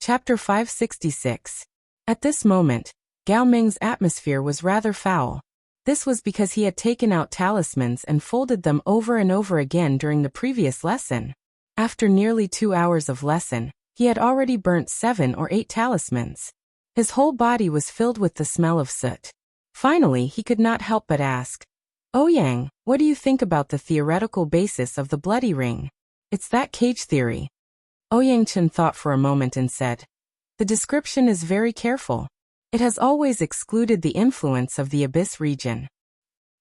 Chapter 566. At this moment, Gao Ming's atmosphere was rather foul. This was because he had taken out talismans and folded them over and over again during the previous lesson. After nearly 2 hours of lesson, he had already burnt 7 or 8 talismans. His whole body was filled with the smell of soot. Finally, he could not help but ask, "Ouyang, what do you think about the theoretical basis of the bloody ring?" "It's that cage theory." Ouyang Chen thought for a moment and said, "The description is very careful. It has always excluded the influence of the abyss region."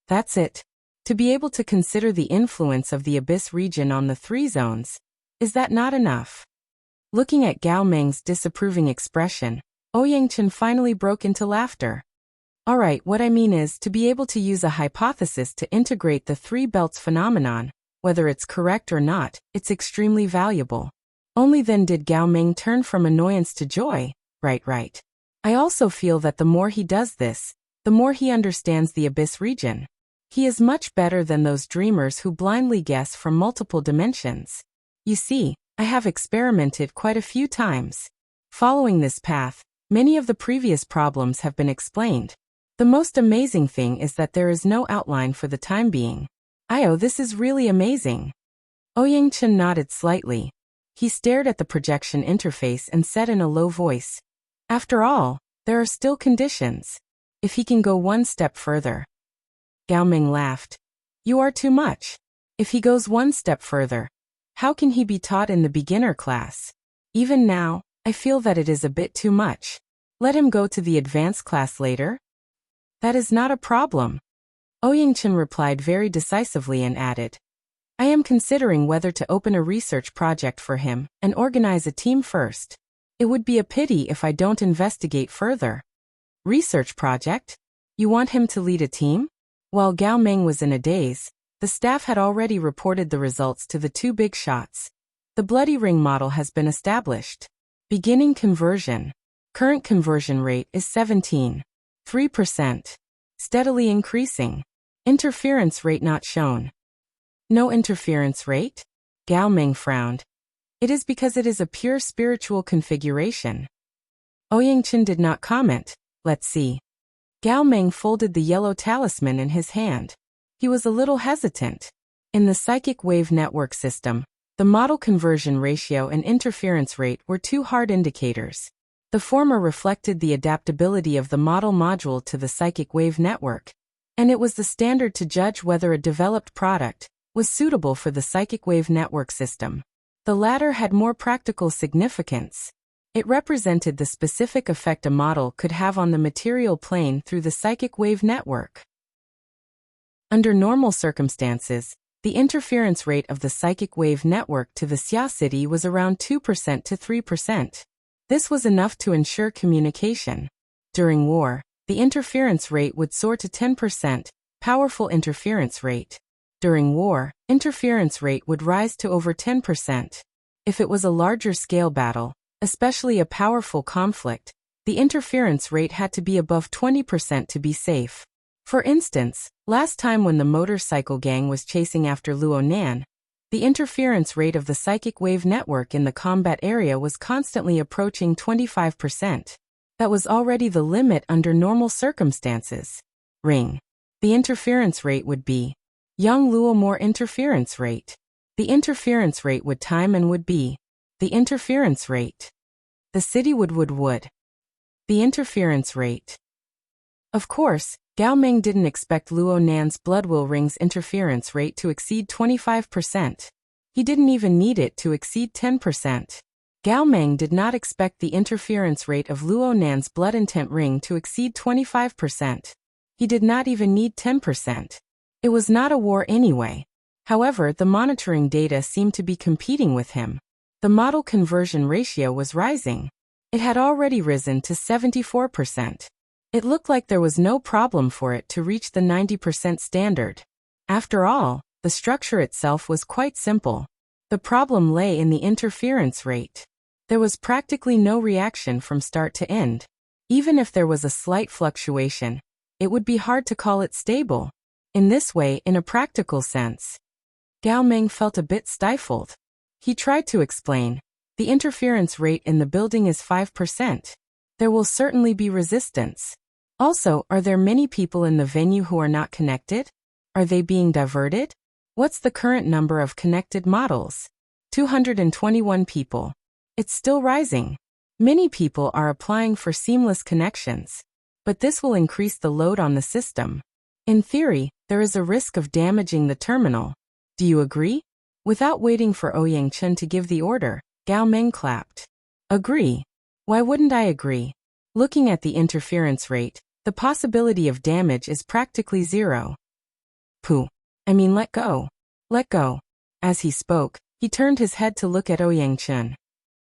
"That's it. To be able to consider the influence of the abyss region on the 3 zones, is that not enough?" Looking at Gao Ming's disapproving expression, Ouyang Chen finally broke into laughter. "Alright, what I mean is to be able to use a hypothesis to integrate the 3 belts phenomenon, whether it's correct or not, it's extremely valuable." Only then did Gao Ming turn from annoyance to joy. Right. I also feel that the more he does this, the more he understands the abyss region. He is much better than those dreamers who blindly guess from multiple dimensions. You see, I have experimented quite a few times. Following this path, many of the previous problems have been explained. The most amazing thing is that there is no outline for the time being. This is really amazing. Ouyang Chen nodded slightly. He stared at the projection interface and said in a low voice, "After all, there are still conditions. If he can go 1 step further." Gao Ming laughed. "You are too much. If he goes 1 step further, how can he be taught in the beginner class? Even now, I feel that it is a bit too much. Let him go to the advanced class later." "That is not a problem." Ouyang Chen replied very decisively and added, "I am considering whether to open a research project for him and organize a team first. It would be a pity if I don't investigate further." "Research project? You want him to lead a team?" While Gao Ming was in a daze, the staff had already reported the results to the 2 big shots. The bloody ring model has been established. Beginning conversion. Current conversion rate is 17.3%. Steadily increasing. Interference rate not shown. No interference rate? Gao Ming frowned. "It is because it is a pure spiritual configuration." Ouyang Chen did not comment. "Let's see." Gao Ming folded the yellow talisman in his hand. He was a little hesitant. In the psychic wave network system, the model conversion ratio and interference rate were 2 hard indicators. The former reflected the adaptability of the model module to the psychic wave network, and it was the standard to judge whether a developed product was suitable for the psychic wave network system. The latter had more practical significance. It represented the specific effect a model could have on the material plane through the psychic wave network. Under normal circumstances, the interference rate of the psychic wave network to the Xia city was around 2% to 3%. This was enough to ensure communication. During war, the interference rate would soar to 10%, powerful interference rate. During war, interference rate would rise to over 10%. If it was a larger scale battle, especially a powerful conflict, the interference rate had to be above 20% to be safe. For instance, last time when the motorcycle gang was chasing after Luo Nan, the interference rate of the psychic wave network in the combat area was constantly approaching 25%. That was already the limit under normal circumstances. Ring. The interference rate would be Yang Luo more interference rate. The interference rate would time and would be the interference rate. The city would. The interference rate. Of course, Gao Ming didn't expect Luo Nan's Bloodwill Ring's interference rate to exceed 25%. He didn't even need it to exceed 10%. Gao Ming did not expect the interference rate of Luo Nan's Blood Intent Ring to exceed 25%. He did not even need 10%. It was not a war anyway. However, the monitoring data seemed to be competing with him. The model conversion ratio was rising. It had already risen to 74%. It looked like there was no problem for it to reach the 90% standard. After all, the structure itself was quite simple. The problem lay in the interference rate. There was practically no reaction from start to end. Even if there was a slight fluctuation, it would be hard to call it stable. In this way, in a practical sense, Gao Ming felt a bit stifled. He tried to explain, The interference rate in the building is 5%. There will certainly be resistance. Also, are there many people in the venue who are not connected? Are they being diverted? What's the current number of connected models? 221 people. It's still rising. Many people are applying for seamless connections. But this will increase the load on the system. In theory, there is a risk of damaging the terminal. Do you agree? Without waiting for Ouyang Chen to give the order, Gao Meng clapped. Agree. Why wouldn't I agree? Looking at the interference rate, the possibility of damage is practically zero. Let go. Let go. As he spoke, he turned his head to look at Ouyang Chen.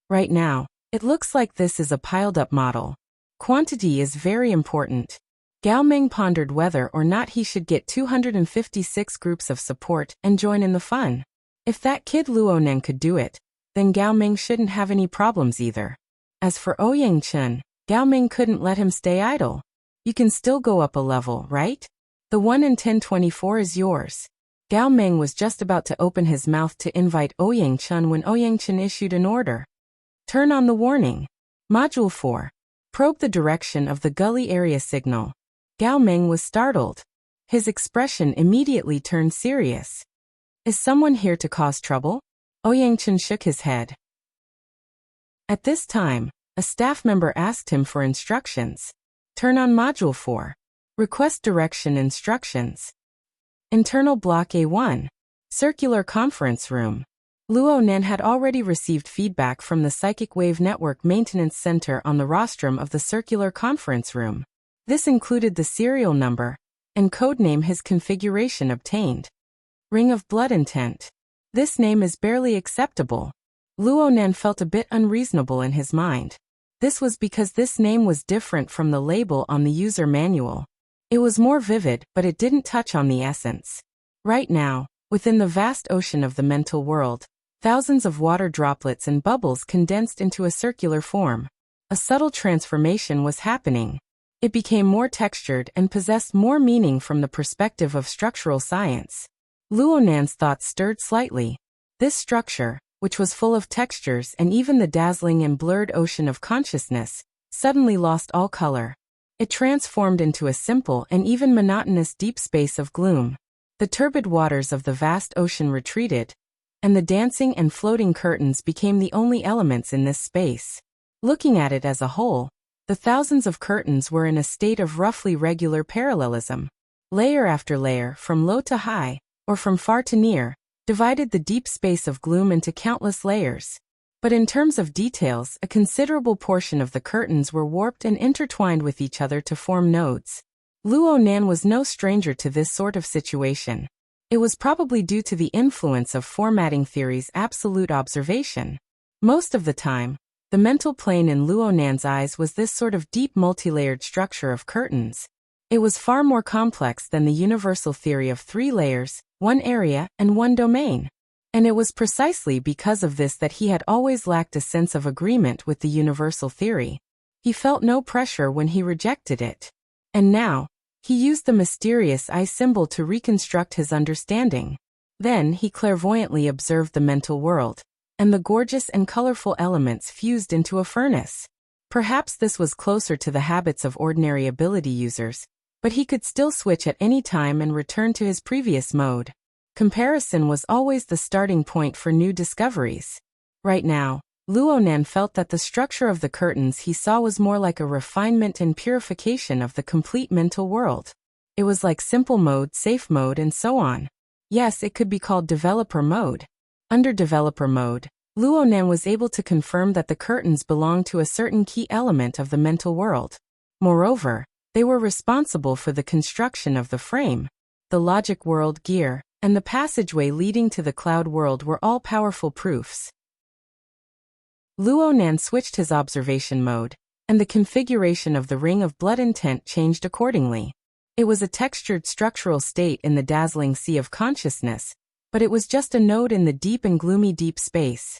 Right now, it looks like this is a piled-up model. Quantity is very important. Gao Meng pondered whether or not he should get 256 groups of support and join in the fun. If that kid Luonan could do it, then Gao Meng shouldn't have any problems either. As for Ouyang Chen, Gao Meng couldn't let him stay idle. You can still go up a level, right? The 1 in 1024 is yours. Gao Meng was just about to open his mouth to invite Ouyang Chen when Ouyang Chen issued an order. Turn on the warning. Module 4. Probe the direction of the gully area signal. Gao Meng was startled. His expression immediately turned serious. Is someone here to cause trouble? Ouyang Chen shook his head. At this time, a staff member asked him for instructions. Turn on Module 4. Request direction instructions. Internal Block A1. Circular Conference Room. Luonan had already received feedback from the Psychic Wave Network Maintenance Center on the rostrum of the Circular Conference Room. This included the serial number and codename his configuration obtained. Ring of Blood Intent. This name is barely acceptable. Luonan felt a bit unreasonable in his mind. This was because this name was different from the label on the user manual. It was more vivid, but it didn't touch on the essence. Right now, within the vast ocean of the mental world, thousands of water droplets and bubbles condensed into a circular form. A subtle transformation was happening. It became more textured and possessed more meaning from the perspective of structural science. Luonan's thoughts stirred slightly. This structure, which was full of textures and even the dazzling and blurred ocean of consciousness, suddenly lost all color. It transformed into a simple and even monotonous deep space of gloom. The turbid waters of the vast ocean retreated, and the dancing and floating curtains became the only elements in this space. Looking at it as a whole, the thousands of curtains were in a state of roughly regular parallelism. Layer after layer, from low to high, or from far to near, divided the deep space of gloom into countless layers. But in terms of details, a considerable portion of the curtains were warped and intertwined with each other to form nodes. Luonan was no stranger to this sort of situation. It was probably due to the influence of formatting theory's absolute observation. Most of the time, the mental plane in Luonan's eyes was this sort of deep multilayered structure of curtains. It was far more complex than the universal theory of 3 layers, 1 area, and 1 domain. And it was precisely because of this that he had always lacked a sense of agreement with the universal theory. He felt no pressure when he rejected it. And now, he used the mysterious eye symbol to reconstruct his understanding. Then he clairvoyantly observed the mental world, and the gorgeous and colorful elements fused into a furnace. Perhaps this was closer to the habits of ordinary ability users, but he could still switch at any time and return to his previous mode. Comparison was always the starting point for new discoveries. Right now, Luonan felt that the structure of the curtains he saw was more like a refinement and purification of the complete mental world. It was like simple mode, safe mode, and so on. Yes, it could be called developer mode. Under developer mode, Luonan was able to confirm that the curtains belonged to a certain key element of the mental world. Moreover, they were responsible for the construction of the frame. The logic world gear, and the passageway leading to the cloud world were all powerful proofs. Luonan switched his observation mode, and the configuration of the ring of blood intent changed accordingly. It was a textured structural state in the dazzling sea of consciousness, but it was just a node in the deep and gloomy deep space.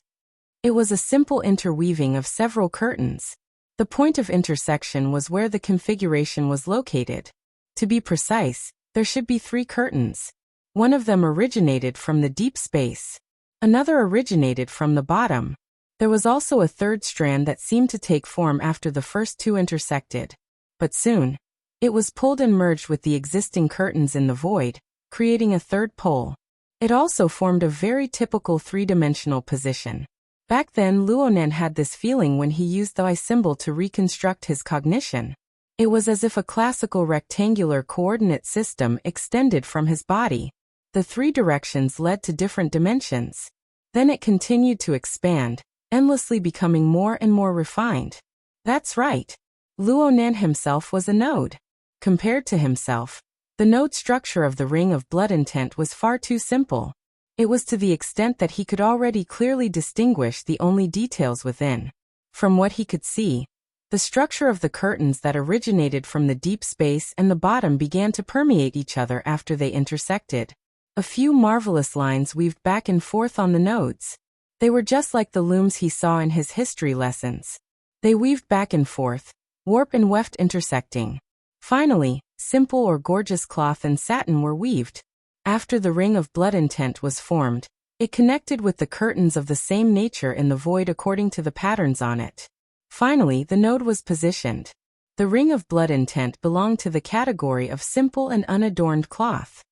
It was a simple interweaving of several curtains. The point of intersection was where the configuration was located. To be precise, there should be 3 curtains. One of them originated from the deep space. Another originated from the bottom. There was also a third strand that seemed to take form after the first two intersected. But soon, it was pulled and merged with the existing curtains in the void, creating a third pole. It also formed a very typical three-dimensional position. Back then, Luonan had this feeling when he used the eye symbol to reconstruct his cognition. It was as if a classical rectangular coordinate system extended from his body. The three directions led to different dimensions. Then it continued to expand, endlessly becoming more and more refined. That's right. Luonan himself was a node. Compared to himself, the node structure of the Ring of Blood Intent was far too simple. It was to the extent that he could already clearly distinguish the only details within. From what he could see, the structure of the curtains that originated from the deep space and the bottom began to permeate each other after they intersected. A few marvelous lines weaved back and forth on the nodes. They were just like the looms he saw in his history lessons. They weaved back and forth, warp and weft intersecting. Finally, simple or gorgeous cloth and satin were weaved. After the Ring of Blood Intent was formed, it connected with the curtains of the same nature in the void according to the patterns on it. Finally, the node was positioned. The Ring of Blood Intent belonged to the category of simple and unadorned cloth.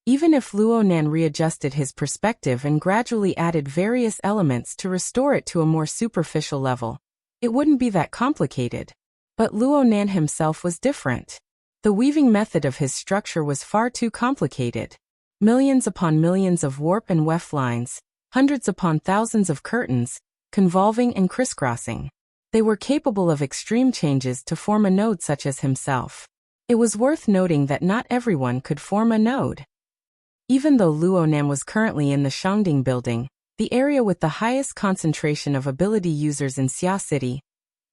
Even if Luonan readjusted his perspective and gradually added various elements to restore it to a more superficial level, it wouldn't be that complicated. But Luonan himself was different. The weaving method of his structure was far too complicated. Millions upon millions of warp and weft lines, hundreds upon thousands of curtains, convolving and crisscrossing. They were capable of extreme changes to form a node such as himself. It was worth noting that not everyone could form a node. Even though Luonan was currently in the Shangding building, the area with the highest concentration of ability users in Xia City,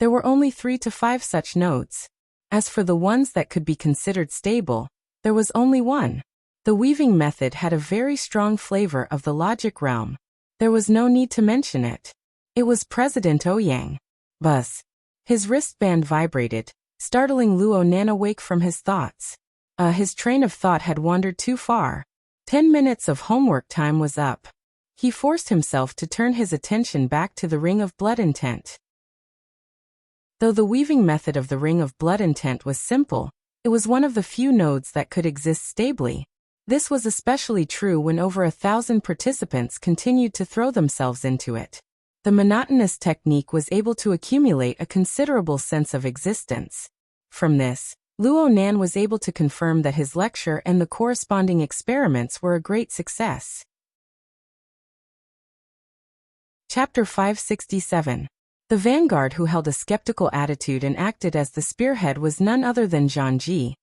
there were only 3 to 5 such nodes. As for the ones that could be considered stable, there was only one. The weaving method had a very strong flavor of the logic realm. There was no need to mention it. It was President Ouyang. Buzz. His wristband vibrated, startling Luonan awake from his thoughts. His train of thought had wandered too far. 10 minutes of homework time was up. He forced himself to turn his attention back to the Ring of Blood Intent. Though the weaving method of the Ring of Blood Intent was simple, it was one of the few nodes that could exist stably. This was especially true when over 1,000 participants continued to throw themselves into it. The monotonous technique was able to accumulate a considerable sense of existence. From this, Luonan was able to confirm that his lecture and the corresponding experiments were a great success. Chapter 567. The vanguard who held a skeptical attitude and acted as the spearhead was none other than Zhang Ji,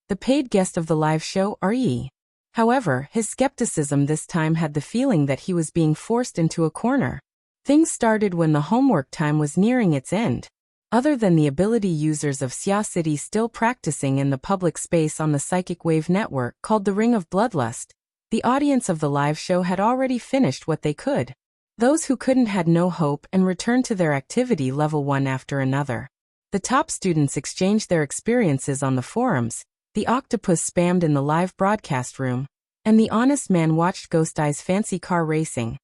the paid guest of the live show RE. However, his skepticism this time had the feeling that he was being forced into a corner. Things started when the homework time was nearing its end. Other than the ability users of Xia City still practicing in the public space on the psychic wave network called the Ring of Bloodlust, the audience of the live show had already finished what they could. Those who couldn't had no hope and returned to their activity level one after another. The top students exchanged their experiences on the forums, the octopus spammed in the live broadcast room, and the honest man watched Ghost Eye's fancy car racing.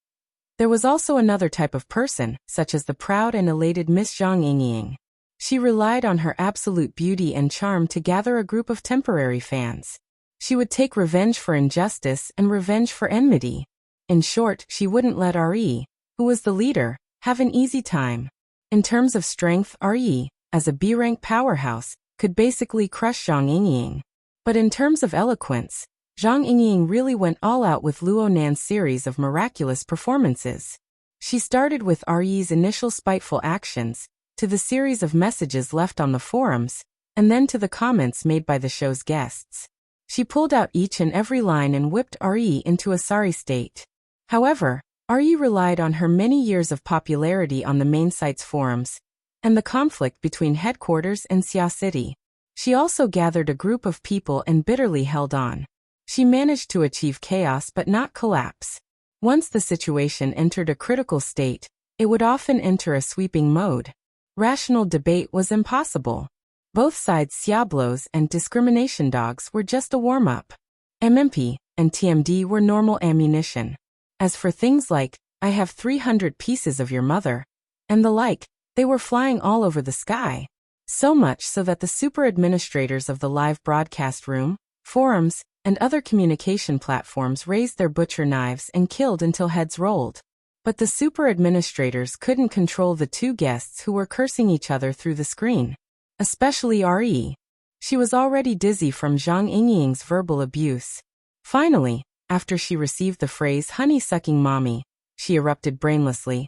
There was also another type of person, such as the proud and elated Miss Zhang Yingying. She relied on her absolute beauty and charm to gather a group of temporary fans. She would take revenge for injustice and revenge for enmity. In short, she wouldn't let RE, who was the leader, have an easy time. In terms of strength, RE, as a B-rank powerhouse, could basically crush Zhang Yingying. But in terms of eloquence, Zhang Yingying really went all out with Luonan's series of miraculous performances. She started with RE's initial spiteful actions, to the series of messages left on the forums, and then to the comments made by the show's guests. She pulled out each and every line and whipped RE into a sorry state. However, RE relied on her many years of popularity on the main site's forums, and the conflict between headquarters and Xia City. She also gathered a group of people and bitterly held on. She managed to achieve chaos but not collapse. Once the situation entered a critical state, it would often enter a sweeping mode. Rational debate was impossible. Both sides' Xiablos and discrimination dogs were just a warm-up. MMP and TMD were normal ammunition. As for things like, I have 300 pieces of your mother, and the like. They were flying all over the sky. So much so that the super administrators of the live broadcast room, forums, and other communication platforms raised their butcher knives and killed until heads rolled. But the super administrators couldn't control the two guests who were cursing each other through the screen. Especially Re. She was already dizzy from Zhang Yingying's verbal abuse. Finally, after she received the phrase honey-sucking mommy, she erupted brainlessly.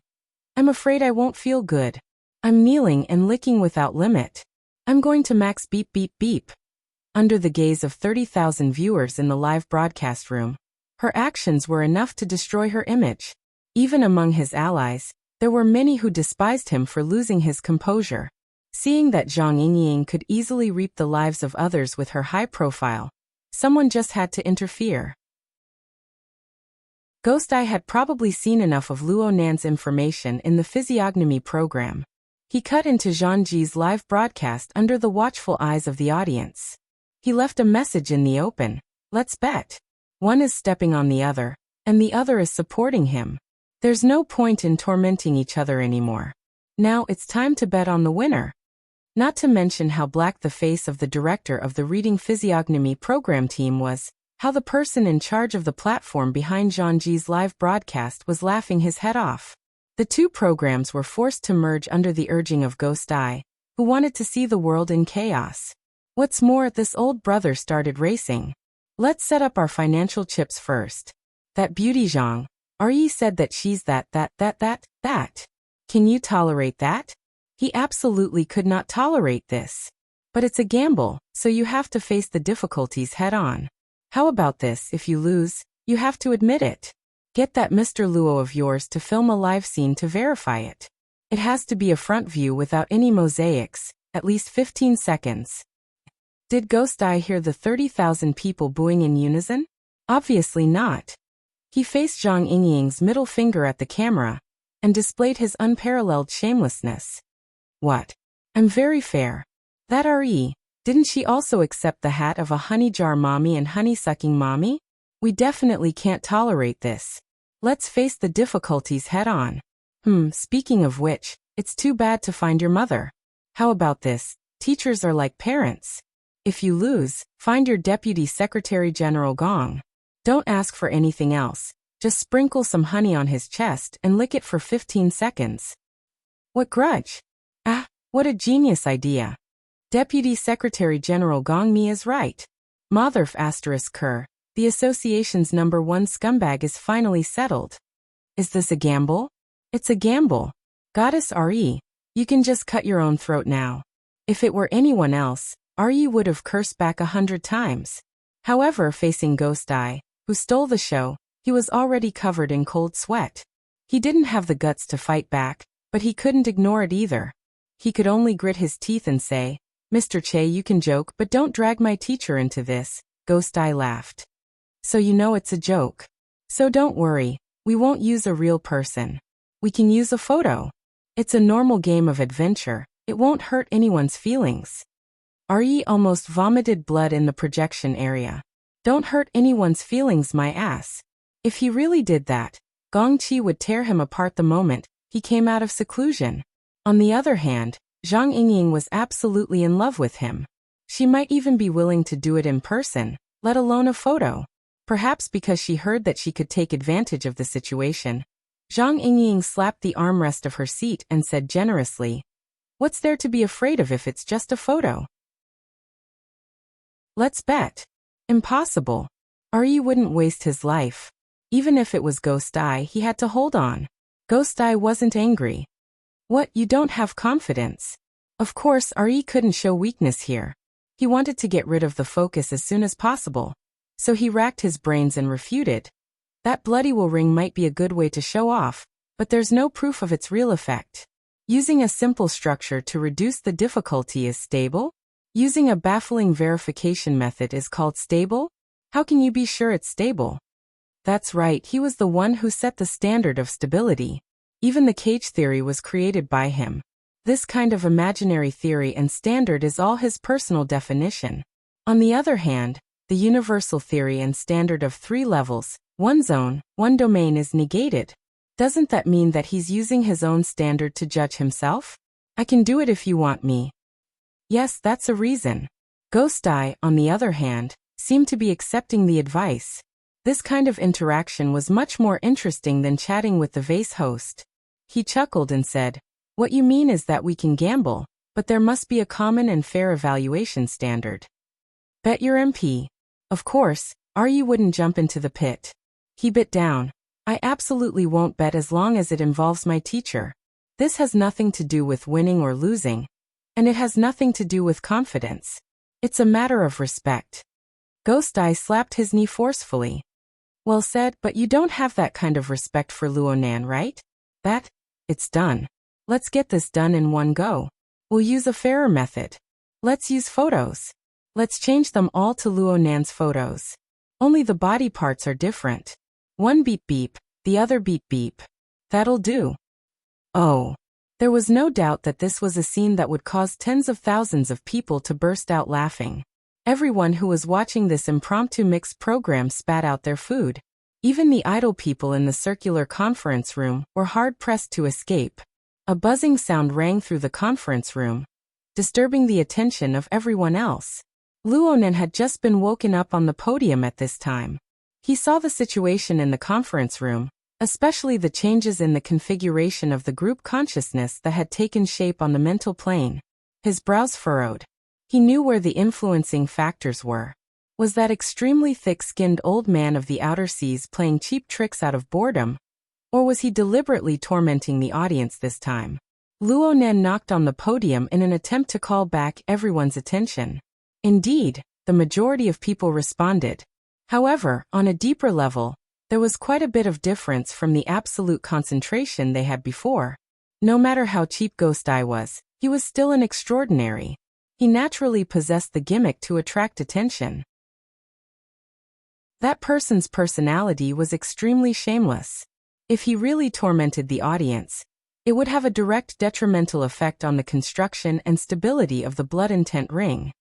I'm afraid I won't feel good. I'm kneeling and licking without limit. I'm going to max beep beep beep. Under the gaze of 30,000 viewers in the live broadcast room, her actions were enough to destroy her image. Even among his allies, there were many who despised him for losing his composure. Seeing that Zhang Yingying could easily reap the lives of others with her high profile, someone just had to interfere. Ghost Eye had probably seen enough of Luo Nan's information in the physiognomy program. He cut into Zhang Ji's live broadcast under the watchful eyes of the audience. He left a message in the open. Let's bet. One is stepping on the other, and the other is supporting him. There's no point in tormenting each other anymore. Now it's time to bet on the winner. Not to mention how black the face of the director of the reading physiognomy program team was, how the person in charge of the platform behind Zhang Ji's live broadcast was laughing his head off. The two programs were forced to merge under the urging of Ghost Eye, who wanted to see the world in chaos. What's more, this old brother started racing. Let's set up our financial chips first. That beauty Zhang, Re said that she's that. Can you tolerate that? He absolutely could not tolerate this. But it's a gamble, so you have to face the difficulties head on. How about this? If you lose, you have to admit it. Get that Mr. Luo of yours to film a live scene to verify it. It has to be a front view without any mosaics, at least 15 seconds. Did Ghost Eye hear the 30,000 people booing in unison? Obviously not. He faced Zhang Yingying's middle finger at the camera and displayed his unparalleled shamelessness. What? I'm very fair. That Re, didn't she also accept the hat of a honey jar mommy and honey-sucking mommy? We definitely can't tolerate this. Let's face the difficulties head on. Speaking of which, it's too bad to find your mother. How about this? Teachers are like parents. If you lose, find your Deputy Secretary General Gong. Don't ask for anything else. Just sprinkle some honey on his chest and lick it for 15 seconds. What grudge? What a genius idea. Deputy Secretary General Gong Mi is right. Motherf *Ker. The association's #1 scumbag is finally settled. Is this a gamble? It's a gamble. Goddess Re, you can just cut your own throat now. If it were anyone else, Re would have cursed back 100 times. However, facing Ghost Eye, who stole the show, he was already covered in cold sweat. He didn't have the guts to fight back, but he couldn't ignore it either. He could only grit his teeth and say, Mr. Che, you can joke, but don't drag my teacher into this. Ghost Eye laughed. So you know it's a joke. So don't worry, we won't use a real person. We can use a photo. It's a normal game of adventure, it won't hurt anyone's feelings. Re almost vomited blood in the projection area. Don't hurt anyone's feelings, my ass. If he really did that, Gong Qi would tear him apart the moment he came out of seclusion. On the other hand, Zhang Yingying was absolutely in love with him. She might even be willing to do it in person, let alone a photo. Perhaps because she heard that she could take advantage of the situation. Zhang Yingying slapped the armrest of her seat and said generously, What's there to be afraid of if it's just a photo? Let's bet. Impossible. Re wouldn't waste his life. Even if it was Ghost Eye, he had to hold on. Ghost Eye wasn't angry. What, you don't have confidence? Of course, Re couldn't show weakness here. He wanted to get rid of the focus as soon as possible. So he racked his brains and refuted. That bloody ring might be a good way to show off, but there's no proof of its real effect. Using a simple structure to reduce the difficulty is stable? Using a baffling verification method is called stable? How can you be sure it's stable? That's right, he was the one who set the standard of stability. Even the cage theory was created by him. This kind of imaginary theory and standard is all his personal definition. On the other hand, the universal theory and standard of 3 levels, 1 zone, 1 domain is negated. Doesn't that mean that he's using his own standard to judge himself? I can do it if you want me. Yes, that's a reason. Ghost Eye, on the other hand, seemed to be accepting the advice. This kind of interaction was much more interesting than chatting with the vase host. He chuckled and said, "What you mean is that we can gamble, but there must be a common and fair evaluation standard. Bet your MP. Of course, or you wouldn't jump into the pit." He bit down. "I absolutely won't bet as long as it involves my teacher. This has nothing to do with winning or losing, and it has nothing to do with confidence. It's a matter of respect." Ghost Eye slapped his knee forcefully. "Well said, but you don't have that kind of respect for Luonan, right? It's done. Let's get this done in one go. We'll use a fairer method. Let's use photos. Let's change them all to Luonan's photos. Only the body parts are different. One beep beep, the other beep beep. That'll do." Oh. There was no doubt that this was a scene that would cause tens of thousands of people to burst out laughing. Everyone who was watching this impromptu mixed program spat out their food. Even the idle people in the circular conference room were hard-pressed to escape. A buzzing sound rang through the conference room, disturbing the attention of everyone else. Luonan had just been woken up on the podium at this time. He saw the situation in the conference room, especially the changes in the configuration of the group consciousness that had taken shape on the mental plane. His brows furrowed. He knew where the influencing factors were. Was that extremely thick-skinned old man of the outer seas playing cheap tricks out of boredom? Or was he deliberately tormenting the audience this time? Luonan knocked on the podium in an attempt to call back everyone's attention. Indeed, the majority of people responded. However, on a deeper level, there was quite a bit of difference from the absolute concentration they had before. No matter how cheap Ghost Eye was, he was still an extraordinary. He naturally possessed the gimmick to attract attention. That person's personality was extremely shameless. If he really tormented the audience, it would have a direct detrimental effect on the construction and stability of the blood intent ring.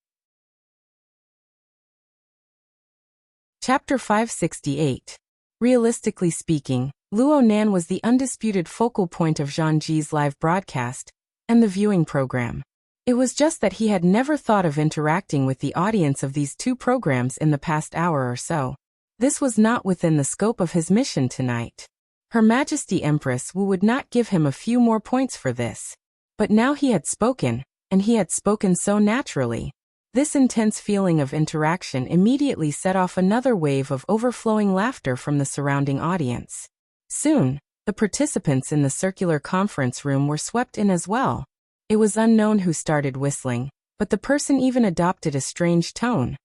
Chapter 568. Realistically speaking, Luonan was the undisputed focal point of Zhang Ji's live broadcast and the viewing program. It was just that he had never thought of interacting with the audience of these two programs in the past hour or so. This was not within the scope of his mission tonight. Her Majesty Empress Wu would not give him a few more points for this. But now he had spoken, and he had spoken so naturally. This intense feeling of interaction immediately set off another wave of overflowing laughter from the surrounding audience. Soon, the participants in the circular conference room were swept in as well. It was unknown who started whistling, but the person even adopted a strange tone.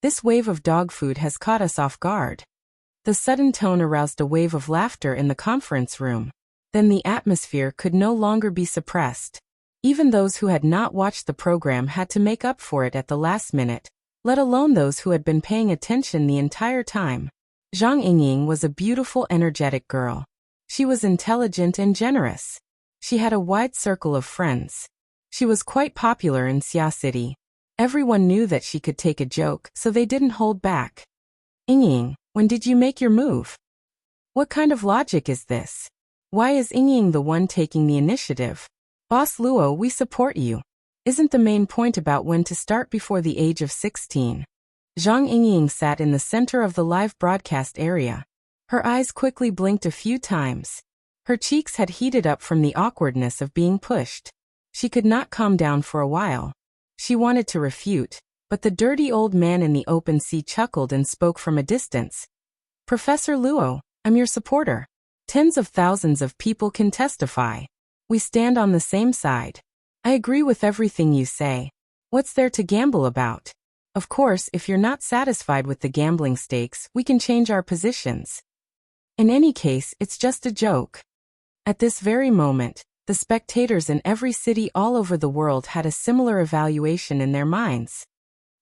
This wave of dog food has caught us off guard. The sudden tone aroused a wave of laughter in the conference room. Then the atmosphere could no longer be suppressed. Even those who had not watched the program had to make up for it at the last minute, let alone those who had been paying attention the entire time. Zhang Yingying was a beautiful, energetic girl. She was intelligent and generous. She had a wide circle of friends. She was quite popular in Xia City. Everyone knew that she could take a joke, so they didn't hold back. "Yingying, when did you make your move? What kind of logic is this? Why is Yingying the one taking the initiative? Boss Luo, we support you. Isn't the main point about when to start before the age of 16? Zhang Yingying sat in the center of the live broadcast area. Her eyes quickly blinked a few times. Her cheeks had heated up from the awkwardness of being pushed. She could not calm down for a while. She wanted to refute, but the dirty old man in the open sea chuckled and spoke from a distance. "Professor Luo, I'm your supporter. Tens of thousands of people can testify. We stand on the same side. I agree with everything you say. What's there to gamble about? Of course, if you're not satisfied with the gambling stakes, we can change our positions. In any case, it's just a joke." At this very moment, the spectators in every city all over the world had a similar evaluation in their minds.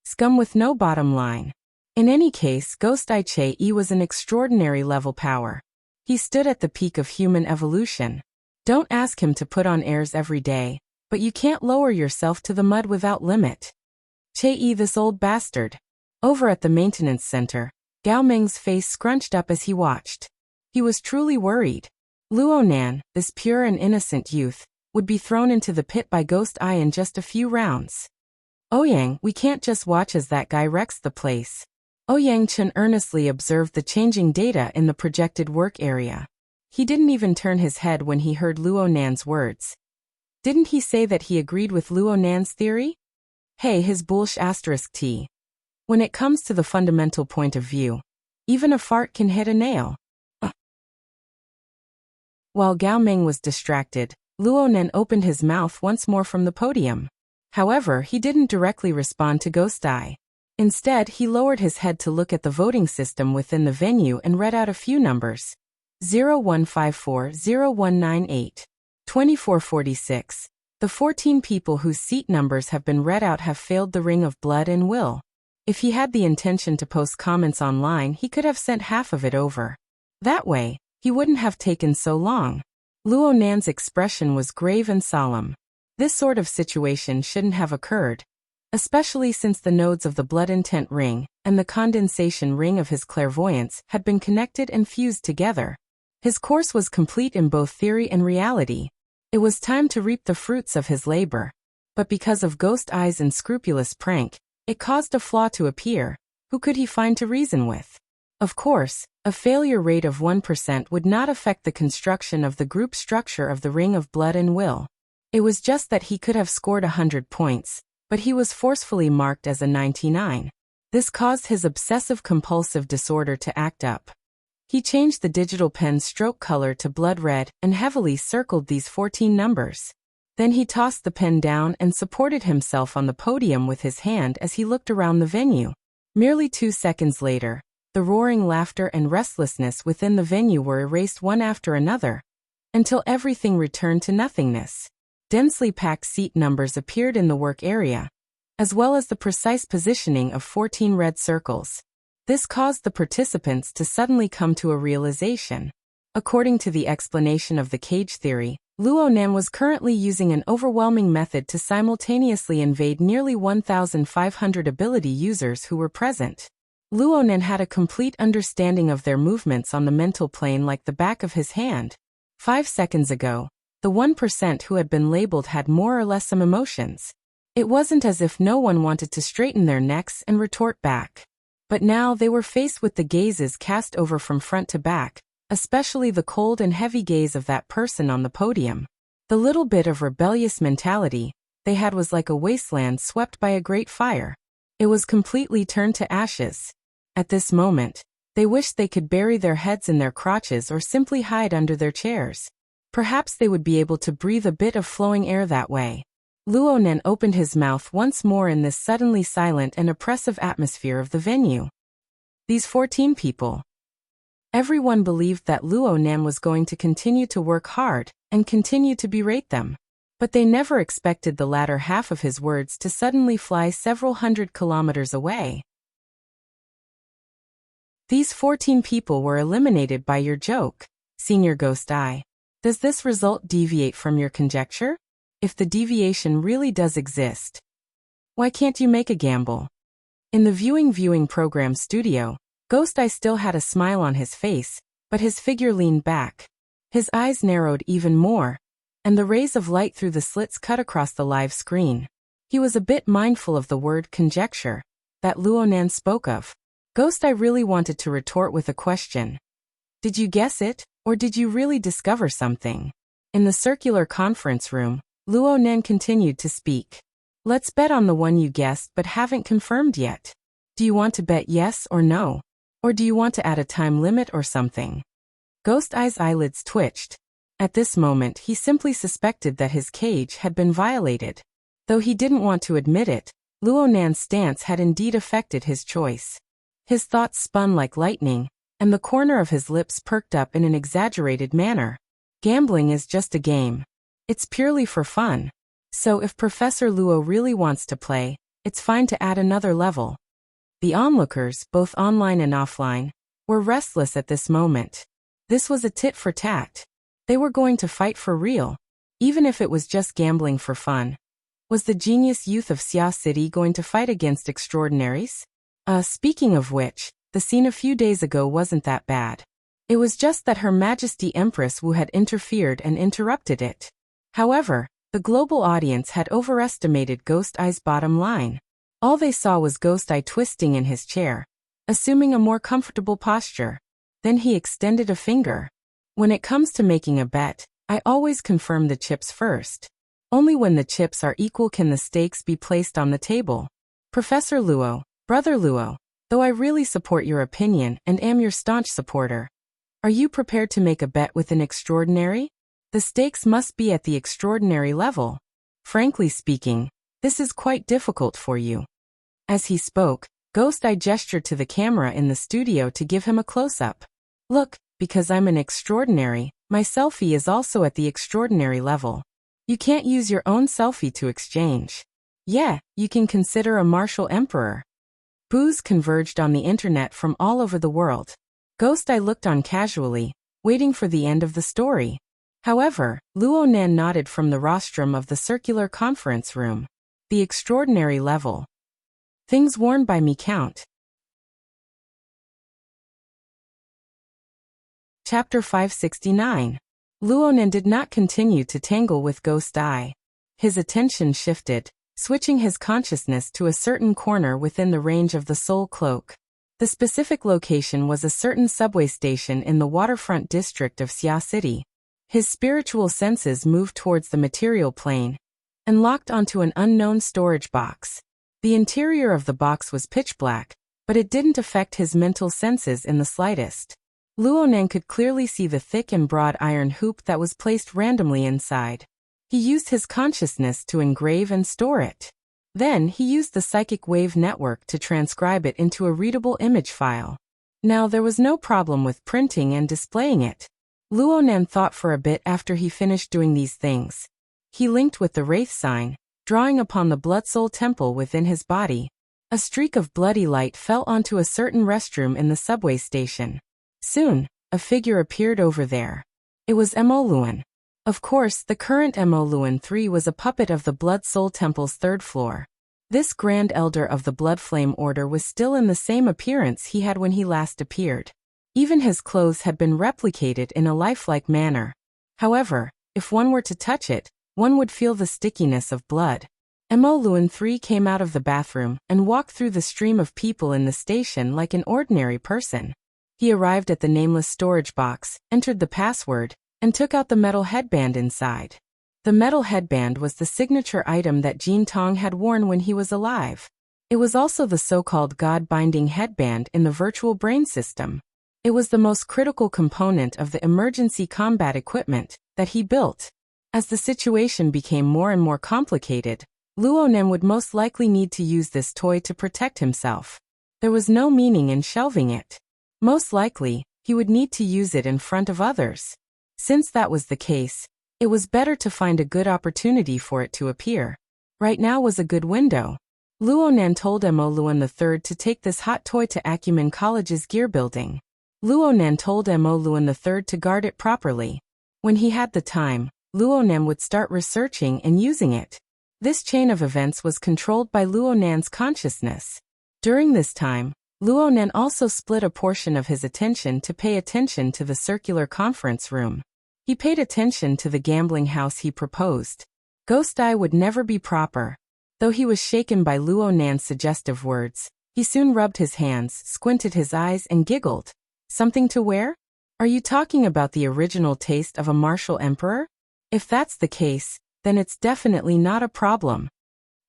Scum with no bottom line. In any case, Ghost Eye Che-E was an extraordinary level power. He stood at the peak of human evolution. Don't ask him to put on airs every day, but you can't lower yourself to the mud without limit. Che-E, this old bastard. Over at the maintenance center, Gao Ming's face scrunched up as he watched. He was truly worried. Luonan, this pure and innocent youth, would be thrown into the pit by Ghost Eye in just a few rounds. Ouyang, we can't just watch as that guy wrecks the place. Ouyang Chen earnestly observed the changing data in the projected work area. He didn't even turn his head when he heard Luonan's words. Didn't he say that he agreed with Luonan's theory? Hey, his bullsh asterisk t. When it comes to the fundamental point of view, even a fart can hit a nail. While Gao Ming was distracted, Luonan opened his mouth once more from the podium. However, he didn't directly respond to Ghost Eye. Instead, he lowered his head to look at the voting system within the venue and read out a few numbers. 0154, 0198, 2446. The 14 people whose seat numbers have been read out have failed the Ring of Blood and Will. If he had the intention to post comments online, he could have sent half of it over. That way, he wouldn't have taken so long. Luonan's expression was grave and solemn. This sort of situation shouldn't have occurred, especially since the nodes of the Blood Intent Ring and the Condensation Ring of his clairvoyance had been connected and fused together. His course was complete in both theory and reality. It was time to reap the fruits of his labor. But because of Ghost Eye's unscrupulous prank, it caused a flaw to appear. Who could he find to reason with? Of course, a failure rate of 1% would not affect the construction of the group structure of the Ring of Blood and Will. It was just that he could have scored 100 points, but he was forcefully marked as a 99. This caused his obsessive-compulsive disorder to act up. He changed the digital pen's stroke color to blood red and heavily circled these 14 numbers. Then he tossed the pen down and supported himself on the podium with his hand as he looked around the venue. Merely 2 seconds later, the roaring laughter and restlessness within the venue were erased one after another, until everything returned to nothingness. Densely packed seat numbers appeared in the work area, as well as the precise positioning of 14 red circles. This caused the participants to suddenly come to a realization. According to the explanation of the cage theory, Luonan was currently using an overwhelming method to simultaneously invade nearly 1,500 ability users who were present. Luonan had a complete understanding of their movements on the mental plane like the back of his hand. 5 seconds ago, the 1% who had been labeled had more or less some emotions. It wasn't as if no one wanted to straighten their necks and retort back. But now they were faced with the gazes cast over from front to back, especially the cold and heavy gaze of that person on the podium. The little bit of rebellious mentality they had was like a wasteland swept by a great fire. It was completely turned to ashes. At this moment, they wished they could bury their heads in their crotches or simply hide under their chairs. Perhaps they would be able to breathe a bit of flowing air that way. Luonan opened his mouth once more in this suddenly silent and oppressive atmosphere of the venue. These 14 people. Everyone believed that Luonan was going to continue to work hard and continue to berate them. But they never expected the latter half of his words to suddenly fly several hundred kilometers away. These 14 people were eliminated by your joke, Senior Ghost Eye. Does this result deviate from your conjecture? If the deviation really does exist, why can't you make a gamble? In the viewing program studio, Ghost Eye still had a smile on his face, but his figure leaned back. His eyes narrowed even more, and the rays of light through the slits cut across the live screen. He was a bit mindful of the word conjecture that Luonan spoke of. Ghost Eye really wanted to retort with a question. Did you guess it, or did you really discover something? In the circular conference room, Luonan continued to speak. Let's bet on the one you guessed but haven't confirmed yet. Do you want to bet yes or no? Or do you want to add a time limit or something? Ghost Eye's eyelids twitched. At this moment he simply suspected that his cage had been violated. Though he didn't want to admit it, Luonan's stance had indeed affected his choice. His thoughts spun like lightning, and the corner of his lips perked up in an exaggerated manner. Gambling is just a game. It's purely for fun. So if Professor Luo really wants to play, it's fine to add another level. The onlookers, both online and offline, were restless at this moment. This was a tit for tat. They were going to fight for real, even if it was just gambling for fun. Was the genius youth of Xia City going to fight against extraordinaries? Speaking of which, the scene a few days ago wasn't that bad. It was just that Her Majesty Empress Wu had interfered and interrupted it. However, the global audience had overestimated Ghost Eye's bottom line. All they saw was Ghost Eye twisting in his chair, assuming a more comfortable posture. Then he extended a finger. When it comes to making a bet, I always confirm the chips first. Only when the chips are equal can the stakes be placed on the table. Professor Luo, Brother Luo, though I really support your opinion and am your staunch supporter, are you prepared to make a bet with an extraordinary? The stakes must be at the extraordinary level. Frankly speaking, this is quite difficult for you. As he spoke, Ghost Eye gestured to the camera in the studio to give him a close-up. Look, because I'm an extraordinary, my selfie is also at the extraordinary level. You can't use your own selfie to exchange. Yeah, you can consider a martial emperor. Boos converged on the internet from all over the world. Ghost Eye looked on casually, waiting for the end of the story. However, Luo Nan nodded from the rostrum of the circular conference room. The extraordinary level. Things worn by me count. Chapter 569. Luo Nan did not continue to tangle with Ghost Eye. His attention shifted, switching his consciousness to a certain corner within the range of the soul cloak. The specific location was a certain subway station in the waterfront district of Xia City. His spiritual senses moved towards the material plane and locked onto an unknown storage box. The interior of the box was pitch black, but it didn't affect his mental senses in the slightest. Luo Nan could clearly see the thick and broad iron hoop that was placed randomly inside. He used his consciousness to engrave and store it. Then he used the psychic wave network to transcribe it into a readable image file. Now there was no problem with printing and displaying it. Luo Nan thought for a bit after he finished doing these things. He linked with the Wraith sign, drawing upon the Blood Soul Temple within his body. A streak of bloody light fell onto a certain restroom in the subway station. Soon, a figure appeared over there. It was Emoluan. Of course, the current Emoluan III was a puppet of the Blood Soul Temple's third floor. This Grand Elder of the Blood Flame Order was still in the same appearance he had when he last appeared. Even his clothes had been replicated in a lifelike manner. However, if one were to touch it, one would feel the stickiness of blood. Emoluan III came out of the bathroom and walked through the stream of people in the station like an ordinary person. He arrived at the nameless storage box, entered the password, and took out the metal headband inside. The metal headband was the signature item that Jin Tong had worn when he was alive. It was also the so-called God-binding headband in the virtual brain system. It was the most critical component of the emergency combat equipment that he built. As the situation became more and more complicated, Luo Nan would most likely need to use this toy to protect himself. There was no meaning in shelving it. Most likely, he would need to use it in front of others. Since that was the case, it was better to find a good opportunity for it to appear. Right now was a good window. Luo Nan told Emoluan III to take this hot toy to Acumen College's gear building. Luo Nan told Emoluan III to guard it properly. When he had the time, Luo Nan would start researching and using it. This chain of events was controlled by Luo Nan's consciousness. During this time, Luo Nan also split a portion of his attention to pay attention to the circular conference room. He paid attention to the gambling house he proposed. Ghost Eye would never be proper. Though he was shaken by Luo Nan's suggestive words, he soon rubbed his hands, squinted his eyes and giggled. Something to wear? Are you talking about the original taste of a martial emperor? If that's the case, then it's definitely not a problem.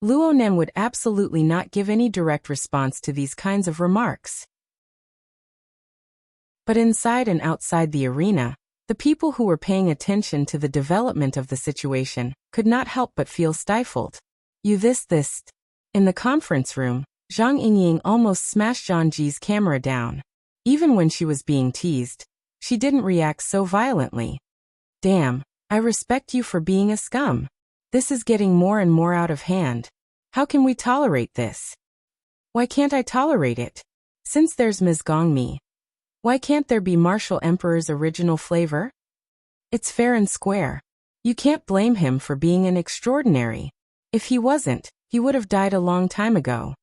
Luo Nan would absolutely not give any direct response to these kinds of remarks. But inside and outside the arena, the people who were paying attention to the development of the situation could not help but feel stifled. This. In the conference room, Zhang Yingying almost smashed Zhang Ji's camera down. Even when she was being teased, she didn't react so violently. Damn, I respect you for being a scum. This is getting more and more out of hand. How can we tolerate this? Why can't I tolerate it? Since there's Ms. Gongmi, why can't there be Martial Emperor's original flavor? It's fair and square. You can't blame him for being an extraordinary. If he wasn't, he would have died a long time ago.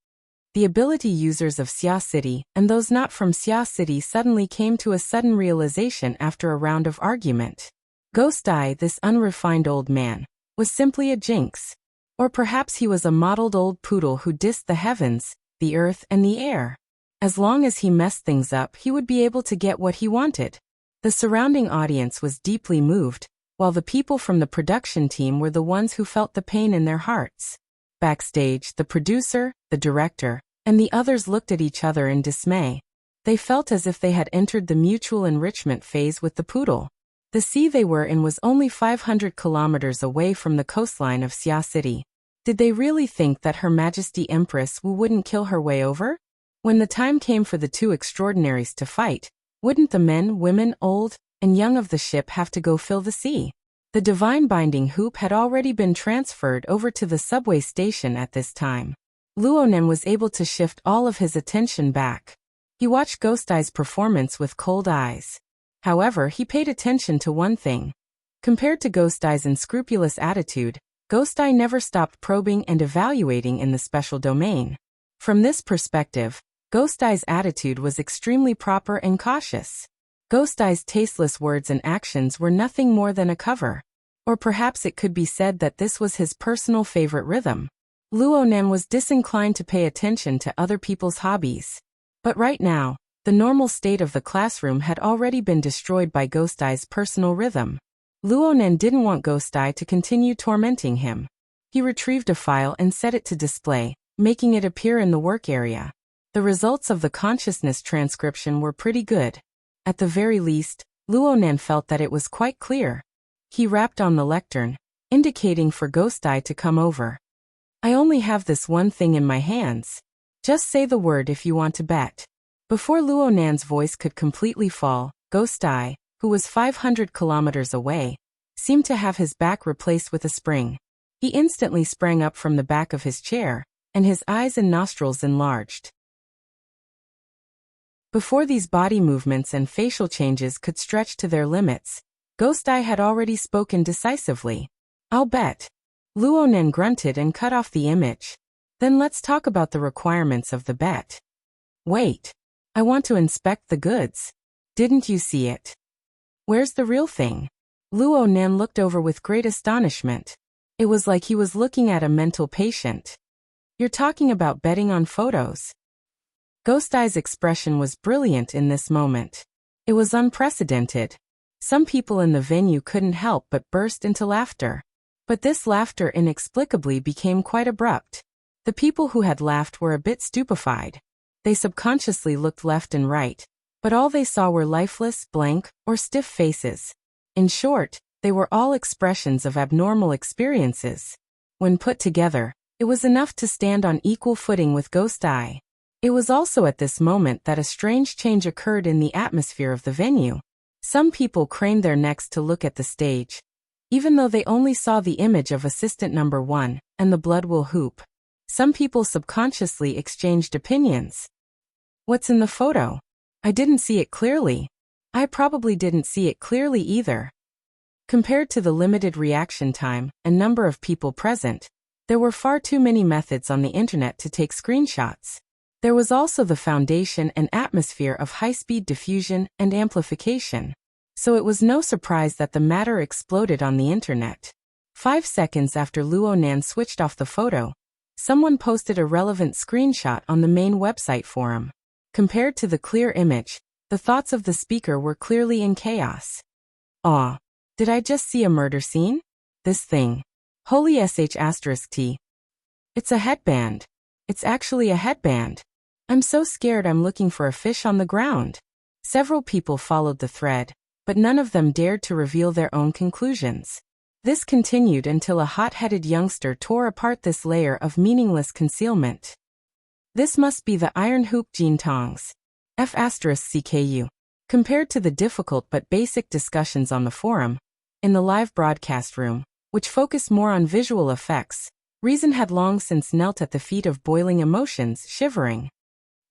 The ability users of Xia City and those not from Xia City suddenly came to a sudden realization after a round of argument. Ghost Eye, this unrefined old man, was simply a jinx. Or perhaps he was a mottled old poodle who dissed the heavens, the earth, and the air. As long as he messed things up, he would be able to get what he wanted. The surrounding audience was deeply moved, while the people from the production team were the ones who felt the pain in their hearts. Backstage, the producer, the director, and the others looked at each other in dismay. They felt as if they had entered the mutual enrichment phase with the poodle. The sea they were in was only 500 kilometers away from the coastline of Xia City. Did they really think that Her Majesty Empress Wu wouldn't kill her way over? When the time came for the two extraordinaries to fight, wouldn't the men, women, old, and young of the ship have to go fill the sea? The divine binding hoop had already been transferred over to the subway station at this time. Luonan was able to shift all of his attention back. He watched Ghost Eye's performance with cold eyes. However, he paid attention to one thing. Compared to Ghost Eye's unscrupulous attitude, Ghost Eye never stopped probing and evaluating in the special domain. From this perspective, Ghost Eye's attitude was extremely proper and cautious. Ghost Eye's tasteless words and actions were nothing more than a cover. Or perhaps it could be said that this was his personal favorite rhythm. Luonan was disinclined to pay attention to other people's hobbies. But right now, the normal state of the classroom had already been destroyed by Ghost Eye's personal rhythm. Luonan didn't want Ghost Eye to continue tormenting him. He retrieved a file and set it to display, making it appear in the work area. The results of the consciousness transcription were pretty good. At the very least, Luonan felt that it was quite clear. He rapped on the lectern, indicating for Ghost Eye to come over. I only have this one thing in my hands. Just say the word if you want to bet. Before Luonan's voice could completely fall, Ghost Eye, who was 500 kilometers away, seemed to have his back replaced with a spring. He instantly sprang up from the back of his chair, and his eyes and nostrils enlarged. Before these body movements and facial changes could stretch to their limits, Ghost Eye had already spoken decisively. I'll bet. Luonan grunted and cut off the image. Then let's talk about the requirements of the bet. Wait. I want to inspect the goods. Didn't you see it? Where's the real thing? Luonan looked over with great astonishment. It was like he was looking at a mental patient. You're talking about betting on photos. Ghost Eye's expression was brilliant in this moment. It was unprecedented. Some people in the venue couldn't help but burst into laughter. But this laughter inexplicably became quite abrupt. The people who had laughed were a bit stupefied. They subconsciously looked left and right, but all they saw were lifeless, blank, or stiff faces. In short, they were all expressions of abnormal experiences. When put together, it was enough to stand on equal footing with Ghost Eye. It was also at this moment that a strange change occurred in the atmosphere of the venue. Some people craned their necks to look at the stage, even though they only saw the image of assistant number 1 and the blood will hoop. Some people subconsciously exchanged opinions. What's in the photo? I didn't see it clearly. I probably didn't see it clearly either. Compared to the limited reaction time and number of people present, there were far too many methods on the internet to take screenshots. There was also the foundation and atmosphere of high-speed diffusion and amplification. So it was no surprise that the matter exploded on the internet. 5 seconds after Luonan switched off the photo, someone posted a relevant screenshot on the main website forum. Compared to the clear image, the thoughts of the speaker were clearly in chaos. Aw, did I just see a murder scene? This thing. Holy sh*t. It's a headband. It's actually a headband. I'm so scared I'm looking for a fish on the ground. Several people followed the thread, but none of them dared to reveal their own conclusions. This continued until a hot-headed youngster tore apart this layer of meaningless concealment. This must be the iron hoop gene tongs. F***CKU. Compared to the difficult but basic discussions on the forum, in the live broadcast room, which focused more on visual effects, reason had long since knelt at the feet of boiling emotions, shivering.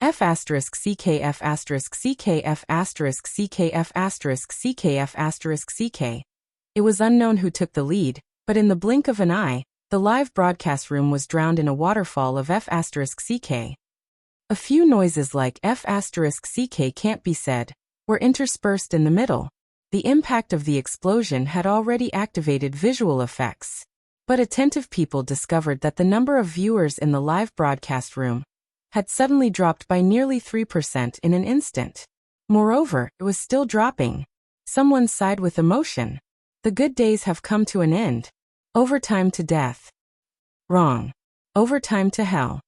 F***CKF***CKF***CKF***CKF***CK. It was unknown who took the lead, but in the blink of an eye, the live broadcast room was drowned in a waterfall of F***CK. A few noises like F***ck can't be said were interspersed in the middle. The impact of the explosion had already activated visual effects. But attentive people discovered that the number of viewers in the live broadcast room had suddenly dropped by nearly 3% in an instant. Moreover, it was still dropping. Someone sighed with emotion. The good days have come to an end. Overtime to death. Wrong. Overtime to hell.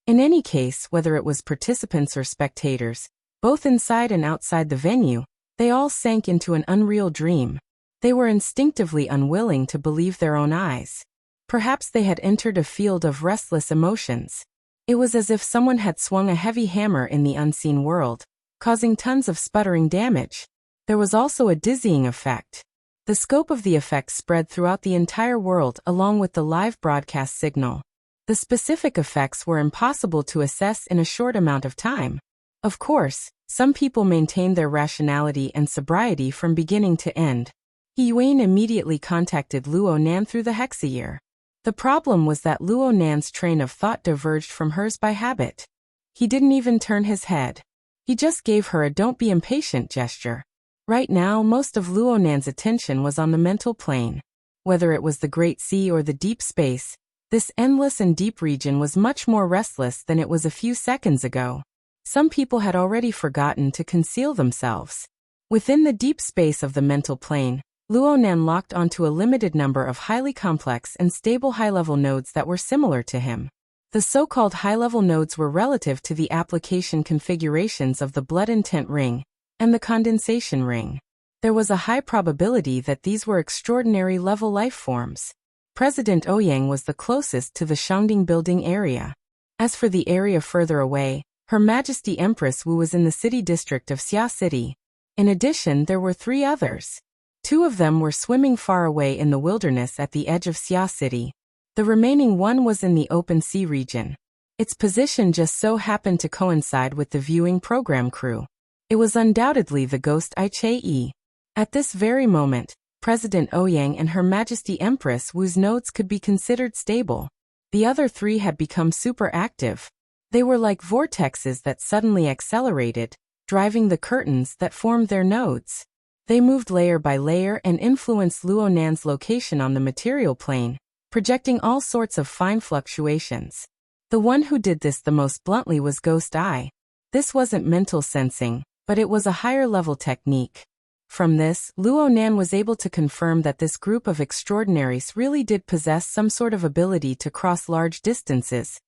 In any case, whether it was participants or spectators, both inside and outside the venue, they all sank into an unreal dream. They were instinctively unwilling to believe their own eyes. Perhaps they had entered a field of restless emotions. It was as if someone had swung a heavy hammer in the unseen world, causing tons of sputtering damage. There was also a dizzying effect. The scope of the effect spread throughout the entire world along with the live broadcast signal. The specific effects were impossible to assess in a short amount of time. Of course, some people maintained their rationality and sobriety from beginning to end. Yuan immediately contacted Luo Nan through the hexayear. The problem was that Luo Nan's train of thought diverged from hers by habit. He didn't even turn his head. He just gave her a "don't be impatient" gesture. Right now, most of Luo Nan's attention was on the mental plane. Whether it was the Great Sea or the deep space, this endless and deep region was much more restless than it was a few seconds ago. Some people had already forgotten to conceal themselves. Within the deep space of the mental plane, Luo Nan locked onto a limited number of highly complex and stable high-level nodes that were similar to him. The so-called high-level nodes were relative to the application configurations of the blood intent ring and the condensation ring. There was a high probability that these were extraordinary level life forms. President Ouyang was the closest to the Shangding building area. As for the area further away, Her Majesty Empress Wu was in the city district of Xia City. In addition, there were 3 others. 2 of them were swimming far away in the wilderness at the edge of Xia City. The remaining one was in the open sea region. Its position just so happened to coincide with the viewing program crew. It was undoubtedly the ghost Ichei. At this very moment, President Ouyang and Her Majesty Empress Wu's nodes could be considered stable. The other 3 had become super active. They were like vortexes that suddenly accelerated, driving the curtains that formed their nodes. They moved layer by layer and influenced Luo Nan's location on the material plane, projecting all sorts of fine fluctuations. The one who did this the most bluntly was Ghost Eye. This wasn't mental sensing, but it was a higher-level technique. From this, Luo Nan was able to confirm that this group of extraordinaries really did possess some sort of ability to cross large distances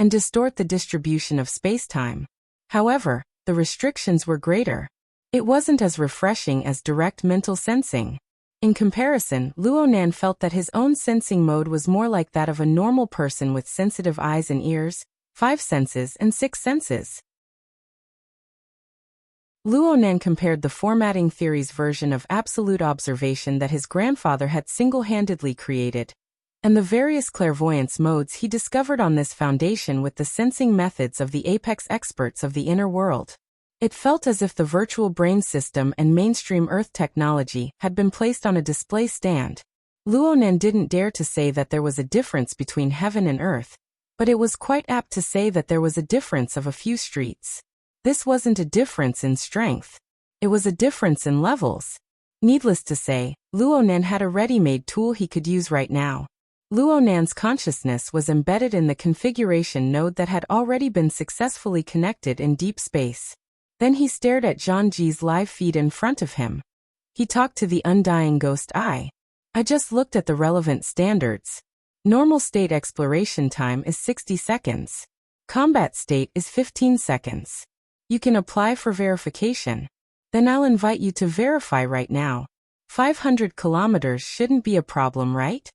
and distort the distribution of space-time. However, the restrictions were greater. It wasn't as refreshing as direct mental sensing. In comparison, Luo Nan felt that his own sensing mode was more like that of a normal person with sensitive eyes and ears, 5 senses and 6 senses. Luo Nan compared the formatting theory's version of absolute observation that his grandfather had single-handedly created, and the various clairvoyance modes he discovered on this foundation with the sensing methods of the apex experts of the inner world. It felt as if the virtual brain system and mainstream Earth technology had been placed on a display stand. Luo Nan didn't dare to say that there was a difference between heaven and earth, but it was quite apt to say that there was a difference of a few streets. This wasn't a difference in strength. It was a difference in levels. Needless to say, Luo Nan had a ready-made tool he could use right now. Luo Nan's consciousness was embedded in the configuration node that had already been successfully connected in deep space. Then he stared at Zhang Ji's live feed in front of him. He talked to the undying Ghost Eye. I just looked at the relevant standards. Normal state exploration time is 60 seconds. Combat state is 15 seconds. You can apply for verification. Then I'll invite you to verify right now. 500 kilometers shouldn't be a problem, right?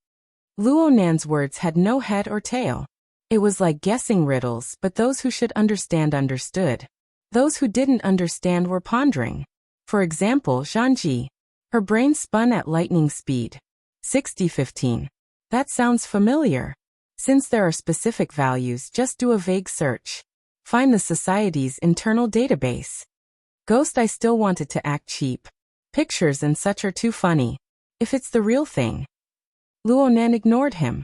Luo Nan's words had no head or tail. It was like guessing riddles, but those who should understand understood. Those who didn't understand were pondering. For example, Zhang Ji. Her brain spun at lightning speed. 60-15. That sounds familiar. Since there are specific values, just do a vague search. Find the society's internal database. Ghost Eye still wanted to act cheap. Pictures and such are too funny. If it's the real thing. Luo Nan ignored him.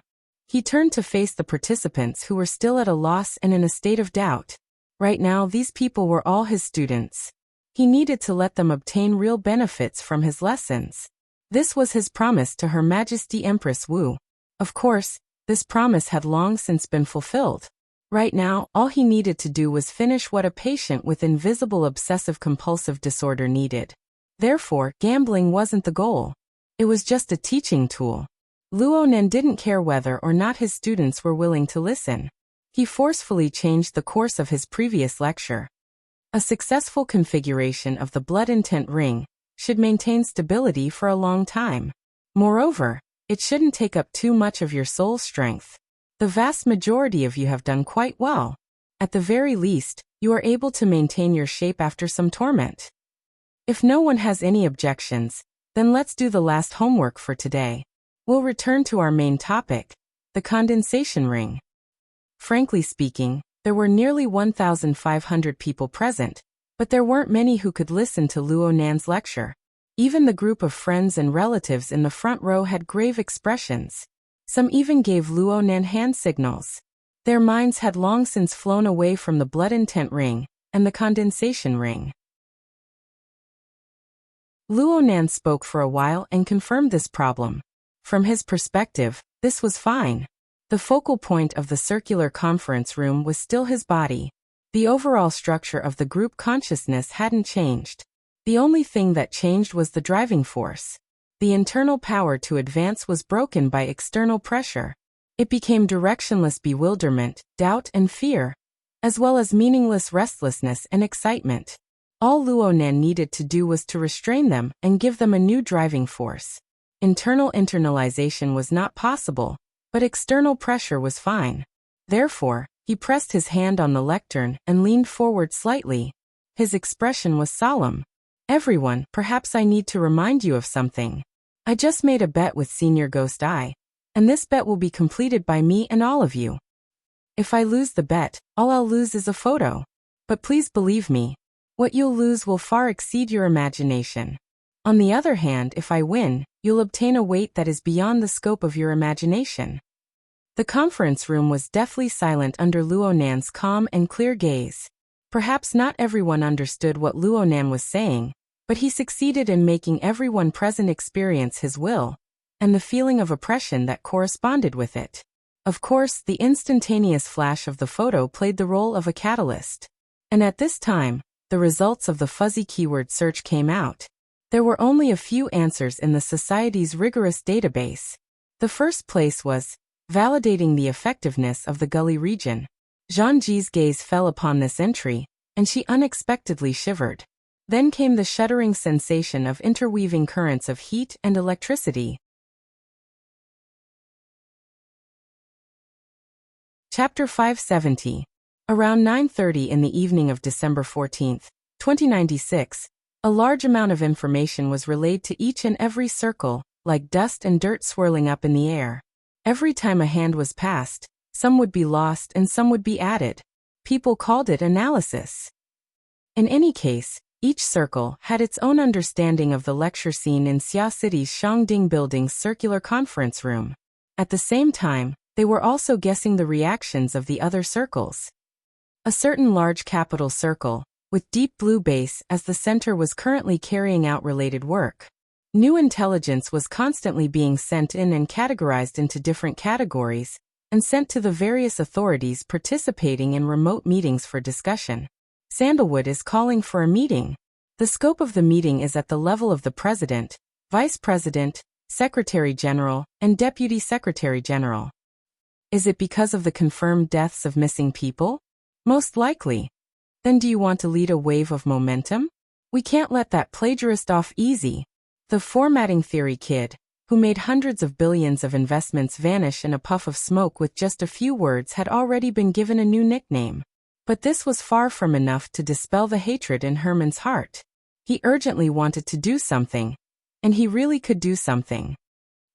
He turned to face the participants who were still at a loss and in a state of doubt. Right now, these people were all his students. He needed to let them obtain real benefits from his lessons. This was his promise to Her Majesty Empress Wu. Of course, this promise had long since been fulfilled. Right now, all he needed to do was finish what a patient with invisible obsessive-compulsive disorder needed. Therefore, gambling wasn't the goal. It was just a teaching tool. Luonan didn't care whether or not his students were willing to listen. He forcefully changed the course of his previous lecture. A successful configuration of the blood intent ring should maintain stability for a long time. Moreover, it shouldn't take up too much of your soul strength. The vast majority of you have done quite well. At the very least, you are able to maintain your shape after some torment. If no one has any objections, then let's do the last homework for today. We'll return to our main topic, the condensation ring. Frankly speaking, there were nearly 1,500 people present, but there weren't many who could listen to Luonan's lecture. Even the group of friends and relatives in the front row had grave expressions. Some even gave Luonan hand signals. Their minds had long since flown away from the blood intent ring and the condensation ring. Luonan spoke for a while and confirmed this problem. From his perspective, this was fine. The focal point of the circular conference room was still his body. The overall structure of the group consciousness hadn't changed. The only thing that changed was the driving force. The internal power to advance was broken by external pressure. It became directionless bewilderment, doubt and fear, as well as meaningless restlessness and excitement. All Luonan needed to do was to restrain them and give them a new driving force. Internal internalization was not possible, but external pressure was fine. Therefore, he pressed his hand on the lectern and leaned forward slightly. His expression was solemn. Everyone, perhaps I need to remind you of something. I just made a bet with Senior Ghost Eye, and this bet will be completed by me and all of you. If I lose the bet, all I'll lose is a photo. But please believe me, what you'll lose will far exceed your imagination. On the other hand, if I win, you'll obtain a weight that is beyond the scope of your imagination. The conference room was deathly silent under Luonan's calm and clear gaze. Perhaps not everyone understood what Luonan was saying, but he succeeded in making everyone present experience his will, and the feeling of oppression that corresponded with it. Of course, the instantaneous flash of the photo played the role of a catalyst. And at this time, the results of the fuzzy keyword search came out. There were only a few answers in the Society's rigorous database. The first place was, validating the effectiveness of the gully region. Zhang Ji's gaze fell upon this entry, and she unexpectedly shivered. Then came the shuddering sensation of interweaving currents of heat and electricity. Chapter 570. Around 9:30 in the evening of December 14, 2096, a large amount of information was relayed to each and every circle, like dust and dirt swirling up in the air. Every time a hand was passed, some would be lost and some would be added. People called it analysis. In any case, each circle had its own understanding of the lecture scene in Xia City's Shangding Building's circular conference room. At the same time, they were also guessing the reactions of the other circles. A certain large capital circle, with deep blue base as the center, was currently carrying out related work. New intelligence was constantly being sent in and categorized into different categories, and sent to the various authorities participating in remote meetings for discussion. Sandalwood is calling for a meeting. The scope of the meeting is at the level of the President, Vice President, Secretary General, and Deputy Secretary General. Is it because of the confirmed deaths of missing people? Most likely. Then do you want to lead a wave of momentum? We can't let that plagiarist off easy. The formatting theory kid, who made hundreds of billions of investments vanish in a puff of smoke with just a few words, had already been given a new nickname. But this was far from enough to dispel the hatred in Herman's heart. He urgently wanted to do something. And he really could do something.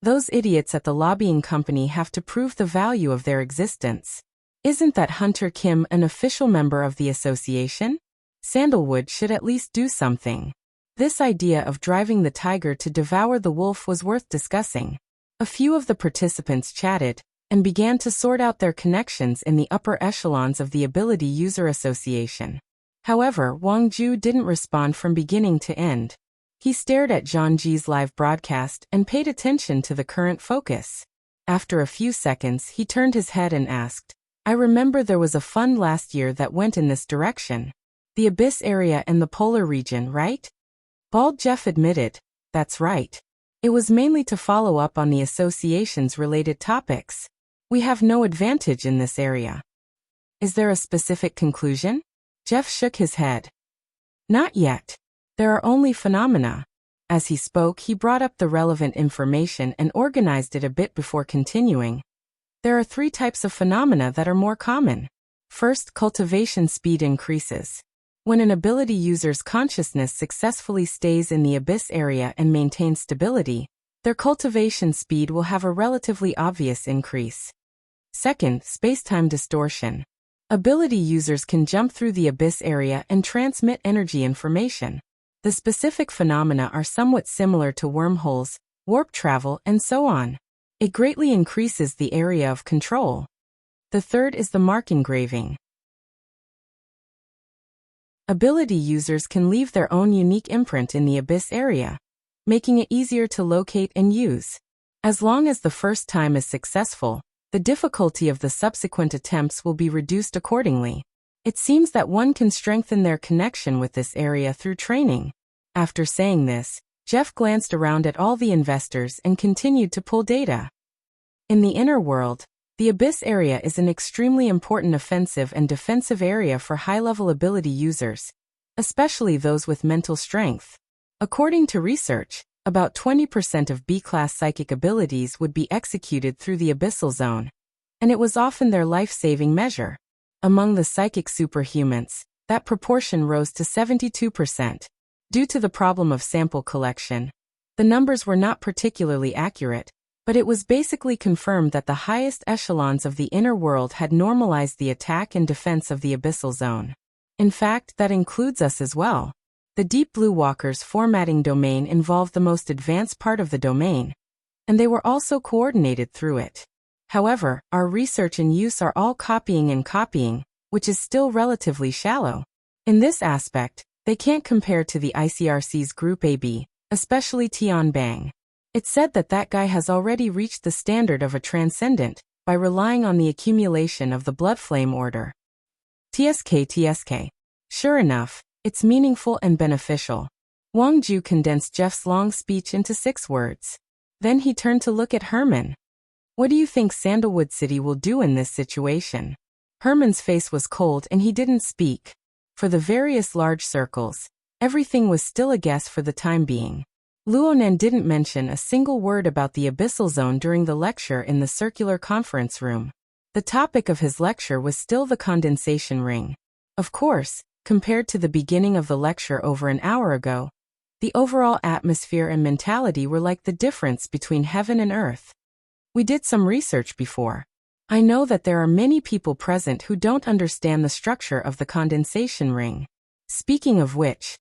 Those idiots at the lobbying company have to prove the value of their existence. Isn't that Hunter Kim an official member of the association? Sandalwood should at least do something. This idea of driving the tiger to devour the wolf was worth discussing. A few of the participants chatted, and began to sort out their connections in the upper echelons of the Ability User Association. However, Wang Ju didn't respond from beginning to end. He stared at Zhang Ji's live broadcast and paid attention to the current focus. After a few seconds, he turned his head and asked, "I remember there was a fund last year that went in this direction. The Abyss area and the Polar region, right?" Bald Jeff admitted, "That's right. It was mainly to follow up on the association's related topics. We have no advantage in this area." "Is there a specific conclusion?" Jeff shook his head. "Not yet. There are only phenomena." As he spoke, he brought up the relevant information and organized it a bit before continuing. "There are 3 types of phenomena that are more common. First, cultivation speed increases. When an ability user's consciousness successfully stays in the Abyss area and maintains stability, their cultivation speed will have a relatively obvious increase. Second, space-time distortion. Ability users can jump through the Abyss area and transmit energy information. The specific phenomena are somewhat similar to wormholes, warp travel, and so on. It greatly increases the area of control. The third is the mark engraving. Ability users can leave their own unique imprint in the Abyss area, making it easier to locate and use. As long as the first time is successful, the difficulty of the subsequent attempts will be reduced accordingly. It seems that one can strengthen their connection with this area through training. After saying this, Jeff glanced around at all the investors and continued to pull data. In the inner world, the Abyss area is an extremely important offensive and defensive area for high-level ability users, especially those with mental strength. According to research, about 20% of B-class psychic abilities would be executed through the abyssal zone, and it was often their life-saving measure. Among the psychic superhumans, that proportion rose to 72%. Due to the problem of sample collection, the numbers were not particularly accurate, but it was basically confirmed that the highest echelons of the inner world had normalized the attack and defense of the abyssal zone. In fact, that includes us as well. The Deep Blue Walker's formatting domain involved the most advanced part of the domain, and they were also coordinated through it. However, our research and use are all copying and copying, which is still relatively shallow. In this aspect, they can't compare to the ICRC's Group AB, especially Tian Bang. It's said that that guy has already reached the standard of a transcendent by relying on the accumulation of the blood flame order. TSK. Sure enough, it's meaningful and beneficial. Wang Ju condensed Jeff's long speech into 6 words. Then he turned to look at Herman. "What do you think Sandalwood City will do in this situation?" Herman's face was cold and he didn't speak. For the various large circles, everything was still a guess for the time being. Luonan didn't mention a single word about the abyssal zone during the lecture in the circular conference room. The topic of his lecture was still the condensation ring. Of course, compared to the beginning of the lecture over an hour ago, the overall atmosphere and mentality were like the difference between heaven and earth. "We did some research before. I know that there are many people present who don't understand the structure of the condensation ring. Speaking of which,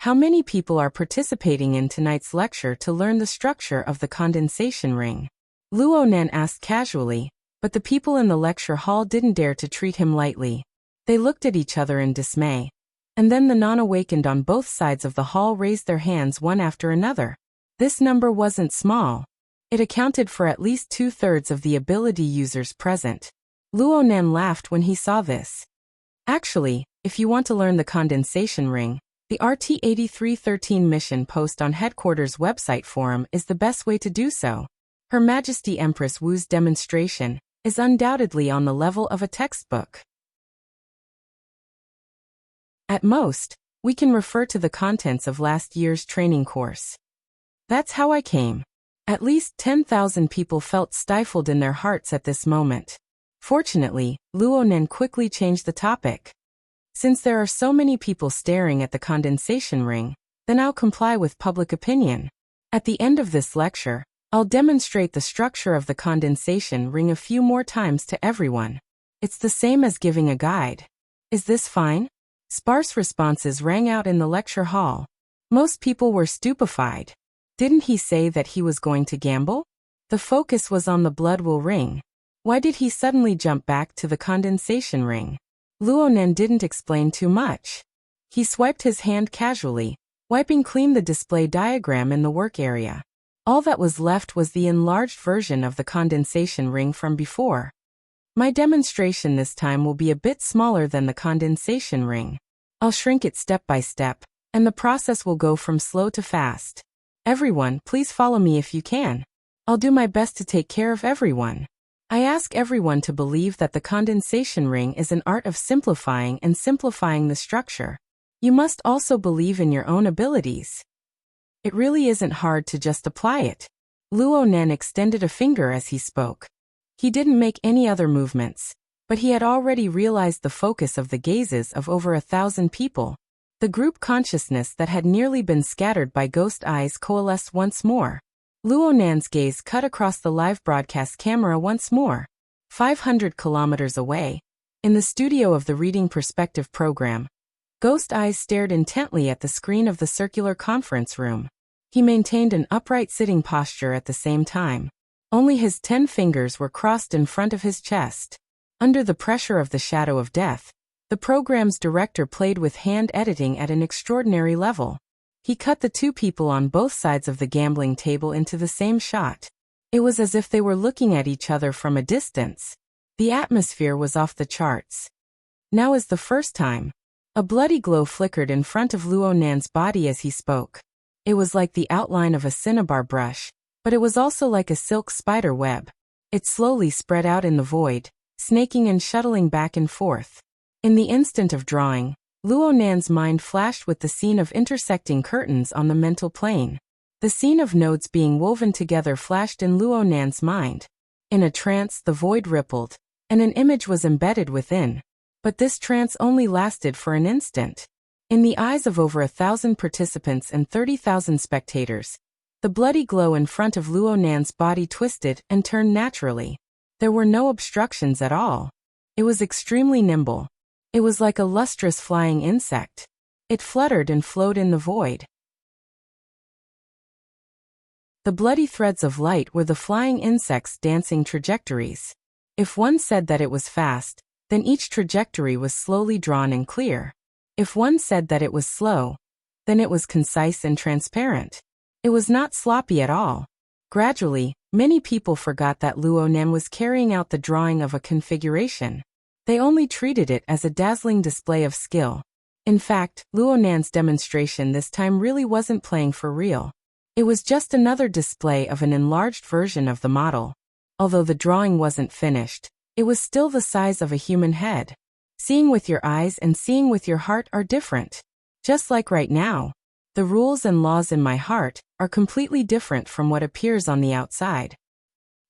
how many people are participating in tonight's lecture to learn the structure of the condensation ring?" Luonan asked casually, but the people in the lecture hall didn't dare to treat him lightly. They looked at each other in dismay. And then the non-awakened on both sides of the hall raised their hands one after another. This number wasn't small. It accounted for at least 2/3 of the ability users present. Luonan laughed when he saw this. "Actually, if you want to learn the condensation ring, the RT-8313 mission post on headquarters website forum is the best way to do so. Her Majesty Empress Wu's demonstration is undoubtedly on the level of a textbook. At most, we can refer to the contents of last year's training course. That's how I came." At least 10,000 people felt stifled in their hearts at this moment. Fortunately, Luonan quickly changed the topic. "Since there are so many people staring at the condensation ring, then I'll comply with public opinion. At the end of this lecture, I'll demonstrate the structure of the condensation ring a few more times to everyone. It's the same as giving a guide. Is this fine?" Sparse responses rang out in the lecture hall. Most people were stupefied. Didn't he say that he was going to gamble? The focus was on the blood will ring. Why did he suddenly jump back to the condensation ring? Luonan didn't explain too much. He swiped his hand casually, wiping clean the display diagram in the work area. All that was left was the enlarged version of the condensation ring from before. My demonstration this time will be a bit smaller than the condensation ring. I'll shrink it step by step, and the process will go from slow to fast. Everyone, please follow me if you can. I'll do my best to take care of everyone. I ask everyone to believe that the condensation ring is an art of simplifying the structure. You must also believe in your own abilities. It really isn't hard to just apply it. Luonan extended a finger as he spoke. He didn't make any other movements, but he had already realized the focus of the gazes of over 1,000 people. The group consciousness that had nearly been scattered by ghost eyes coalesced once more. Luonan's gaze cut across the live broadcast camera once more. 500 kilometers away, in the studio of the Reading Perspective program, Ghost eyes stared intently at the screen of the circular conference room. He maintained an upright sitting posture at the same time. Only his 10 fingers were crossed in front of his chest. Under the pressure of the shadow of death, the program's director played with hand editing at an extraordinary level. He cut the two people on both sides of the gambling table into the same shot. It was as if they were looking at each other from a distance. The atmosphere was off the charts. Now is the first time. A bloody glow flickered in front of Luonan's body as he spoke. It was like the outline of a cinnabar brush, but it was also like a silk spider web. It slowly spread out in the void, snaking and shuttling back and forth. In the instant of drawing, Luonan's mind flashed with the scene of intersecting curtains on the mental plane. The scene of nodes being woven together flashed in Luonan's mind. In a trance, the void rippled, and an image was embedded within. But this trance only lasted for an instant. In the eyes of over 1,000 participants and 30,000 spectators, the bloody glow in front of Luonan's body twisted and turned naturally. There were no obstructions at all. It was extremely nimble. It was like a lustrous flying insect. It fluttered and flowed in the void. The bloody threads of light were the flying insect's dancing trajectories. If one said that it was fast, then each trajectory was slowly drawn and clear. If one said that it was slow, then it was concise and transparent. It was not sloppy at all. Gradually, many people forgot that Luonan was carrying out the drawing of a configuration. They only treated it as a dazzling display of skill. In fact, Luonan's demonstration this time really wasn't playing for real. It was just another display of an enlarged version of the model. Although the drawing wasn't finished, it was still the size of a human head. Seeing with your eyes and seeing with your heart are different. Just like right now, the rules and laws in my heart are completely different from what appears on the outside.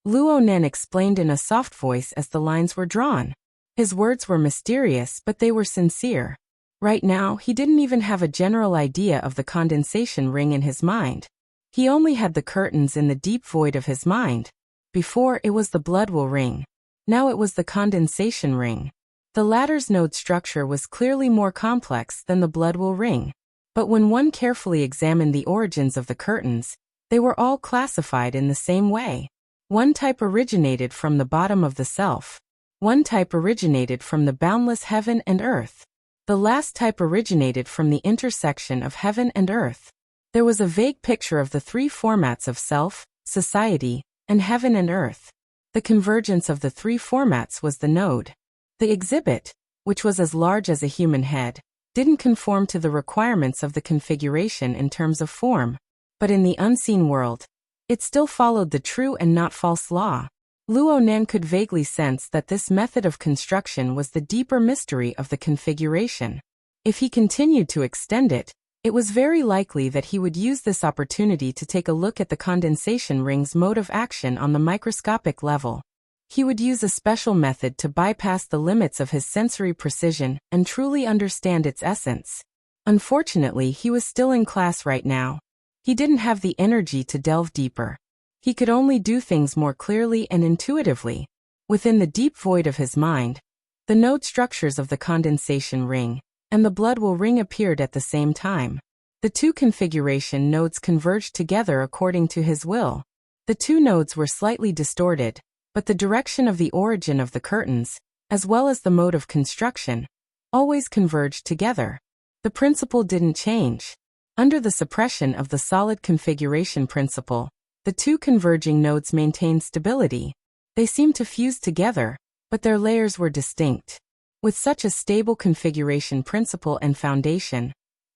Luonan explained in a soft voice as the lines were drawn. His words were mysterious, but they were sincere. Right now, he didn't even have a general idea of the condensation ring in his mind. He only had the curtains in the deep void of his mind. Before, it was the blood will ring. Now it was the condensation ring. The latter's node structure was clearly more complex than the blood will ring. But when one carefully examined the origins of the curtains, they were all classified in the same way. One type originated from the bottom of the self. One type originated from the boundless heaven and earth. The last type originated from the intersection of heaven and earth. There was a vague picture of the three formats of self, society, and heaven and earth. The convergence of the three formats was the node. The exhibit, which was as large as a human head, didn't conform to the requirements of the configuration in terms of form, but in the unseen world, it still followed the true and not false law. Luonan could vaguely sense that this method of construction was the deeper mystery of the configuration. If he continued to extend it, it was very likely that he would use this opportunity to take a look at the condensation ring's mode of action on the microscopic level. He would use a special method to bypass the limits of his sensory precision and truly understand its essence. Unfortunately, he was still in class right now. He didn't have the energy to delve deeper. He could only do things more clearly and intuitively. Within the deep void of his mind, the node structures of the condensation ring and the blood will ring appeared at the same time. The two configuration nodes converged together according to his will. The two nodes were slightly distorted, but the direction of the origin of the curtains, as well as the mode of construction, always converged together. The principle didn't change. Under the suppression of the solid configuration principle, the two converging nodes maintained stability. They seemed to fuse together, but their layers were distinct. With such a stable configuration principle and foundation,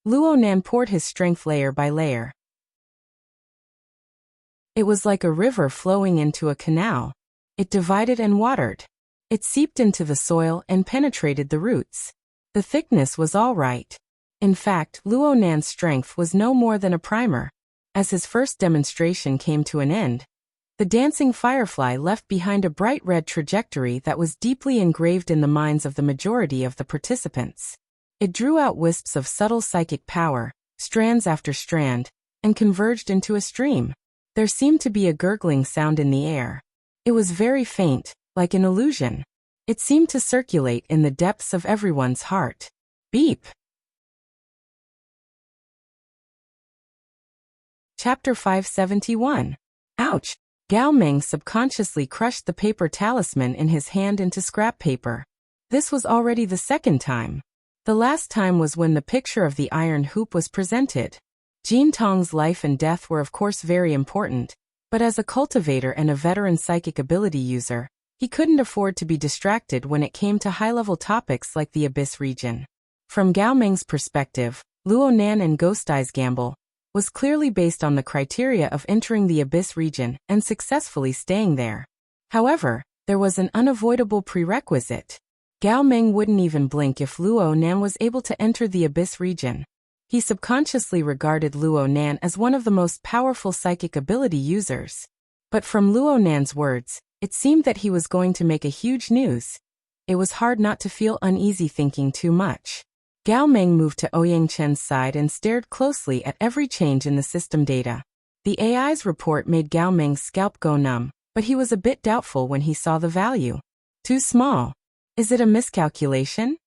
Luonan poured his strength layer by layer. It was like a river flowing into a canal. It divided and watered. It seeped into the soil and penetrated the roots. The thickness was all right. In fact, Luonan's strength was no more than a primer. As his first demonstration came to an end, the dancing firefly left behind a bright red trajectory that was deeply engraved in the minds of the majority of the participants. It drew out wisps of subtle psychic power, strands after strand, and converged into a stream. There seemed to be a gurgling sound in the air. It was very faint, like an illusion. It seemed to circulate in the depths of everyone's heart. Beep! Chapter 571. Ouch! Gao Ming subconsciously crushed the paper talisman in his hand into scrap paper. This was already the second time. The last time was when the picture of the iron hoop was presented. Jin Tong's life and death were of course very important, but as a cultivator and a veteran psychic ability user, he couldn't afford to be distracted when it came to high-level topics like the Abyss region. From Gao Ming's perspective, Luonan and Ghost Eye's gamble was clearly based on the criteria of entering the Abyss region and successfully staying there. However, there was an unavoidable prerequisite. Gao Ming wouldn't even blink if Luonan was able to enter the Abyss region. He subconsciously regarded Luonan as one of the most powerful psychic ability users. But from Luonan's words, it seemed that he was going to make a huge news. It was hard not to feel uneasy thinking too much. Gao Ming moved to Ouyang Chen's side and stared closely at every change in the system data. The AI's report made Gao Ming's scalp go numb, but he was a bit doubtful when he saw the value. Too small. Is it a miscalculation?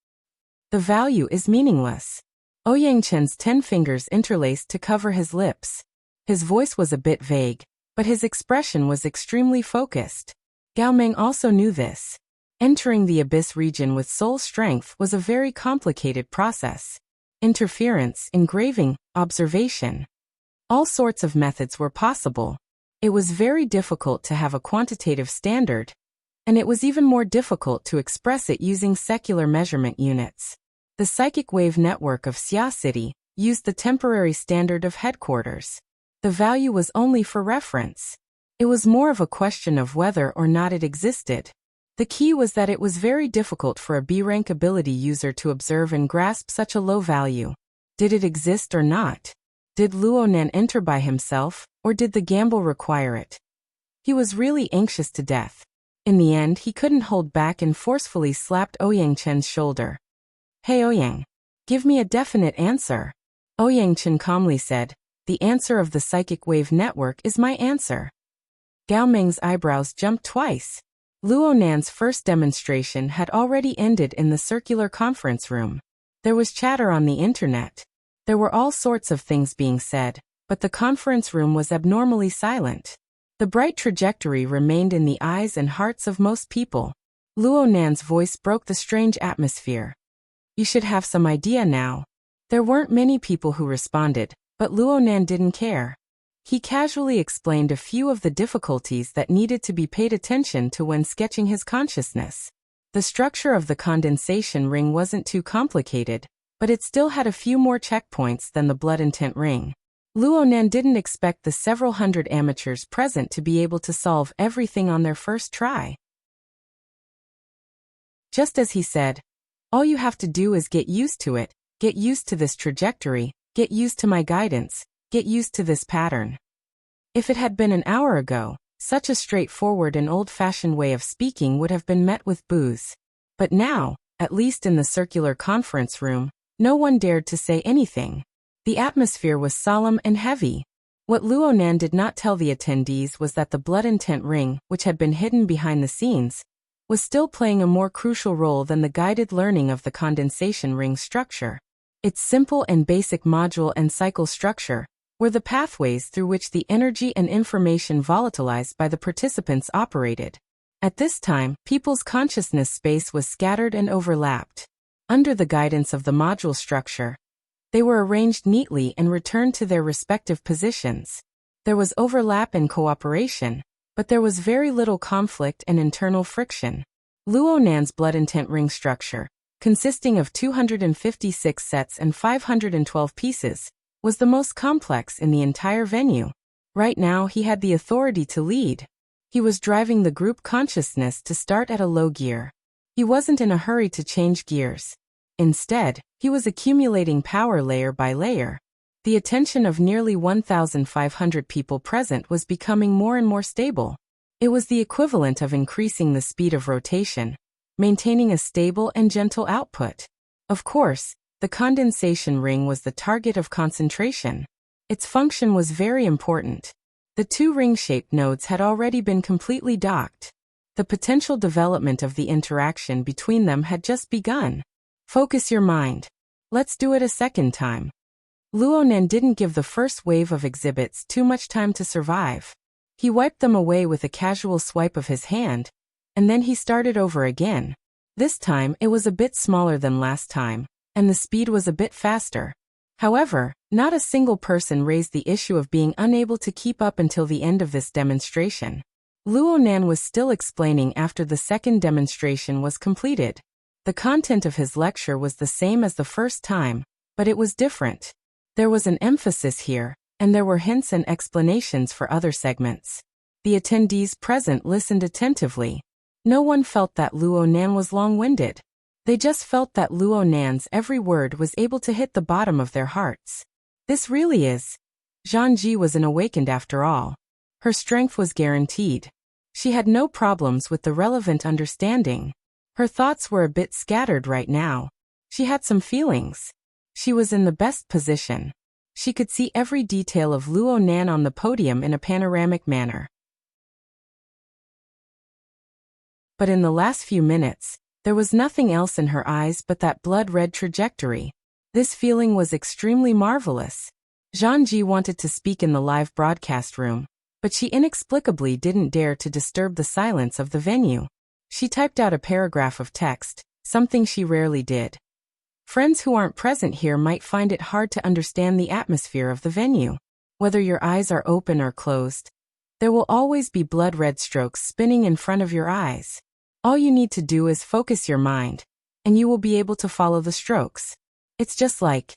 The value is meaningless. Ouyang Chen's 10 fingers interlaced to cover his lips. His voice was a bit vague, but his expression was extremely focused. Gao Ming also knew this. Entering the Abyss region with soul strength was a very complicated process. Interference, engraving, observation. All sorts of methods were possible. It was very difficult to have a quantitative standard, and it was even more difficult to express it using secular measurement units. The psychic wave network of Xia City used the temporary standard of headquarters. The value was only for reference. It was more of a question of whether or not it existed. The key was that it was very difficult for a B-rank ability user to observe and grasp such a low value. Did it exist or not? Did Luonan enter by himself, or did the gamble require it? He was really anxious to death. In the end, he couldn't hold back and forcefully slapped Ouyang Chen's shoulder. Hey Ouyang, give me a definite answer. Ouyang Chen calmly said, the answer of the psychic wave network is my answer. Gao Ming's eyebrows jumped twice. Luonan's first demonstration had already ended in the circular conference room. There was chatter on the internet. There were all sorts of things being said, but the conference room was abnormally silent. The bright trajectory remained in the eyes and hearts of most people. Luonan's voice broke the strange atmosphere. You should have some idea now. There weren't many people who responded, but Luonan didn't care. He casually explained a few of the difficulties that needed to be paid attention to when sketching his consciousness. The structure of the condensation ring wasn't too complicated, but it still had a few more checkpoints than the blood intent ring. Luonan didn't expect the several hundred amateurs present to be able to solve everything on their first try. Just as he said, all you have to do is get used to it, get used to this trajectory, get used to my guidance, get used to this pattern. If it had been an hour ago, such a straightforward and old-fashioned way of speaking would have been met with boos. But now, at least in the circular conference room, no one dared to say anything. The atmosphere was solemn and heavy. What Luonan did not tell the attendees was that the blood intent ring, which had been hidden behind the scenes, was still playing a more crucial role than the guided learning of the condensation ring structure. Its simple and basic module and cycle structure were the pathways through which the energy and information volatilized by the participants operated. At this time, people's consciousness space was scattered and overlapped. Under the guidance of the module structure, they were arranged neatly and returned to their respective positions. There was overlap and cooperation, but there was very little conflict and internal friction. Luo Nan's blood intent ring structure, consisting of 256 sets and 512 pieces, was the most complex in the entire venue. Right now he had the authority to lead. He was driving the group consciousness to start at a low gear. He wasn't in a hurry to change gears. Instead, he was accumulating power layer by layer. The attention of nearly 1,500 people present was becoming more and more stable. It was the equivalent of increasing the speed of rotation, maintaining a stable and gentle output. Of course, the condensation ring was the target of concentration. Its function was very important. The two ring-shaped nodes had already been completely docked. The potential development of the interaction between them had just begun. Focus your mind. Let's do it a second time. Luo Nan didn't give the first wave of exhibits too much time to survive. He wiped them away with a casual swipe of his hand, and then he started over again. This time it was a bit smaller than last time, and the speed was a bit faster. However, not a single person raised the issue of being unable to keep up until the end of this demonstration. Luo Nan was still explaining after the second demonstration was completed. The content of his lecture was the same as the first time, but it was different. There was an emphasis here, and there were hints and explanations for other segments. The attendees present listened attentively. No one felt that Luo Nan was long-winded. They just felt that Luo Nan's every word was able to hit the bottom of their hearts. This really is. Zhang Ji was an awakened after all. Her strength was guaranteed. She had no problems with the relevant understanding. Her thoughts were a bit scattered right now. She had some feelings. She was in the best position. She could see every detail of Luo Nan on the podium in a panoramic manner. But in the last few minutes, there was nothing else in her eyes but that blood-red trajectory. This feeling was extremely marvelous. Zhang Ji wanted to speak in the live broadcast room, but she inexplicably didn't dare to disturb the silence of the venue. She typed out a paragraph of text, something she rarely did. Friends who aren't present here might find it hard to understand the atmosphere of the venue. Whether your eyes are open or closed, there will always be blood-red strokes spinning in front of your eyes. All you need to do is focus your mind, and you will be able to follow the strokes. It's just like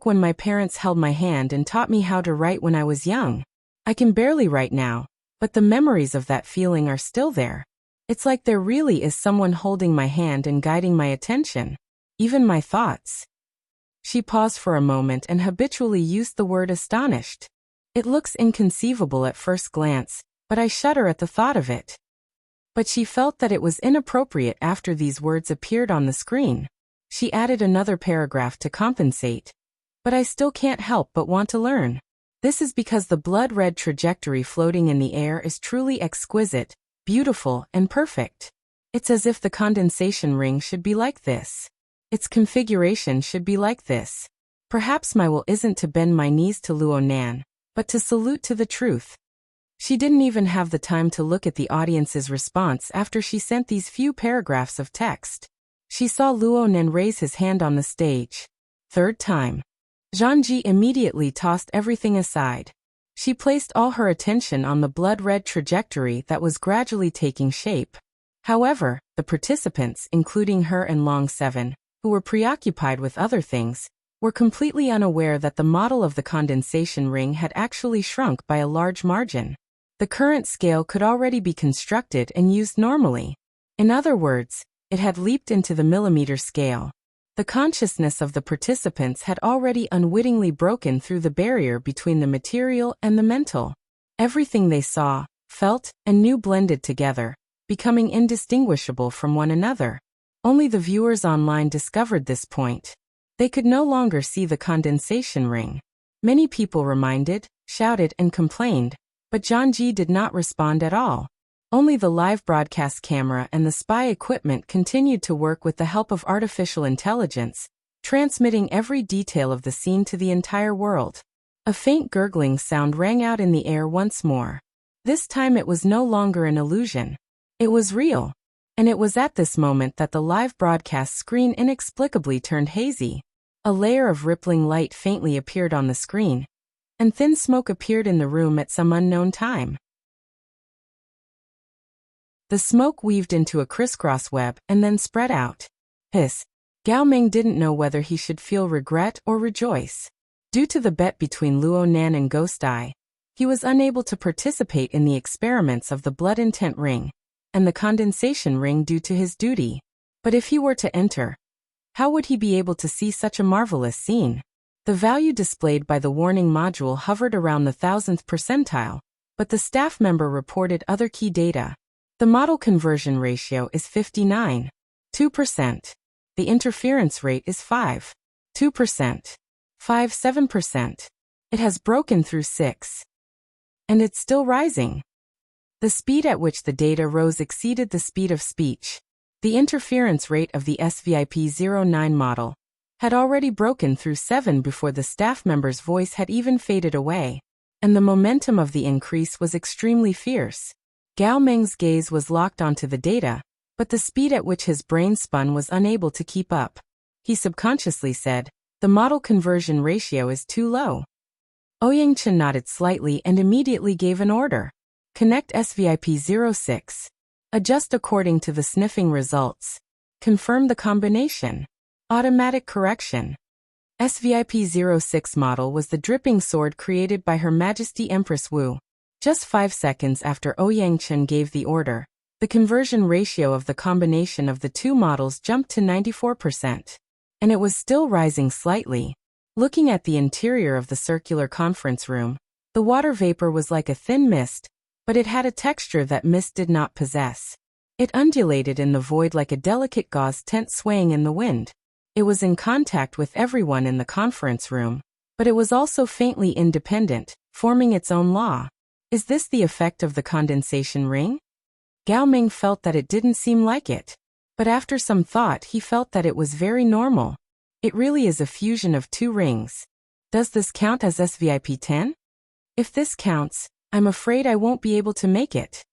when my parents held my hand and taught me how to write when I was young. I can barely write now, but the memories of that feeling are still there. It's like there really is someone holding my hand and guiding my attention, even my thoughts. She paused for a moment and habitually used the word astonished. It looks inconceivable at first glance, but I shudder at the thought of it. But she felt that it was inappropriate after these words appeared on the screen. She added another paragraph to compensate. But I still can't help but want to learn. This is because the blood-red trajectory floating in the air is truly exquisite, beautiful, and perfect. It's as if the condensation ring should be like this. Its configuration should be like this. Perhaps my will isn't to bend my knees to Luo Nan, but to salute to the truth. She didn't even have the time to look at the audience's response after she sent these few paragraphs of text. She saw Luo Nan raise his hand on the stage. Third time. Zhang Ji immediately tossed everything aside. She placed all her attention on the blood-red trajectory that was gradually taking shape. However, the participants, including her and Long 7, who were preoccupied with other things, were completely unaware that the model of the condensation ring had actually shrunk by a large margin. The current scale could already be constructed and used normally. In other words, it had leaped into the millimeter scale. The consciousness of the participants had already unwittingly broken through the barrier between the material and the mental. Everything they saw, felt, and knew blended together, becoming indistinguishable from one another. Only the viewers online discovered this point. They could no longer see the condensation ring. Many people reminded, shouted, and complained, but Zhang Ji did not respond at all. Only the live broadcast camera and the spy equipment continued to work with the help of artificial intelligence, transmitting every detail of the scene to the entire world. A faint gurgling sound rang out in the air once more. This time it was no longer an illusion. It was real. And it was at this moment that the live broadcast screen inexplicably turned hazy. A layer of rippling light faintly appeared on the screen, and thin smoke appeared in the room at some unknown time. The smoke weaved into a crisscross web and then spread out. Hiss. Gao Ming didn't know whether he should feel regret or rejoice. Due to the bet between Luo Nan and Ghost Eye, he was unable to participate in the experiments of the blood intent ring and the condensation ring due to his duty. But if he were to enter, how would he be able to see such a marvelous scene? The value displayed by the warning module hovered around the 1000th percentile, but the staff member reported other key data. The model conversion ratio is 59.2%. The interference rate is 5.2%. 5.7%. It has broken through 6. And it's still rising. The speed at which the data rose exceeded the speed of speech. The interference rate of the SVIP-09 model had already broken through 7 before the staff member's voice had even faded away, and the momentum of the increase was extremely fierce. Gao Ming's gaze was locked onto the data, but the speed at which his brain spun was unable to keep up. He subconsciously said, "The model conversion ratio is too low." Ouyang Chen nodded slightly and immediately gave an order. Connect SVIP-06. Adjust according to the sniffing results. Confirm the combination. Automatic correction. SVIP-06 model was the dripping sword created by Her Majesty Empress Wu. Just 5 seconds after Ouyang Chen gave the order, the conversion ratio of the combination of the two models jumped to 94%. And it was still rising slightly. Looking at the interior of the circular conference room, the water vapor was like a thin mist, but it had a texture that mist did not possess. It undulated in the void like a delicate gauze tent swaying in the wind. It was in contact with everyone in the conference room, but it was also faintly independent, forming its own law. Is this the effect of the condensation ring? Gao Ming felt that it didn't seem like it. But after some thought he felt that it was very normal. It really is a fusion of two rings. Does this count as SVIP-10? If this counts, I'm afraid I won't be able to make it.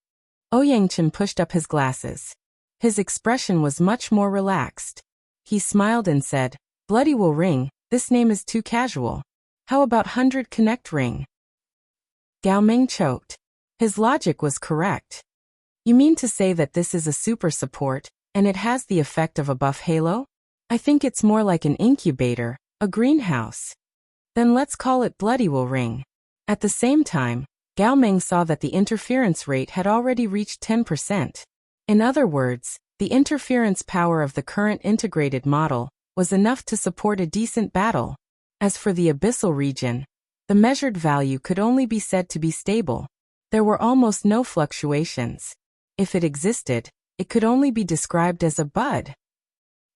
Ouyang Chen pushed up his glasses. His expression was much more relaxed. He smiled and said, "Bloody will ring, this name is too casual. How about 100 connect ring?" Gao Ming choked. His logic was correct. You mean to say that this is a super support, and it has the effect of a buff halo? I think it's more like an incubator, a greenhouse. Then let's call it Bloody will ring. At the same time, Gao Ming saw that the interference rate had already reached 10%. In other words, the interference power of the current integrated model was enough to support a decent battle. As for the abyssal region, the measured value could only be said to be stable. There were almost no fluctuations. If it existed, it could only be described as a bud.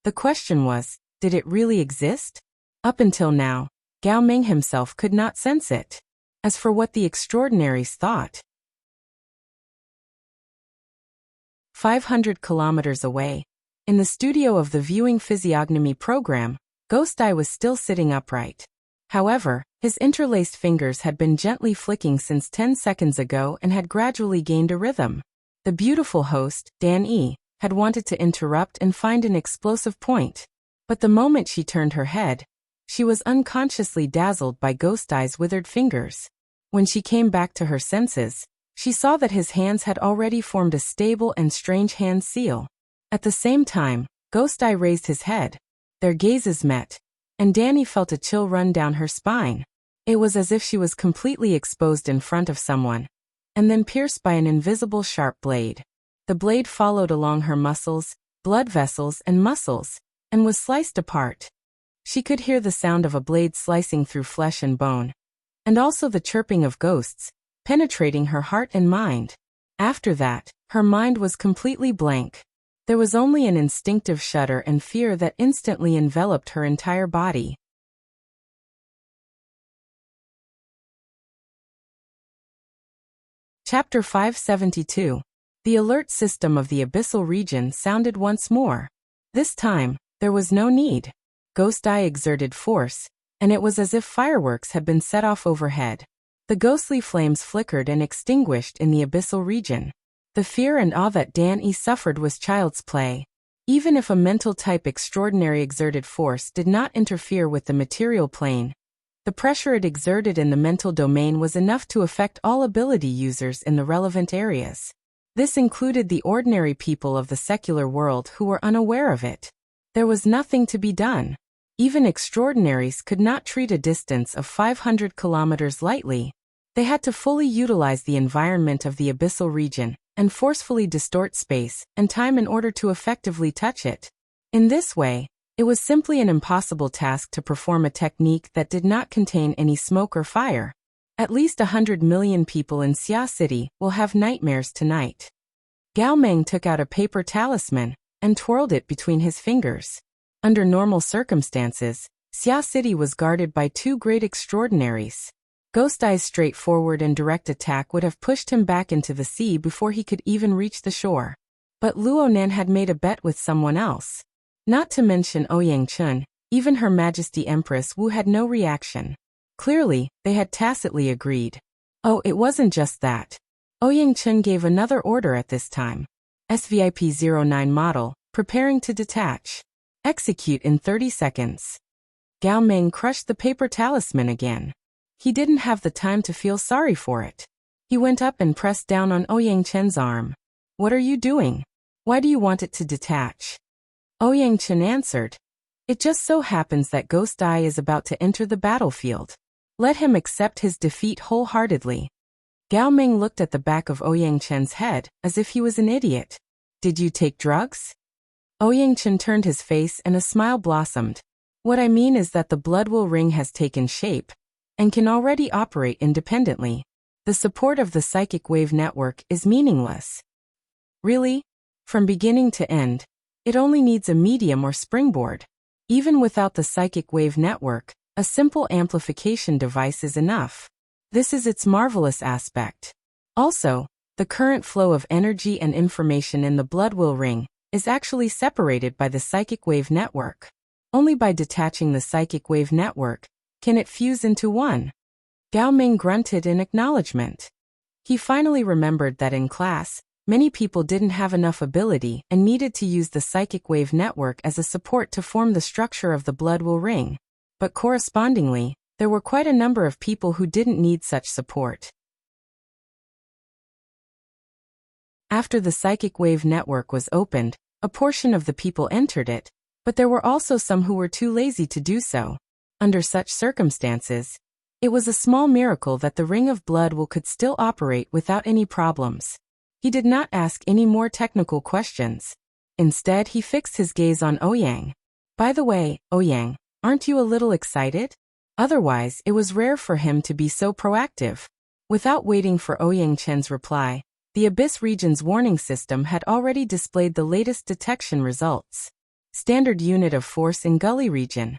The question was, did it really exist? Up until now, Gao Ming himself could not sense it. As for what the extraordinaries thought, 500 kilometers away, in the studio of the viewing physiognomy program, Ghost Eye was still sitting upright. However, his interlaced fingers had been gently flicking since 10 seconds ago and had gradually gained a rhythm. The beautiful host, Dan Yi, had wanted to interrupt and find an explosive point. But the moment she turned her head, she was unconsciously dazzled by Ghost Eye's withered fingers. When she came back to her senses, she saw that his hands had already formed a stable and strange hand seal. At the same time, Ghost Eye raised his head. Their gazes met, and Danny felt a chill run down her spine. It was as if she was completely exposed in front of someone, and then pierced by an invisible sharp blade. The blade followed along her muscles, blood vessels and muscles, and was sliced apart. She could hear the sound of a blade slicing through flesh and bone, and also the chirping of ghosts, penetrating her heart and mind. After that, her mind was completely blank. There was only an instinctive shudder and fear that instantly enveloped her entire body. Chapter 572. The alert system of the abyssal region sounded once more. This time, there was no need. Ghost Eye exerted force, and it was as if fireworks had been set off overhead. The ghostly flames flickered and extinguished in the abyssal region. The fear and awe that Dan E suffered was child's play. Even if a mental type extraordinary exerted force did not interfere with the material plane, the pressure it exerted in the mental domain was enough to affect all ability users in the relevant areas. This included the ordinary people of the secular world who were unaware of it. There was nothing to be done. Even extraordinaries could not treat a distance of 500 kilometers lightly. They had to fully utilize the environment of the abyssal region and forcefully distort space and time in order to effectively touch it. In this way, it was simply an impossible task to perform a technique that did not contain any smoke or fire. At least 100 million people in Xia City will have nightmares tonight. Gao Meng took out a paper talisman and twirled it between his fingers. Under normal circumstances, Xia City was guarded by two great extraordinaries. Ghost Eye's straightforward and direct attack would have pushed him back into the sea before he could even reach the shore. But Luonan had made a bet with someone else. Not to mention Ouyang Chun, even Her Majesty Empress Wu had no reaction. Clearly, they had tacitly agreed. Oh, it wasn't just that. Ouyang Chun gave another order at this time. SVIP-09 model, preparing to detach. Execute in 30 seconds. Gao Meng crushed the paper talisman again. He didn't have the time to feel sorry for it. He went up and pressed down on Ouyang Chen's arm. What are you doing? Why do you want it to detach? Ouyang Chen answered. It just so happens that Ghost Eye is about to enter the battlefield. Let him accept his defeat wholeheartedly. Gao Meng looked at the back of Ouyang Chen's head, as if he was an idiot. Did you take drugs? Ouyang Chen turned his face and a smile blossomed. What I mean is that the Bloodwill Ring has taken shape and can already operate independently. The support of the psychic wave network is meaningless. Really? From beginning to end, it only needs a medium or springboard. Even without the psychic wave network, a simple amplification device is enough. This is its marvelous aspect. Also, the current flow of energy and information in the Bloodwill Ring is actually separated by the psychic wave network. Only by detaching the psychic wave network can it fuse into one. Gao Ming grunted in acknowledgement. He finally remembered that in class, many people didn't have enough ability and needed to use the psychic wave network as a support to form the structure of the Bloodwill Ring. But correspondingly, there were quite a number of people who didn't need such support. After the psychic wave network was opened, a portion of the people entered it, but there were also some who were too lazy to do so. Under such circumstances, it was a small miracle that the Ring of Bloodwill could still operate without any problems. He did not ask any more technical questions. Instead, he fixed his gaze on Ouyang. By the way, Ouyang, aren't you a little excited? Otherwise, it was rare for him to be so proactive. Without waiting for Ouyang Chen's reply, the Abyss region's warning system had already displayed the latest detection results. Standard unit of force in Gully region.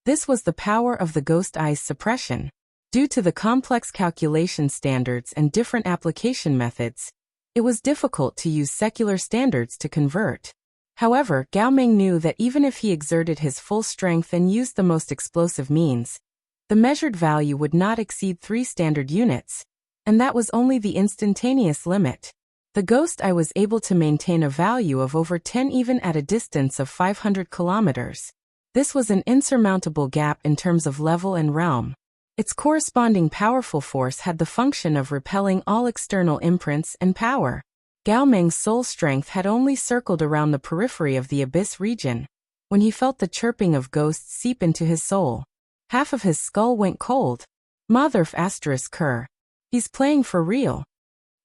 This was the power of the Ghost Eye's suppression. Due to the complex calculation standards and different application methods, it was difficult to use secular standards to convert. However, Gao Ming knew that even if he exerted his full strength and used the most explosive means, the measured value would not exceed 3 standard units, and that was only the instantaneous limit. The Ghost Eye was able to maintain a value of over 10 even at a distance of 500 kilometers. This was an insurmountable gap in terms of level and realm. Its corresponding powerful force had the function of repelling all external imprints and power. Gao Meng's soul strength had only circled around the periphery of the Abyss region, when he felt the chirping of ghosts seep into his soul. Half of his skull went cold. Motherf asterisk Kerr. He's playing for real.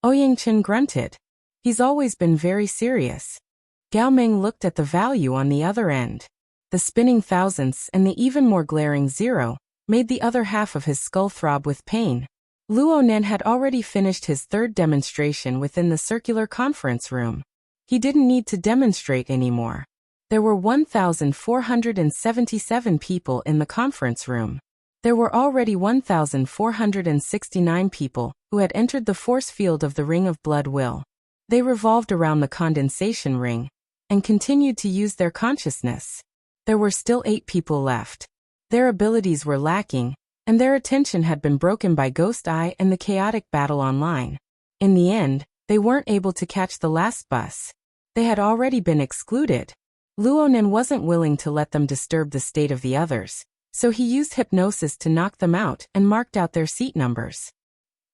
Ouyang Chen grunted. He's always been very serious. Gao Meng looked at the value on the other end. The spinning thousandths and the even more glaring 0 made the other half of his skull throb with pain. Luonan had already finished his third demonstration within the circular conference room. He didn't need to demonstrate anymore. There were 1,477 people in the conference room. There were already 1,469 people who had entered the force field of the Ring of Bloodwill. They revolved around the condensation ring and continued to use their consciousness. There were still 8 people left. Their abilities were lacking, and their attention had been broken by Ghost Eye and the chaotic battle online. In the end, They weren't able to catch the last bus. They had already been excluded. Luonan wasn't willing to let them disturb the state of the others, so he used hypnosis to knock them out and marked out their seat numbers.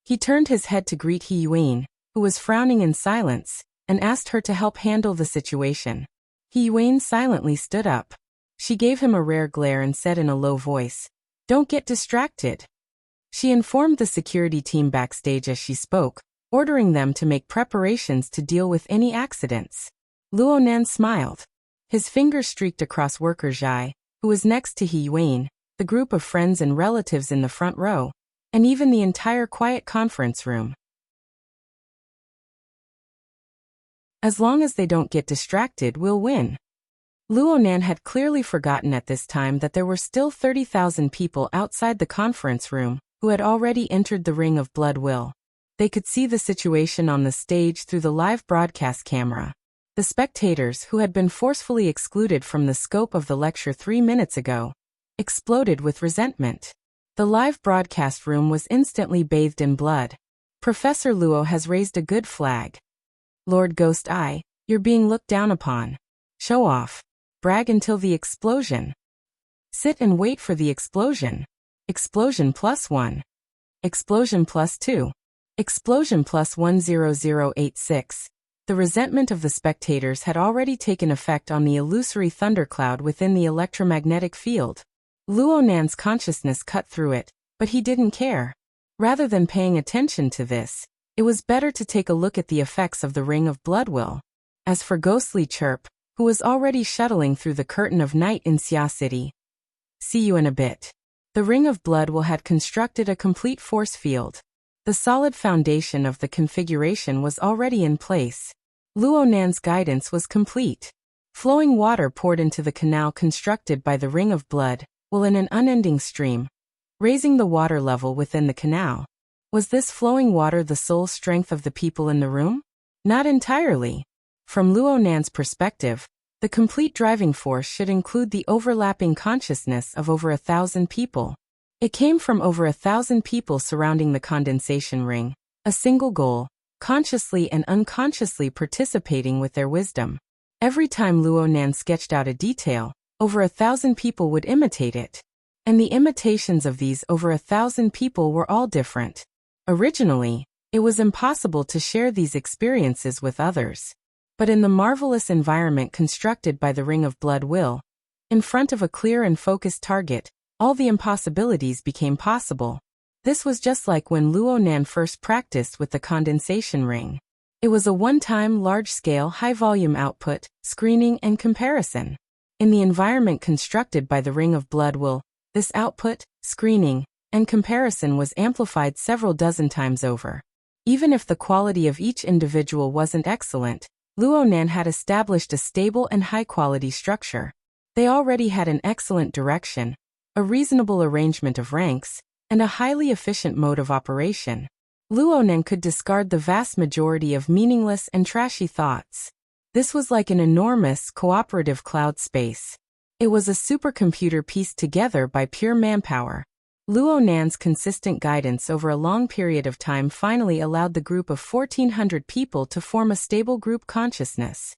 He turned his head to greet He Yuan, who was frowning in silence, and asked her to help handle the situation. He Yuan silently stood up. She gave him a rare glare and said in a low voice, "Don't get distracted." She informed the security team backstage as she spoke, ordering them to make preparations to deal with any accidents. Luonan smiled. His fingers streaked across worker Zhai, who was next to He Yuan, the group of friends and relatives in the front row, and even the entire quiet conference room. As long as they don't get distracted, we'll win. Luonan had clearly forgotten at this time that there were still 30,000 people outside the conference room who had already entered the Ring of Blood Will. They could see the situation on the stage through the live broadcast camera. The spectators, who had been forcefully excluded from the scope of the lecture 3 minutes ago, exploded with resentment. The live broadcast room was instantly bathed in blood. Professor Luo has raised a good flag. Lord Ghost Eye, you're being looked down upon. Show off. Brag until the explosion. Sit and wait for the explosion. Explosion +1. Explosion +2. Explosion +10086. The resentment of the spectators had already taken effect on the illusory thundercloud within the electromagnetic field. Luonan's consciousness cut through it, but he didn't care. Rather than paying attention to this, it was better to take a look at the effects of the Ring of Blood Will. As for Ghostly Chirp, who was already shuttling through the curtain of night in Xia City. See you in a bit. The Ring of Blood Will had constructed a complete force field. The solid foundation of the configuration was already in place. Luonan's guidance was complete. Flowing water poured into the canal constructed by the Ring of Blood Will in an unending stream, raising the water level within the canal. Was this flowing water the sole strength of the people in the room? Not entirely. From Luonan's perspective, the complete driving force should include the overlapping consciousness of over 1,000 people. It came from over 1,000 people surrounding the condensation ring, a single goal, consciously and unconsciously participating with their wisdom. Every time Luonan sketched out a detail, over 1,000 people would imitate it. And the imitations of these over 1,000 people were all different. Originally, it was impossible to share these experiences with others. But in the marvelous environment constructed by the Ring of Blood Will, in front of a clear and focused target, all the impossibilities became possible. This was just like when Luonan first practiced with the condensation ring. It was a one-time, large-scale, high-volume output, screening, and comparison. In the environment constructed by the Ring of Blood Will, this output, screening, and comparison was amplified several dozen times over. Even if the quality of each individual wasn't excellent, Luonan had established a stable and high-quality structure. They already had an excellent direction, a reasonable arrangement of ranks, and a highly efficient mode of operation. Luonan could discard the vast majority of meaningless and trashy thoughts. This was like an enormous, cooperative cloud space. It was a supercomputer pieced together by pure manpower. Luonan's consistent guidance over a long period of time finally allowed the group of 1,400 people to form a stable group consciousness.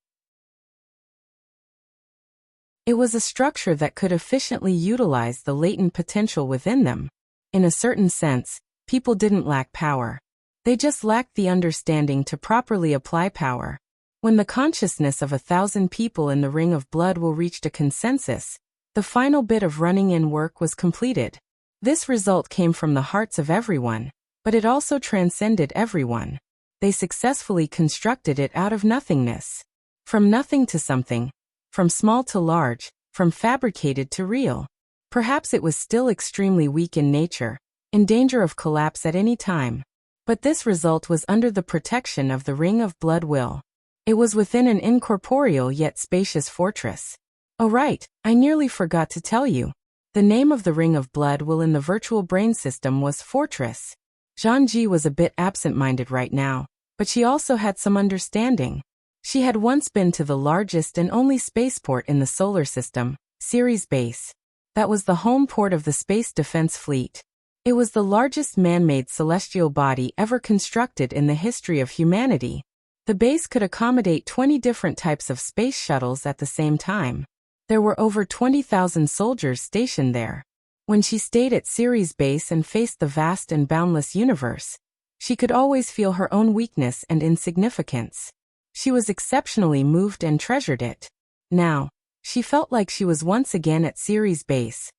It was a structure that could efficiently utilize the latent potential within them. In a certain sense, people didn't lack power. They just lacked the understanding to properly apply power. When the consciousness of 1,000 people in the Ring of Blood Will reached a consensus, the final bit of running-in work was completed. This result came from the hearts of everyone, but it also transcended everyone. They successfully constructed it out of nothingness. From nothing to something. From small to large, from fabricated to real. Perhaps it was still extremely weak in nature, in danger of collapse at any time. But this result was under the protection of the Ring of Blood Will. It was within an incorporeal yet spacious fortress. Oh right, I nearly forgot to tell you. The name of the Ring of Blood Will in the virtual brain system was Fortress. Zhangji was a bit absent-minded right now, but she also had some understanding. She had once been to the largest and only spaceport in the solar system, Ceres Base. That was the home port of the Space Defense Fleet. It was the largest man-made celestial body ever constructed in the history of humanity. The base could accommodate 20 different types of space shuttles at the same time. There were over 20,000 soldiers stationed there. When she stayed at Ceres base and faced the vast and boundless universe, she could always feel her own weakness and insignificance. She was exceptionally moved and treasured it. Now, she felt like she was once again at Ceres base,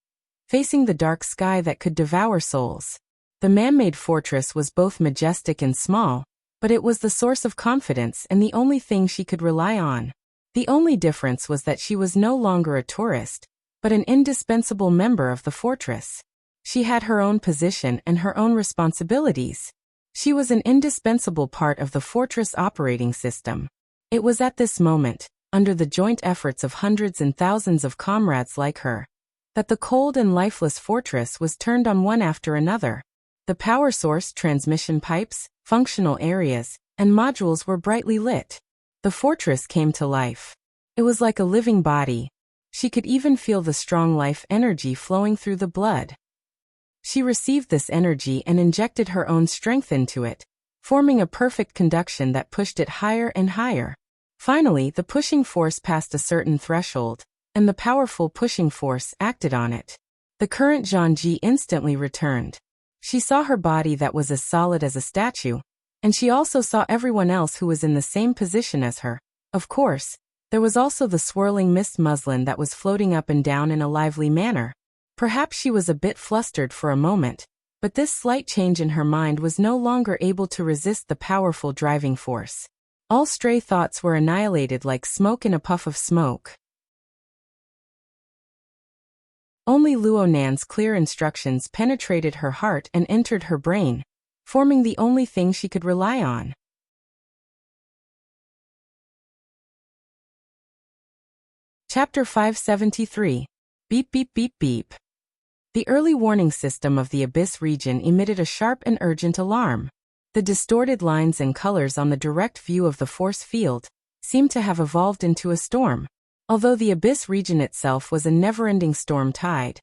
facing the dark sky that could devour souls. The man-made fortress was both majestic and small, but it was the source of confidence and the only thing she could rely on. The only difference was that she was no longer a tourist, but an indispensable member of the fortress. She had her own position and her own responsibilities. She was an indispensable part of the fortress operating system. It was at this moment, under the joint efforts of hundreds and thousands of comrades like her, that the cold and lifeless fortress was turned on one after another. The power source, transmission pipes, functional areas, and modules were brightly lit. The fortress came to life. It was like a living body. She could even feel the strong life energy flowing through the blood. She received this energy and injected her own strength into it, forming a perfect conduction that pushed it higher and higher. Finally, the pushing force passed a certain threshold, and the powerful pushing force acted on it. The current Zhangji instantly returned. She saw her body that was as solid as a statue, and she also saw everyone else who was in the same position as her. Of course, there was also the swirling mist muslin that was floating up and down in a lively manner. Perhaps she was a bit flustered for a moment, but this slight change in her mind was no longer able to resist the powerful driving force. All stray thoughts were annihilated like smoke in a puff of smoke. Only Luo Nan's clear instructions penetrated her heart and entered her brain, forming the only thing she could rely on. Chapter 573. Beep beep beep beep. The early warning system of the Abyss region emitted a sharp and urgent alarm. The distorted lines and colors on the direct view of the force field seemed to have evolved into a storm. Although the Abyss region itself was a never-ending storm tide,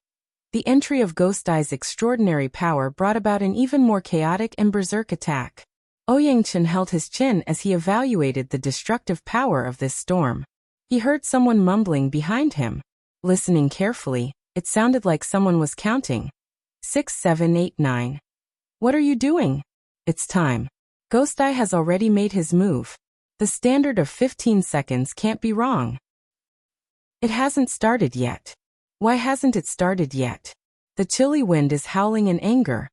the entry of Ghost Eye's extraordinary power brought about an even more chaotic and berserk attack. Ouyangchen held his chin as he evaluated the destructive power of this storm. He heard someone mumbling behind him. Listening carefully, it sounded like someone was counting. 6, 7, 8, 9. What are you doing? It's time. Ghost Eye has already made his move. The standard of 15 seconds can't be wrong. It hasn't started yet. Why hasn't it started yet? The chilly wind is howling in anger.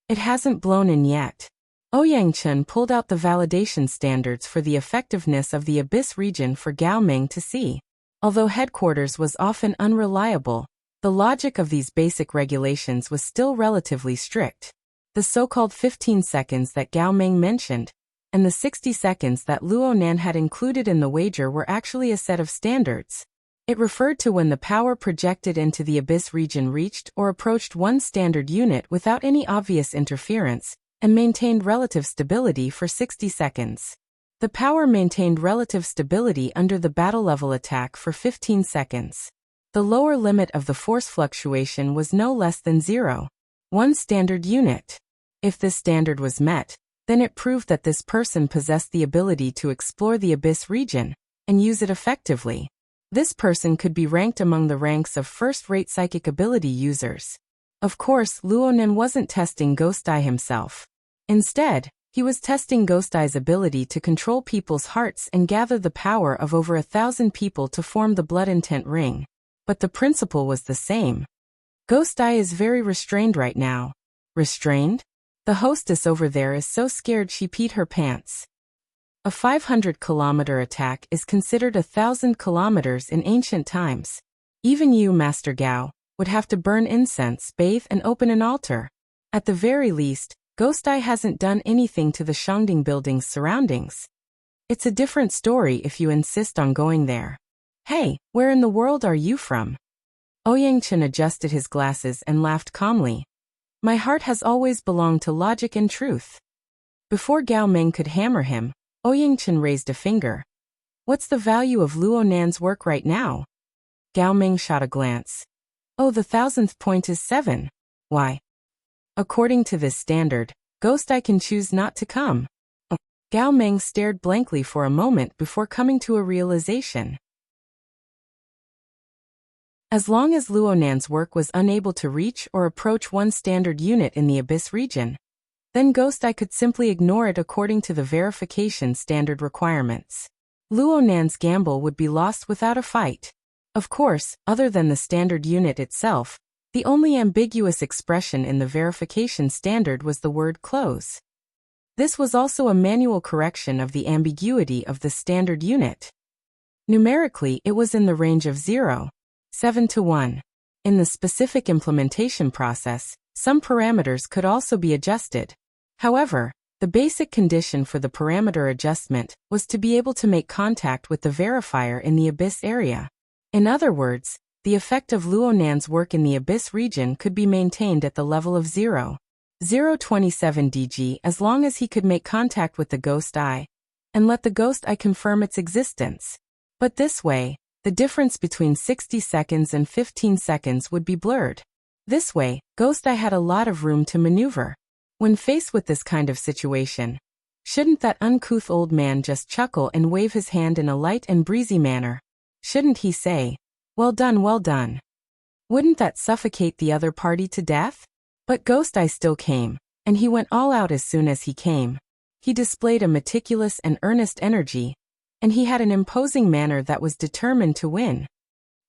It hasn't blown in yet. Ouyangchen pulled out the validation standards for the effectiveness of the Abyss region for Gao Ming to see. Although headquarters was often unreliable, the logic of these basic regulations was still relatively strict. The so-called 15 seconds that Gao Ming mentioned, and the 60 seconds that Luo Nan had included in the wager were actually a set of standards. It referred to when the power projected into the Abyss region reached or approached one standard unit without any obvious interference, and maintained relative stability for 60 seconds. The power maintained relative stability under the battle level attack for 15 seconds. The lower limit of the force fluctuation was no less than 0. 1 standard unit. If this standard was met, then it proved that this person possessed the ability to explore the Abyss region and use it effectively. This person could be ranked among the ranks of first-rate psychic ability users. Of course, Luo Nan wasn't testing Ghost Eye himself. Instead, he was testing Ghost Eye's ability to control people's hearts and gather the power of over 1,000 people to form the Blood Intent Ring. But the principle was the same. Ghost Eye is very restrained right now. Restrained? The hostess over there is so scared she peed her pants. A 500-kilometer attack is considered 1,000 kilometers in ancient times. Even you, Master Gao, would have to burn incense, bathe and open an altar. At the very least, Ghost Eye hasn't done anything to the Shangding building's surroundings. It's a different story if you insist on going there. Hey, where in the world are you from? Ouyangchen adjusted his glasses and laughed calmly. My heart has always belonged to logic and truth. Before Gao Ming could hammer him, Ouyangchen raised a finger. What's the value of Luo Nan's work right now? Gao Ming shot a glance. Oh, the 1,000th point is 7. Why? According to this standard, Ghost Eye can choose not to come. Gao Meng stared blankly for a moment before coming to a realization. As long as Luonan's work was unable to reach or approach one standard unit in the Abyss region, then Ghost Eye could simply ignore it according to the verification standard requirements. Luonan's gamble would be lost without a fight. Of course, other than the standard unit itself, the only ambiguous expression in the verification standard was the word close. This was also a manual correction of the ambiguity of the standard unit. Numerically, it was in the range of 0.7 to 1. In the specific implementation process, some parameters could also be adjusted. However, the basic condition for the parameter adjustment was to be able to make contact with the verifier in the Abyss area. In other words, the effect of Luonan's work in the Abyss region could be maintained at the level of 0.027 dg as long as he could make contact with the Ghost Eye, and let the Ghost Eye confirm its existence. But this way, the difference between 60 seconds and 15 seconds would be blurred. This way, Ghost Eye had a lot of room to maneuver. When faced with this kind of situation, shouldn't that uncouth old man just chuckle and wave his hand in a light and breezy manner? Shouldn't he say, "Well done, well done"? Wouldn't that suffocate the other party to death? But Ghost Eye still came, and he went all out as soon as he came. He displayed a meticulous and earnest energy, and he had an imposing manner that was determined to win.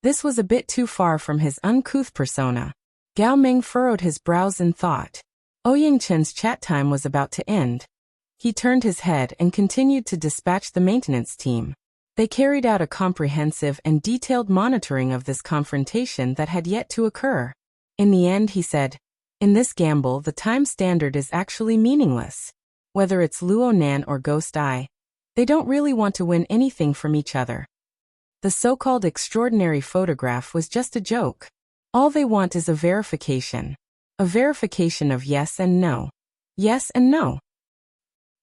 This was a bit too far from his uncouth persona. Gao Meng furrowed his brows in thought. Ouyang Chen's chat time was about to end. He turned his head and continued to dispatch the maintenance team. They carried out a comprehensive and detailed monitoring of this confrontation that had yet to occur. In the end, he said, "In this gamble, the time standard is actually meaningless. Whether it's Luonan or Ghost Eye, they don't really want to win anything from each other. The so-called extraordinary photograph was just a joke. All they want is a verification. A verification of yes and no. Yes and no."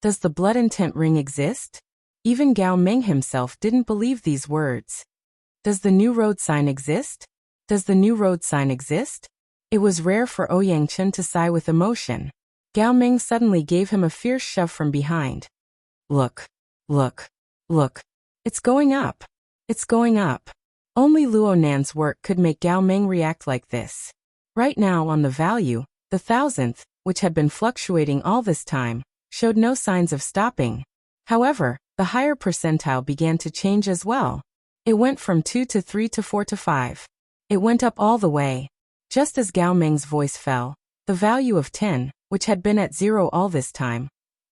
Does the blood intent ring exist? Even Gao Meng himself didn't believe these words. Does the new road sign exist? Does the new road sign exist? It was rare for Ouyang Chen to sigh with emotion. Gao Meng suddenly gave him a fierce shove from behind. Look. Look. Look. It's going up. It's going up. Only Luonan's work could make Gao Meng react like this. Right now on the value, the 1000th, which had been fluctuating all this time, showed no signs of stopping. However, the higher percentile began to change as well. It went from 2 to 3 to 4 to 5. It went up all the way. Just as Gao Meng's voice fell, the value of 10, which had been at 0 all this time,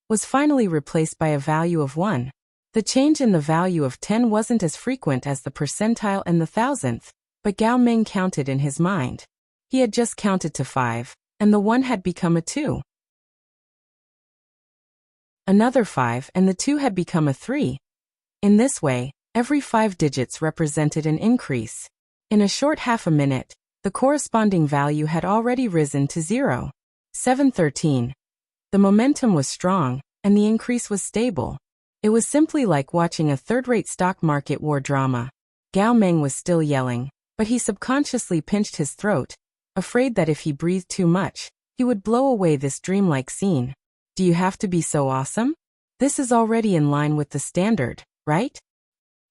was finally replaced by a value of 1. The change in the value of 10 wasn't as frequent as the percentile and the 1000th, but Gao Meng counted in his mind. He had just counted to 5, and the 1 had become a 2. Another 5 and the 2 had become a 3. In this way, every 5 digits represented an increase. In a short half a minute, the corresponding value had already risen to 0.713. The momentum was strong, and the increase was stable. It was simply like watching a third-rate stock market war drama. Gao Meng was still yelling, but he subconsciously pinched his throat, afraid that if he breathed too much, he would blow away this dreamlike scene. Do you have to be so awesome? This is already in line with the standard, right?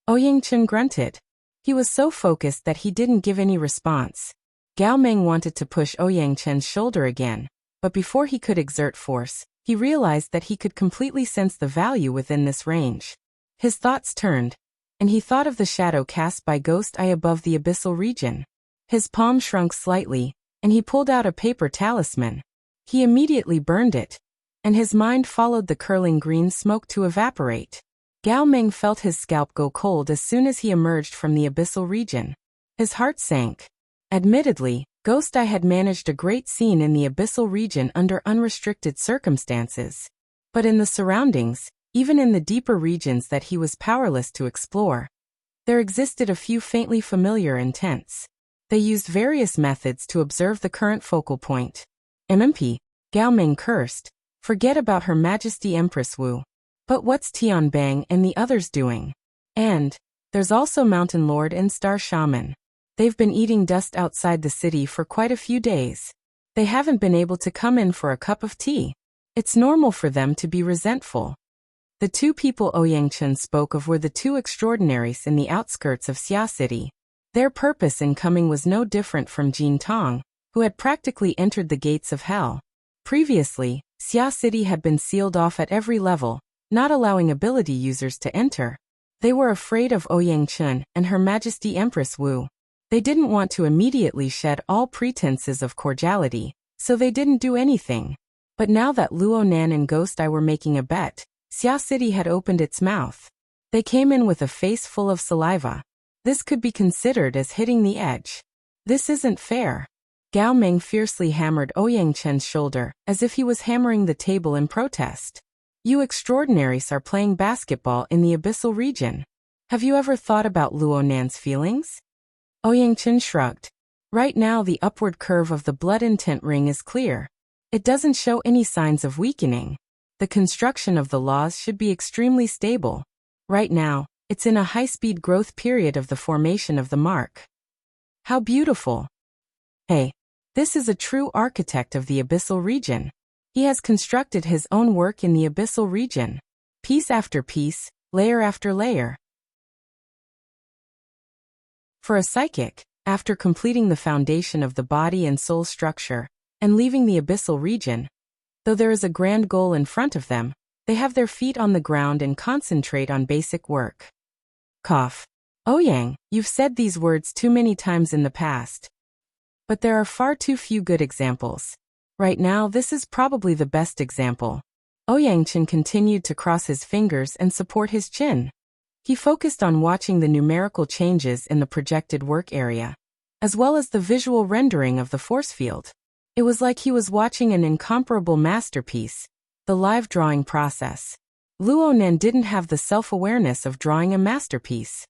Ouyang Chen grunted. He was so focused that he didn't give any response. Gao Meng wanted to push Ouyang Chen's shoulder again, but before he could exert force, he realized that he could completely sense the value within this range. His thoughts turned, and he thought of the shadow cast by Ghost Eye above the abyssal region. His palm shrunk slightly, and he pulled out a paper talisman. He immediately burned it, and his mind followed the curling green smoke to evaporate. Gao Meng felt his scalp go cold as soon as he emerged from the abyssal region. His heart sank. Admittedly, Ghost Eye had managed a great scene in the abyssal region under unrestricted circumstances. But in the surroundings, even in the deeper regions that he was powerless to explore, there existed a few faintly familiar intents. They used various methods to observe the current focal point. MMP, Gao Meng cursed. Forget about Her Majesty Empress Wu. But what's Tian Bang and the others doing? And there's also Mountain Lord and Star Shaman. They've been eating dust outside the city for quite a few days. They haven't been able to come in for a cup of tea. It's normal for them to be resentful. The two people Ouyangchen spoke of were the two extraordinaries in the outskirts of Xia City. Their purpose in coming was no different from Jin Tong, who had practically entered the gates of hell. Previously, Xia City had been sealed off at every level, not allowing ability users to enter. They were afraid of Ouyangchen and Her Majesty Empress Wu. They didn't want to immediately shed all pretenses of cordiality, so they didn't do anything. But now that Luo Nan and Ghost Eye were making a bet, Xia City had opened its mouth. They came in with a face full of saliva. This could be considered as hitting the edge. This isn't fair. Gao Meng fiercely hammered Ouyangchen's shoulder, as if he was hammering the table in protest. You extraordinaries are playing basketball in the abyssal region. Have you ever thought about Luo Nan's feelings? Ouyangchen shrugged. Right now the upward curve of the blood intent ring is clear. It doesn't show any signs of weakening. The construction of the laws should be extremely stable. Right now, it's in a high-speed growth period of the formation of the mark. How beautiful! Hey, this is a true architect of the abyssal region. He has constructed his own work in the abyssal region. Piece after piece, layer after layer. For a psychic, after completing the foundation of the body and soul structure, and leaving the abyssal region, though there is a grand goal in front of them, they have their feet on the ground and concentrate on basic work. Cough. Ouyang, you've said these words too many times in the past. But there are far too few good examples. Right now this is probably the best example. Ouyangchen continued to cross his fingers and support his chin. He focused on watching the numerical changes in the projected work area, as well as the visual rendering of the force field. It was like he was watching an incomparable masterpiece, the live drawing process. Luo Nan didn't have the self-awareness of drawing a masterpiece.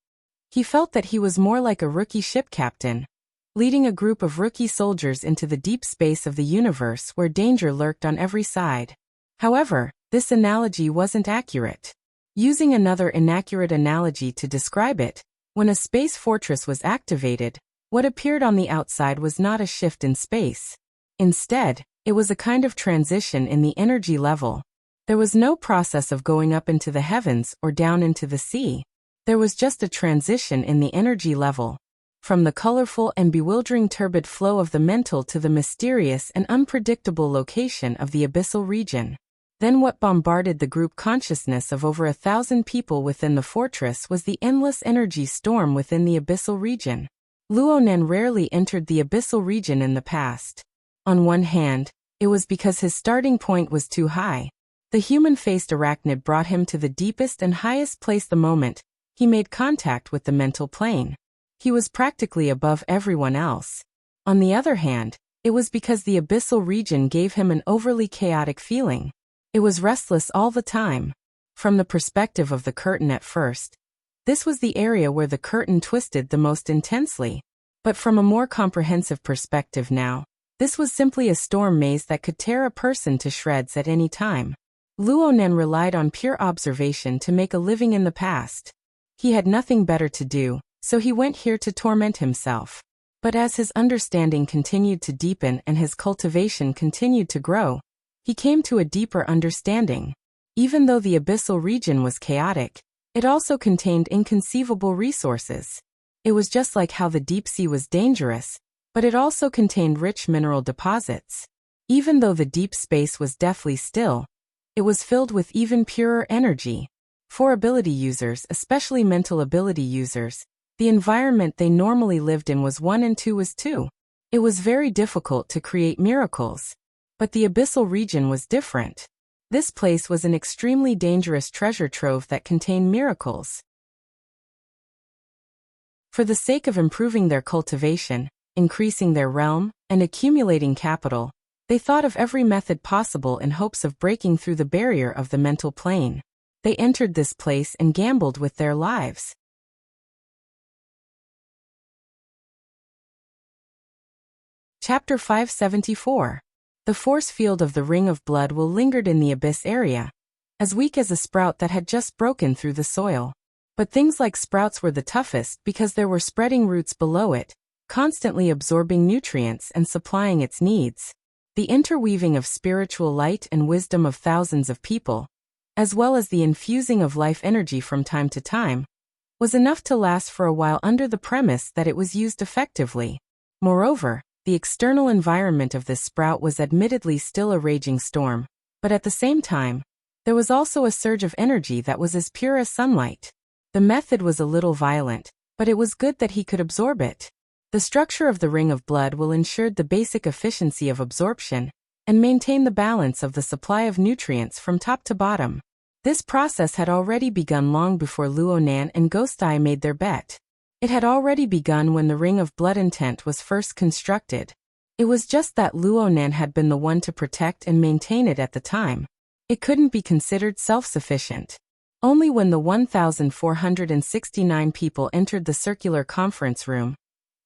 He felt that he was more like a rookie ship captain, leading a group of rookie soldiers into the deep space of the universe where danger lurked on every side. However, this analogy wasn't accurate. Using another inaccurate analogy to describe it, when a space fortress was activated, what appeared on the outside was not a shift in space. Instead, it was a kind of transition in the energy level. There was no process of going up into the heavens or down into the sea. There was just a transition in the energy level. From the colorful and bewildering turbid flow of the mental to the mysterious and unpredictable location of the abyssal region. Then what bombarded the group consciousness of over 1,000 people within the fortress was the endless energy storm within the abyssal region. Luo Nan rarely entered the abyssal region in the past. On one hand, it was because his starting point was too high. The human-faced arachnid brought him to the deepest and highest place the moment he made contact with the mental plane. He was practically above everyone else. On the other hand, it was because the abyssal region gave him an overly chaotic feeling. It was restless all the time. From the perspective of the curtain at first, this was the area where the curtain twisted the most intensely. But from a more comprehensive perspective now, this was simply a storm maze that could tear a person to shreds at any time. Luo Nan relied on pure observation to make a living in the past. He had nothing better to do, so he went here to torment himself. But as his understanding continued to deepen and his cultivation continued to grow, he came to a deeper understanding. Even though the abyssal region was chaotic, it also contained inconceivable resources. It was just like how the deep sea was dangerous, but it also contained rich mineral deposits. Even though the deep space was deathly still, it was filled with even purer energy. For ability users, especially mental ability users, the environment they normally lived in was 1 and 2 was 2. It was very difficult to create miracles. But the abyssal region was different. This place was an extremely dangerous treasure trove that contained miracles. For the sake of improving their cultivation, increasing their realm, and accumulating capital, they thought of every method possible in hopes of breaking through the barrier of the mental plane. They entered this place and gambled with their lives. Chapter 574. The force field of the Ring of Blood will lingered in the abyss area, as weak as a sprout that had just broken through the soil. But things like sprouts were the toughest because there were spreading roots below it, constantly absorbing nutrients and supplying its needs. The interweaving of spiritual light and wisdom of thousands of people, as well as the infusing of life energy from time to time, was enough to last for a while under the premise that it was used effectively. Moreover, the external environment of this sprout was admittedly still a raging storm, but at the same time, there was also a surge of energy that was as pure as sunlight. The method was a little violent, but it was good that he could absorb it. The structure of the ring of blood will ensure the basic efficiency of absorption and maintain the balance of the supply of nutrients from top to bottom. This process had already begun long before Luonan and Ghost Eye made their bet. It had already begun when the ring of blood intent was first constructed. It was just that Luonan had been the one to protect and maintain it at the time. It couldn't be considered self-sufficient. Only when the 1,469 people entered the circular conference room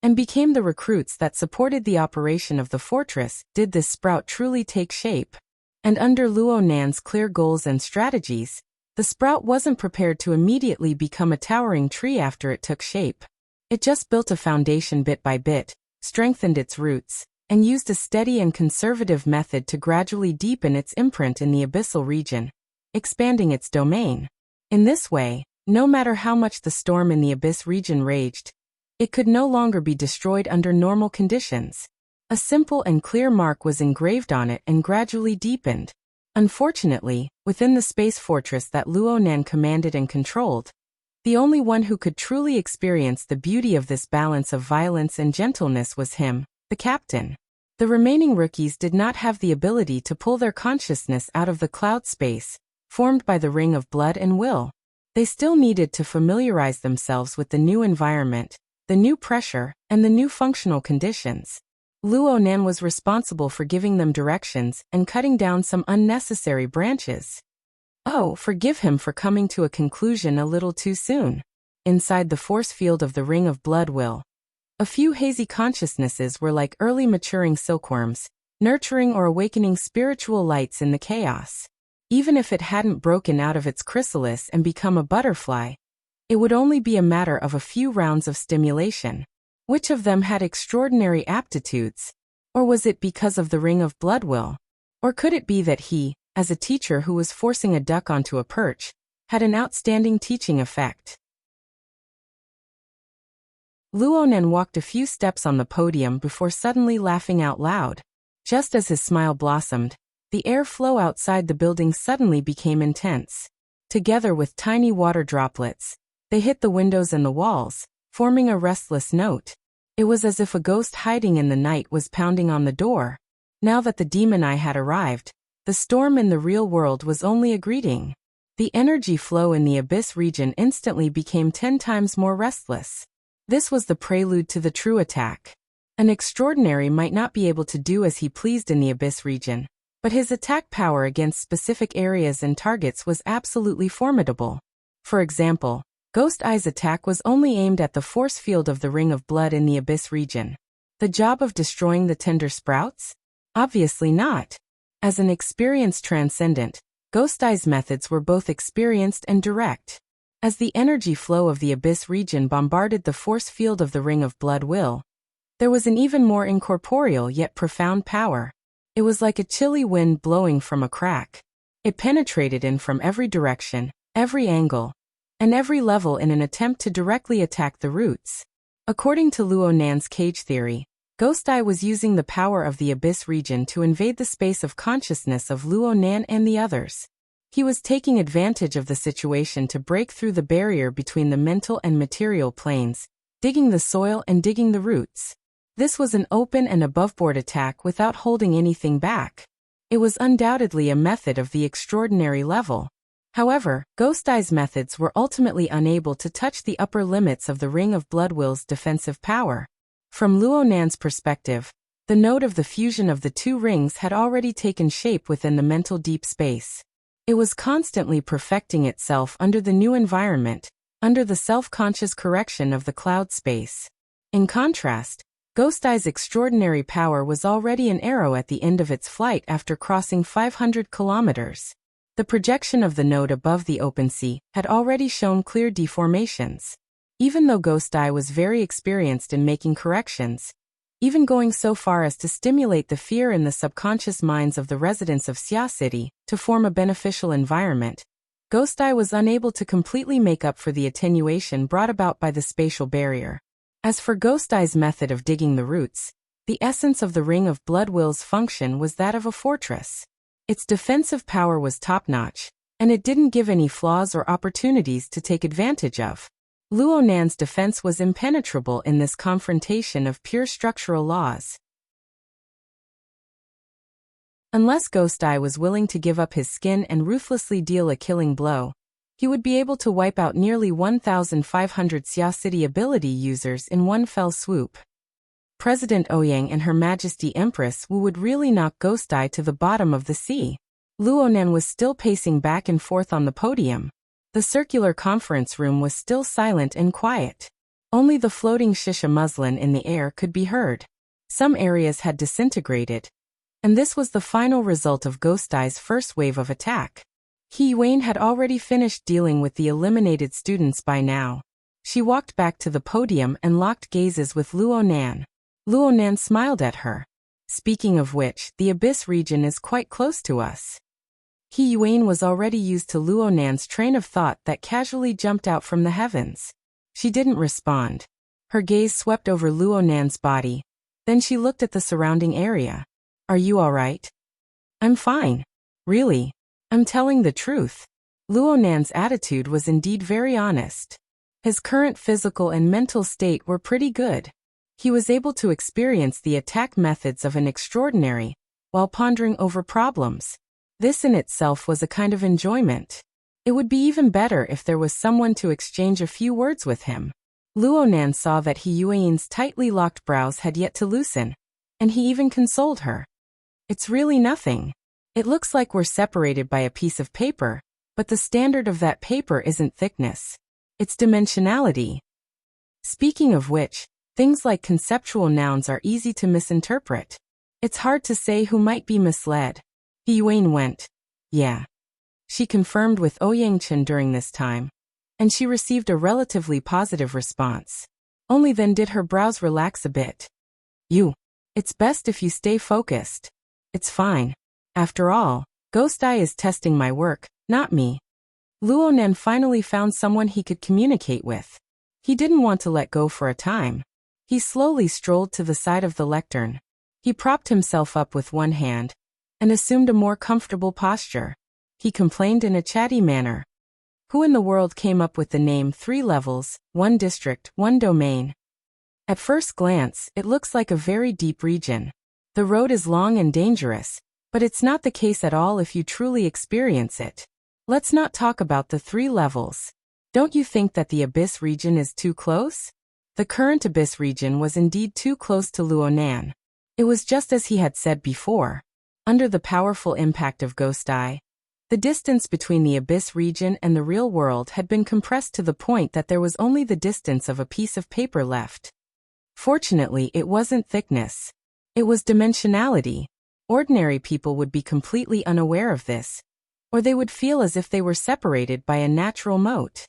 and became the recruits that supported the operation of the fortress did this sprout truly take shape. And under Luonan's clear goals and strategies, the sprout wasn't prepared to immediately become a towering tree after it took shape. It just built a foundation bit by bit, strengthened its roots, and used a steady and conservative method to gradually deepen its imprint in the abyssal region, expanding its domain. In this way, no matter how much the storm in the abyss region raged, it could no longer be destroyed under normal conditions. A simple and clear mark was engraved on it and gradually deepened. Unfortunately, within the space fortress that Luonan commanded and controlled, the only one who could truly experience the beauty of this balance of violence and gentleness was him, the captain. The remaining rookies did not have the ability to pull their consciousness out of the cloud space, formed by the ring of blood and will. They still needed to familiarize themselves with the new environment, the new pressure, and the new functional conditions. Luonan was responsible for giving them directions and cutting down some unnecessary branches. Oh, forgive him for coming to a conclusion a little too soon. Inside the force field of the ring of blood will, a few hazy consciousnesses were like early maturing silkworms, nurturing or awakening spiritual lights in the chaos. Even if it hadn't broken out of its chrysalis and become a butterfly, it would only be a matter of a few rounds of stimulation. Which of them had extraordinary aptitudes? Or was it because of the ring of blood will? Or could it be that he, as a teacher who was forcing a duck onto a perch, had an outstanding teaching effect? Luonan walked a few steps on the podium before suddenly laughing out loud. Just as his smile blossomed, the airflow outside the building suddenly became intense. Together with tiny water droplets, they hit the windows and the walls, forming a restless note. It was as if a ghost hiding in the night was pounding on the door. Now that the demon eye had arrived, the storm in the real world was only a greeting. The energy flow in the abyss region instantly became 10 times more restless. This was the prelude to the true attack. An extraordinary might not be able to do as he pleased in the abyss region, but his attack power against specific areas and targets was absolutely formidable. For example, Ghost Eye's attack was only aimed at the force field of the ring of blood in the abyss region. The job of destroying the tender sprouts? Obviously not. As an experienced transcendent, Ghost Eye's methods were both experienced and direct. As the energy flow of the abyss region bombarded the force field of the ring of blood will, there was an even more incorporeal yet profound power. It was like a chilly wind blowing from a crack. It penetrated in from every direction, every angle, and every level in an attempt to directly attack the roots. According to Luonan's cage theory, Ghost Eye was using the power of the abyss region to invade the space of consciousness of Luonan and the others. He was taking advantage of the situation to break through the barrier between the mental and material planes, digging the soil and digging the roots. This was an open and aboveboard attack without holding anything back. It was undoubtedly a method of the extraordinary level. However, Ghost Eye's methods were ultimately unable to touch the upper limits of the Ring of Blood Will's defensive power. From Luonan's perspective, the node of the fusion of the two rings had already taken shape within the mental deep space. It was constantly perfecting itself under the new environment, under the self-conscious correction of the cloud space. In contrast, Ghost Eye's extraordinary power was already an arrow at the end of its flight after crossing 500 kilometers. The projection of the node above the open sea had already shown clear deformations. Even though Ghost Eye was very experienced in making corrections, even going so far as to stimulate the fear in the subconscious minds of the residents of Xia City to form a beneficial environment. Ghost Eye was unable to completely make up for the attenuation brought about by the spatial barrier. As for Ghost Eye's method of digging the roots, the essence of the Ring of Blood Will's function was that of a fortress. Its defensive power was top-notch, and it didn't give any flaws or opportunities to take advantage of. Luo Nan's defense was impenetrable in this confrontation of pure structural laws. Unless Ghost Eye was willing to give up his skin and ruthlessly deal a killing blow, he would be able to wipe out nearly 1,500 Xia City ability users in one fell swoop. President Ouyang and Her Majesty Empress Wu would really knock Ghost Eye to the bottom of the sea. Luo Nan was still pacing back and forth on the podium. The circular conference room was still silent and quiet. Only the floating shisha muslin in the air could be heard. Some areas had disintegrated, and this was the final result of Ghost Eye's first wave of attack. He Yuan had already finished dealing with the eliminated students by now. She walked back to the podium and locked gazes with Luo Nan. Luo Nan smiled at her. Speaking of which, the Abyss region is quite close to us. He Yuan was already used to Luo Nan's train of thought that casually jumped out from the heavens. She didn't respond. Her gaze swept over Luo Nan's body. Then she looked at the surrounding area. Are you all right? I'm fine. Really? I'm telling the truth. Luo Nan's attitude was indeed very honest. His current physical and mental state were pretty good. He was able to experience the attack methods of an extraordinary, while pondering over problems. This in itself was a kind of enjoyment. It would be even better if there was someone to exchange a few words with him. Luo Nan saw that He Yuan's tightly locked brows had yet to loosen, and he even consoled her. It's really nothing. It looks like we're separated by a piece of paper, but the standard of that paper isn't thickness. It's dimensionality. Speaking of which, things like conceptual nouns are easy to misinterpret. It's hard to say who might be misled. He Yuan went, yeah. She confirmed with Ouyang Chen during this time, and she received a relatively positive response. Only then did her brows relax a bit. It's best if you stay focused. It's fine. After all, Ghost Eye is testing my work, not me. Luo Nan finally found someone he could communicate with. He didn't want to let go for a time. He slowly strolled to the side of the lectern. He propped himself up with one hand and assumed a more comfortable posture. He complained in a chatty manner. Who in the world came up with the name 3 levels, 1 district, 1 domain? At first glance, it looks like a very deep region. The road is long and dangerous, but it's not the case at all if you truly experience it. Let's not talk about the 3 levels. Don't you think that the Abyss region is too close? The current Abyss region was indeed too close to Luo Nan. It was just as he had said before. Under the powerful impact of Ghost Eye, the distance between the Abyss region and the real world had been compressed to the point that there was only the distance of a piece of paper left. Fortunately, it wasn't thickness. It was dimensionality. Ordinary people would be completely unaware of this, or they would feel as if they were separated by a natural moat.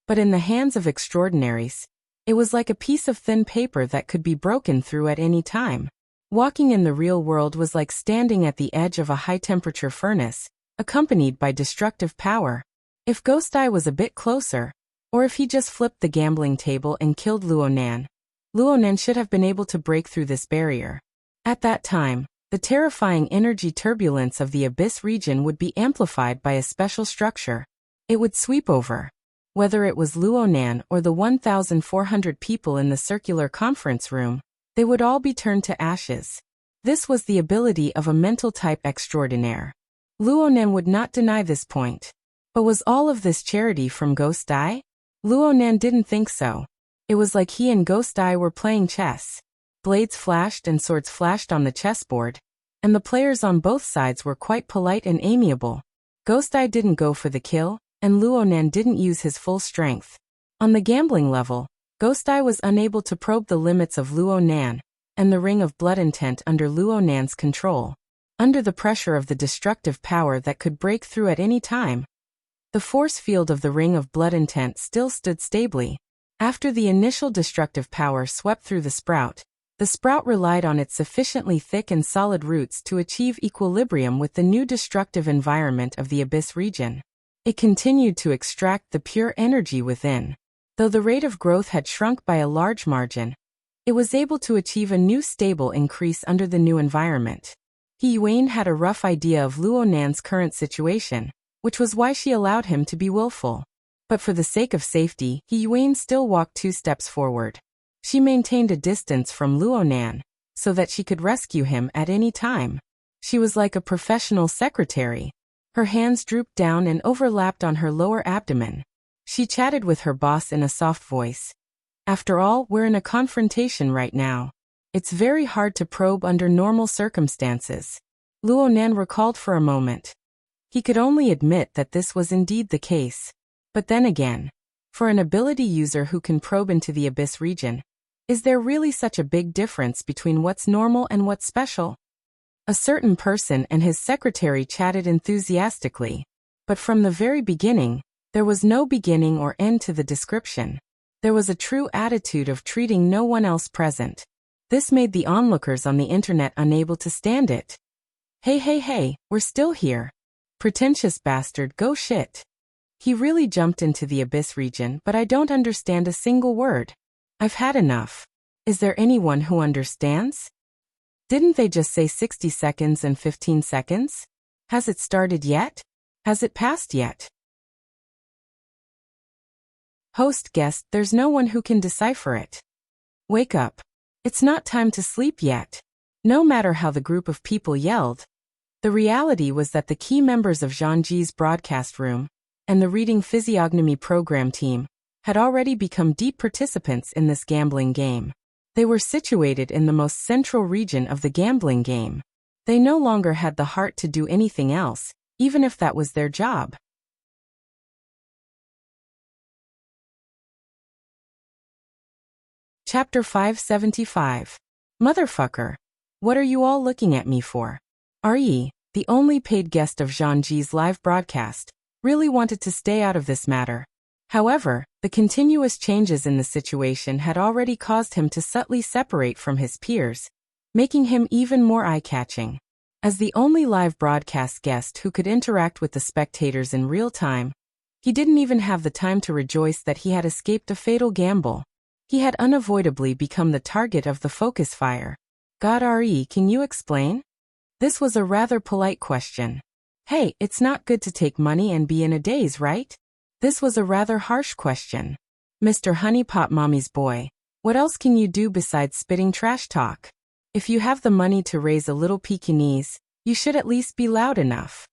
But in the hands of extraordinaries, it was like a piece of thin paper that could be broken through at any time. Walking in the real world was like standing at the edge of a high-temperature furnace, accompanied by destructive power. If Ghost Eye was a bit closer, or if he just flipped the gambling table and killed Luo Nan should have been able to break through this barrier. At that time, the terrifying energy turbulence of the Abyss region would be amplified by a special structure. It would sweep over. Whether it was Luo Nan or the 1,400 people in the circular conference room, they would all be turned to ashes. This was the ability of a mental type extraordinaire. Luo Nan would not deny this point. But was all of this charity from Ghost Eye? Luo Nan didn't think so. It was like he and Ghost Eye were playing chess. Blades flashed and swords flashed on the chessboard, and the players on both sides were quite polite and amiable. Ghost Eye didn't go for the kill, and Luo Nan didn't use his full strength. On the gambling level, Ghost Eye was unable to probe the limits of Luo Nan and the Ring of Blood intent under Luo Nan's control. Under the pressure of the destructive power that could break through at any time, the force field of the Ring of Blood intent still stood stably. After the initial destructive power swept through the sprout relied on its sufficiently thick and solid roots to achieve equilibrium with the new destructive environment of the abyss region. It continued to extract the pure energy within. Though the rate of growth had shrunk by a large margin, it was able to achieve a new stable increase under the new environment. He Yuan had a rough idea of Luo Nan's current situation, which was why she allowed him to be willful. But for the sake of safety, He Yuan still walked 2 steps forward. She maintained a distance from Luo Nan, so that she could rescue him at any time. She was like a professional secretary. Her hands drooped down and overlapped on her lower abdomen. She chatted with her boss in a soft voice. After all, we're in a confrontation right now. It's very hard to probe under normal circumstances. Luo Nan recalled for a moment. He could only admit that this was indeed the case. But then again, for an ability user who can probe into the abyss region, is there really such a big difference between what's normal and what's special? A certain person and his secretary chatted enthusiastically, but from the very beginning, there was no beginning or end to the description. There was a true attitude of treating no one else present. This made the onlookers on the internet unable to stand it. Hey, we're still here. Pretentious bastard, go shit. He really jumped into the abyss region, but I don't understand a single word. I've had enough. Is there anyone who understands? Didn't they just say 60 seconds and 15 seconds? Has it started yet? Has it passed yet? Host guessed there's no one who can decipher it. Wake up. It's not time to sleep yet. No matter how the group of people yelled, the reality was that the key members of Zhangji's broadcast room and the reading physiognomy program team had already become deep participants in this gambling game. They were situated in the most central region of the gambling game. They no longer had the heart to do anything else, even if that was their job. Chapter 575. Motherfucker. What are you all looking at me for? Re, the only paid guest of Zhangji's live broadcast, really wanted to stay out of this matter. However, the continuous changes in the situation had already caused him to subtly separate from his peers, making him even more eye-catching. As the only live broadcast guest who could interact with the spectators in real time, he didn't even have the time to rejoice that he had escaped a fatal gamble. He had unavoidably become the target of the focus fire. God Re, can you explain? This was a rather polite question. Hey, it's not good to take money and be in a daze, right? This was a rather harsh question. Mr. Honeypot Mommy's boy, what else can you do besides spitting trash talk? If you have the money to raise a little Pekingese, you should at least be loud enough.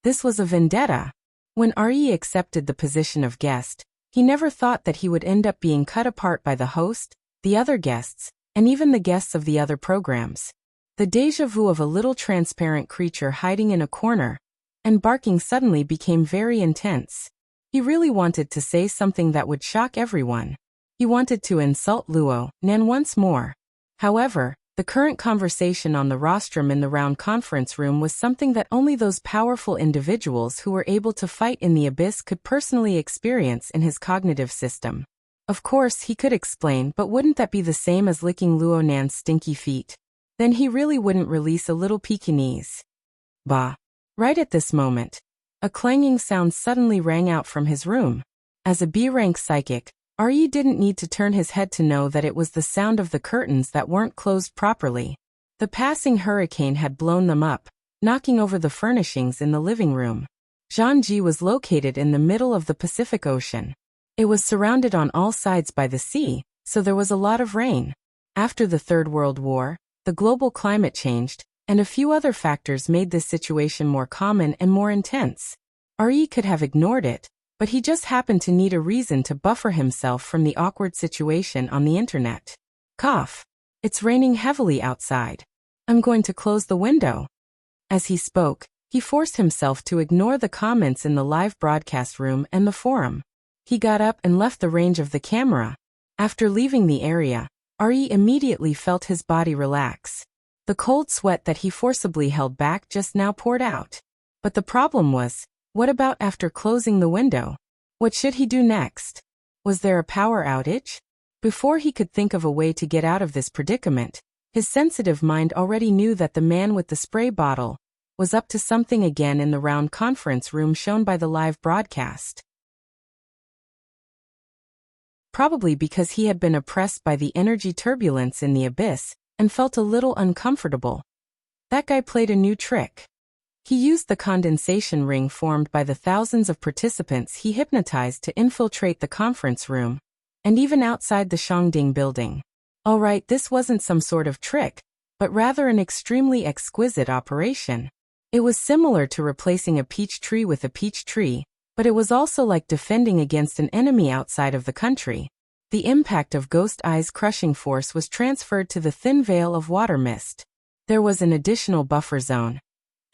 This was a vendetta. When Re accepted the position of guest, he never thought that he would end up being cut apart by the host, the other guests, and even the guests of the other programs. The déjà vu of a little transparent creature hiding in a corner and barking suddenly became very intense. He really wanted to say something that would shock everyone. He wanted to insult Luo Nan once more. However, the current conversation on the rostrum in the round conference room was something that only those powerful individuals who were able to fight in the abyss could personally experience in his cognitive system. Of course, he could explain, but wouldn't that be the same as licking Luo Nan's stinky feet? Then he really wouldn't release a little Pekingese. Bah. Right at this moment, a clanging sound suddenly rang out from his room. As a B-rank psychic, Re didn't need to turn his head to know that it was the sound of the curtains that weren't closed properly. The passing hurricane had blown them up, knocking over the furnishings in the living room. Zhangji was located in the middle of the Pacific Ocean. It was surrounded on all sides by the sea, so there was a lot of rain. After the Third World War, the global climate changed, and a few other factors made this situation more common and more intense. Re could have ignored it, but he just happened to need a reason to buffer himself from the awkward situation on the internet. Cough. It's raining heavily outside. I'm going to close the window. As he spoke, he forced himself to ignore the comments in the live broadcast room and the forum. He got up and left the range of the camera. After leaving the area, Re immediately felt his body relax. The cold sweat that he forcibly held back just now poured out. But the problem was, what about after closing the window? What should he do next? Was there a power outage? Before he could think of a way to get out of this predicament, his sensitive mind already knew that the man with the spray bottle was up to something again in the round conference room shown by the live broadcast. Probably because he had been oppressed by the energy turbulence in the abyss and felt a little uncomfortable. That guy played a new trick. He used the condensation ring formed by the thousands of participants he hypnotized to infiltrate the conference room, and even outside the Shangding building. Alright, this wasn't some sort of trick, but rather an extremely exquisite operation. It was similar to replacing a peach tree with a peach tree, but it was also like defending against an enemy outside of the country. The impact of Ghost Eye's crushing force was transferred to the thin veil of water mist. There was an additional buffer zone.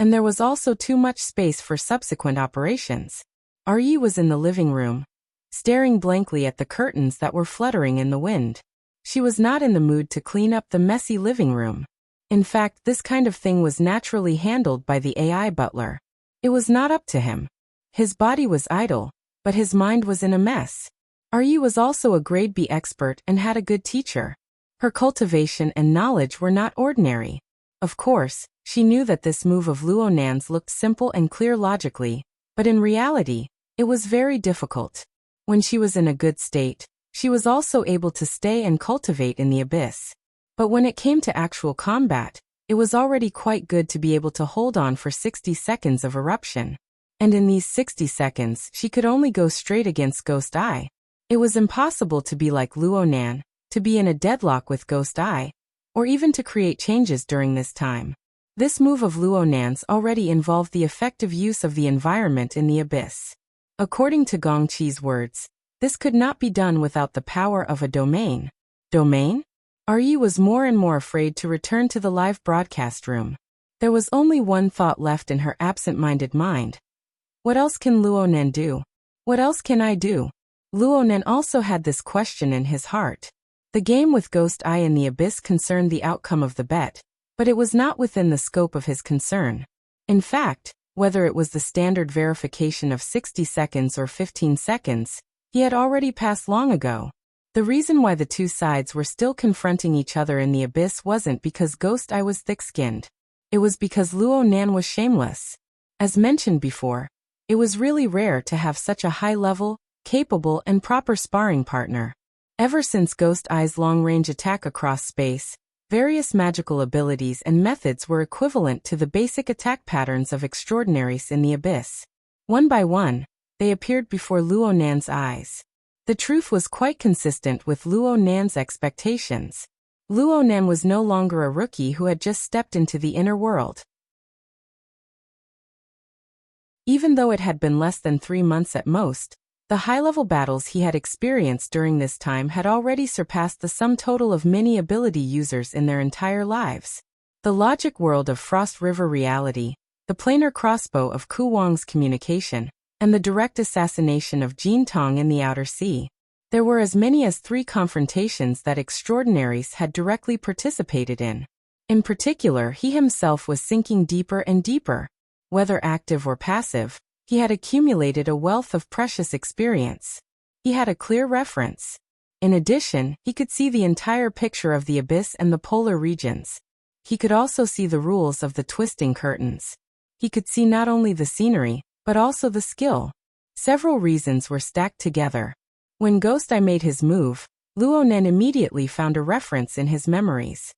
And there was also too much space for subsequent operations. Yi was in the living room, staring blankly at the curtains that were fluttering in the wind. She was not in the mood to clean up the messy living room. In fact, this kind of thing was naturally handled by the AI butler. It was not up to him. His body was idle, but his mind was in a mess. Yi was also a grade B expert and had a good teacher. Her cultivation and knowledge were not ordinary. Of course, she knew that this move of Luonan's looked simple and clear logically, but in reality, it was very difficult. When she was in a good state, she was also able to stay and cultivate in the abyss. But when it came to actual combat, it was already quite good to be able to hold on for 60 seconds of eruption. And in these 60 seconds, she could only go straight against Ghost Eye. It was impossible to be like Luonan, to be in a deadlock with Ghost Eye, or even to create changes during this time. This move of Luonan's already involved the effective use of the environment in the abyss. According to Gongqi's words, this could not be done without the power of a domain. Domain? Yi was more and more afraid to return to the live broadcast room. There was only one thought left in her absent-minded mind. What else can Luonan do? What else can I do? Luonan also had this question in his heart. The game with Ghost Eye in the abyss concerned the outcome of the bet, but it was not within the scope of his concern. In fact, whether it was the standard verification of 60 seconds or 15 seconds, he had already passed long ago. The reason why the two sides were still confronting each other in the abyss wasn't because Ghost Eye was thick-skinned. It was because Luonan was shameless. As mentioned before, it was really rare to have such a high-level, capable and proper sparring partner. Ever since Ghost Eye's long-range attack across space, various magical abilities and methods were equivalent to the basic attack patterns of extraordinaries in the abyss. One by one, they appeared before Luonan's eyes. The truth was quite consistent with Luonan's expectations. Luonan was no longer a rookie who had just stepped into the inner world. Even though it had been less than 3 months at most, the high-level battles he had experienced during this time had already surpassed the sum total of many ability users in their entire lives. The logic world of Frost River reality, the planar crossbow of Ku Wang's communication, and the direct assassination of Jin Tong in the Outer Sea. There were as many as 3 confrontations that extraordinaries had directly participated in. In particular, he himself was sinking deeper and deeper. Whether active or passive, he had accumulated a wealth of precious experience. He had a clear reference. In addition, he could see the entire picture of the abyss and the polar regions. He could also see the rules of the twisting curtains. He could see not only the scenery, but also the skill. Several reasons were stacked together. When Ghost Eye made his move, Luonan immediately found a reference in his memories.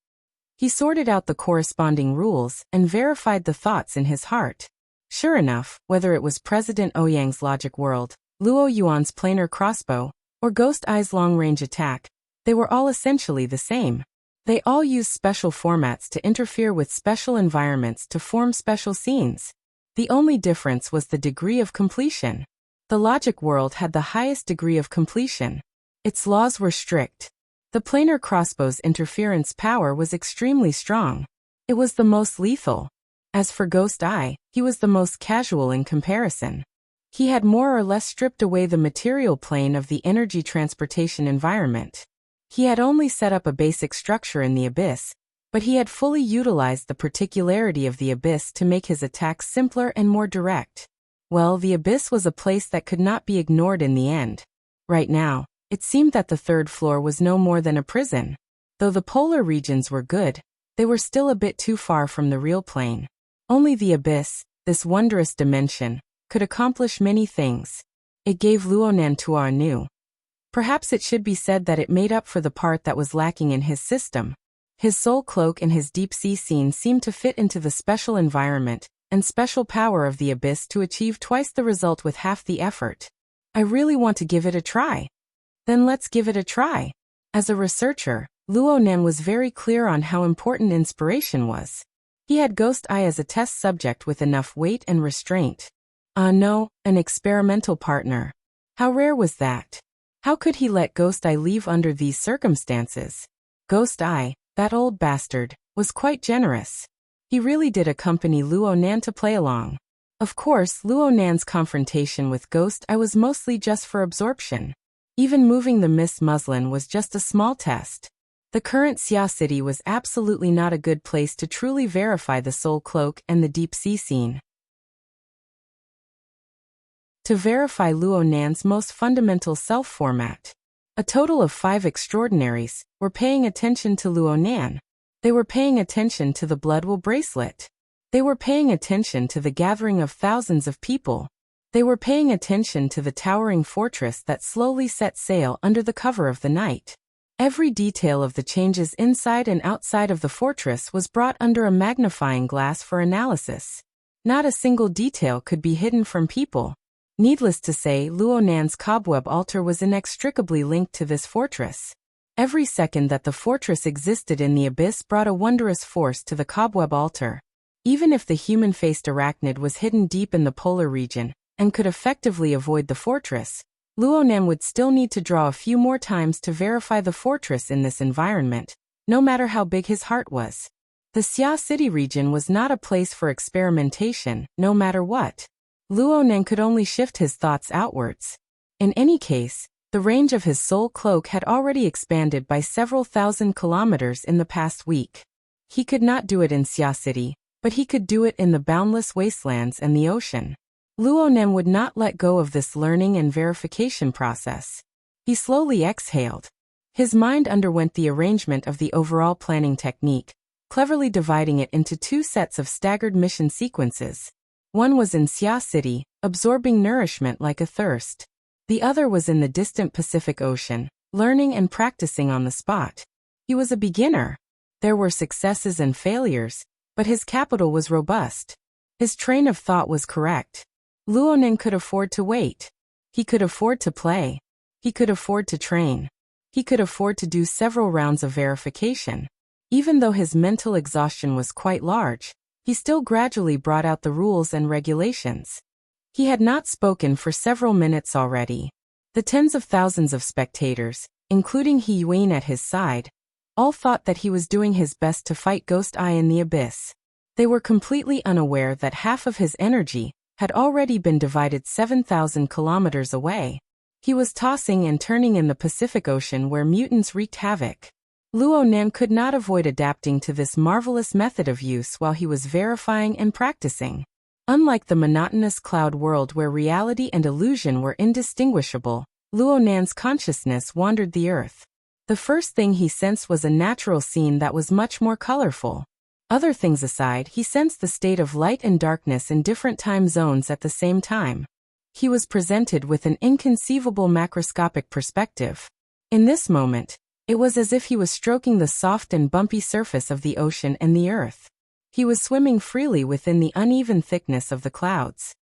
He sorted out the corresponding rules and verified the thoughts in his heart. Sure enough, whether it was President Ouyang's logic world, Luo Yuan's planar crossbow, or Ghost Eye's long-range attack, they were all essentially the same. They all used special formats to interfere with special environments to form special scenes. The only difference was the degree of completion. The logic world had the highest degree of completion. Its laws were strict. The planar crossbow's interference power was extremely strong. It was the most lethal. As for Ghost Eye, he was the most casual in comparison. He had more or less stripped away the material plane of the energy transportation environment. He had only set up a basic structure in the abyss, but he had fully utilized the particularity of the abyss to make his attacks simpler and more direct. Well, the abyss was a place that could not be ignored in the end. Right now, It seemed that the third floor was no more than a prison. Though the polar regions were good, they were still a bit too far from the real plane. Only the abyss, this wondrous dimension, could accomplish many things. It gave Luonan Tuar new. Perhaps it should be said that it made up for the part that was lacking in his system. His soul cloak and his deep-sea scene seemed to fit into the special environment and special power of the abyss to achieve twice the result with half the effort. I really want to give it a try. Then let's give it a try. As a researcher, Luonan was very clear on how important inspiration was. He had Ghost Eye as a test subject with enough weight and restraint. No, an experimental partner. How rare was that? How could he let Ghost Eye leave under these circumstances? Ghost Eye, that old bastard, was quite generous. He really did accompany Luonan to play along. Of course, Luonan's confrontation with Ghost Eye was mostly just for absorption. Even moving the Miss Muslin was just a small test. The current Xia city was absolutely not a good place to truly verify the soul cloak and the deep sea scene. To verify Luonan's most fundamental self-format. A total of 5 extraordinaries were paying attention to Luonan. They were paying attention to the Bloodwool bracelet. They were paying attention to the gathering of thousands of people. They were paying attention to the towering fortress that slowly set sail under the cover of the night. Every detail of the changes inside and outside of the fortress was brought under a magnifying glass for analysis. Not a single detail could be hidden from people. Needless to say, Luonan's cobweb altar was inextricably linked to this fortress. Every second that the fortress existed in the abyss brought a wondrous force to the cobweb altar. Even if the human-faced arachnid was hidden deep in the polar region and could effectively avoid the fortress, Luonan would still need to draw a few more times to verify the fortress in this environment, no matter how big his heart was. The Xia City region was not a place for experimentation, no matter what. Luonan could only shift his thoughts outwards. In any case, the range of his soul cloak had already expanded by several thousand kilometers in the past week. He could not do it in Xia City, but he could do it in the boundless wastelands and the ocean. Luonan would not let go of this learning and verification process. He slowly exhaled. His mind underwent the arrangement of the overall planning technique, cleverly dividing it into 2 sets of staggered mission sequences. One was in Xia City, absorbing nourishment like a thirst. The other was in the distant Pacific Ocean, learning and practicing on the spot. He was a beginner. There were successes and failures, but his capital was robust. His train of thought was correct. Luonan could afford to wait. He could afford to play. He could afford to train. He could afford to do several rounds of verification. Even though his mental exhaustion was quite large, he still gradually brought out the rules and regulations. He had not spoken for several minutes already. The tens of thousands of spectators, including He Yuan at his side, all thought that he was doing his best to fight Ghost Eye in the abyss. They were completely unaware that half of his energy had already been divided 7,000 kilometers away. He was tossing and turning in the Pacific Ocean where mutants wreaked havoc. Luonan could not avoid adapting to this marvelous method of use while he was verifying and practicing. Unlike the monotonous cloud world where reality and illusion were indistinguishable, Luonan's consciousness wandered the earth. The first thing he sensed was a natural scene that was much more colorful. Other things aside, he sensed the state of light and darkness in different time zones at the same time. He was presented with an inconceivable macroscopic perspective. In this moment, it was as if he was stroking the soft and bumpy surface of the ocean and the earth. He was swimming freely within the uneven thickness of the clouds.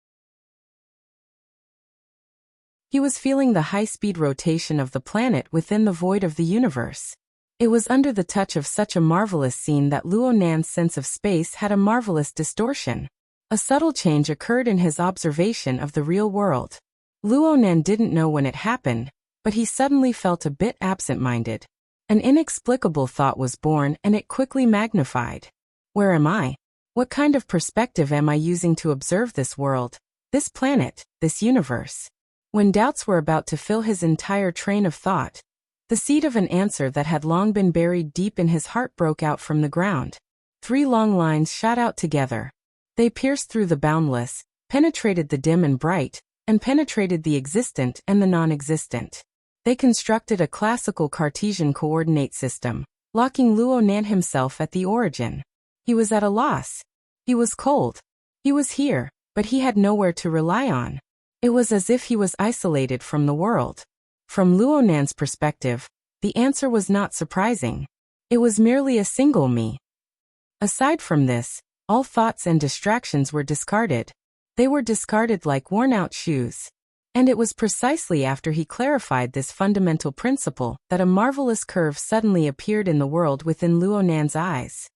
He was feeling the high-speed rotation of the planet within the void of the universe. It was under the touch of such a marvelous scene that Luonan's sense of space had a marvelous distortion. A subtle change occurred in his observation of the real world. Luonan didn't know when it happened, but he suddenly felt a bit absent-minded. An inexplicable thought was born and it quickly magnified. Where am I? What kind of perspective am I using to observe this world, this planet, this universe? When doubts were about to fill his entire train of thought, the seed of an answer that had long been buried deep in his heart broke out from the ground. 3 long lines shot out together. They pierced through the boundless, penetrated the dim and bright, and penetrated the existent and the non-existent. They constructed a classical Cartesian coordinate system, locking Luo Nan himself at the origin. He was at a loss. He was cold. He was here, but he had nowhere to rely on. It was as if he was isolated from the world. From Luo Nan's perspective, the answer was not surprising. It was merely a single me. Aside from this, all thoughts and distractions were discarded. They were discarded like worn-out shoes. And it was precisely after he clarified this fundamental principle that a marvelous curve suddenly appeared in the world within Luo Nan's eyes.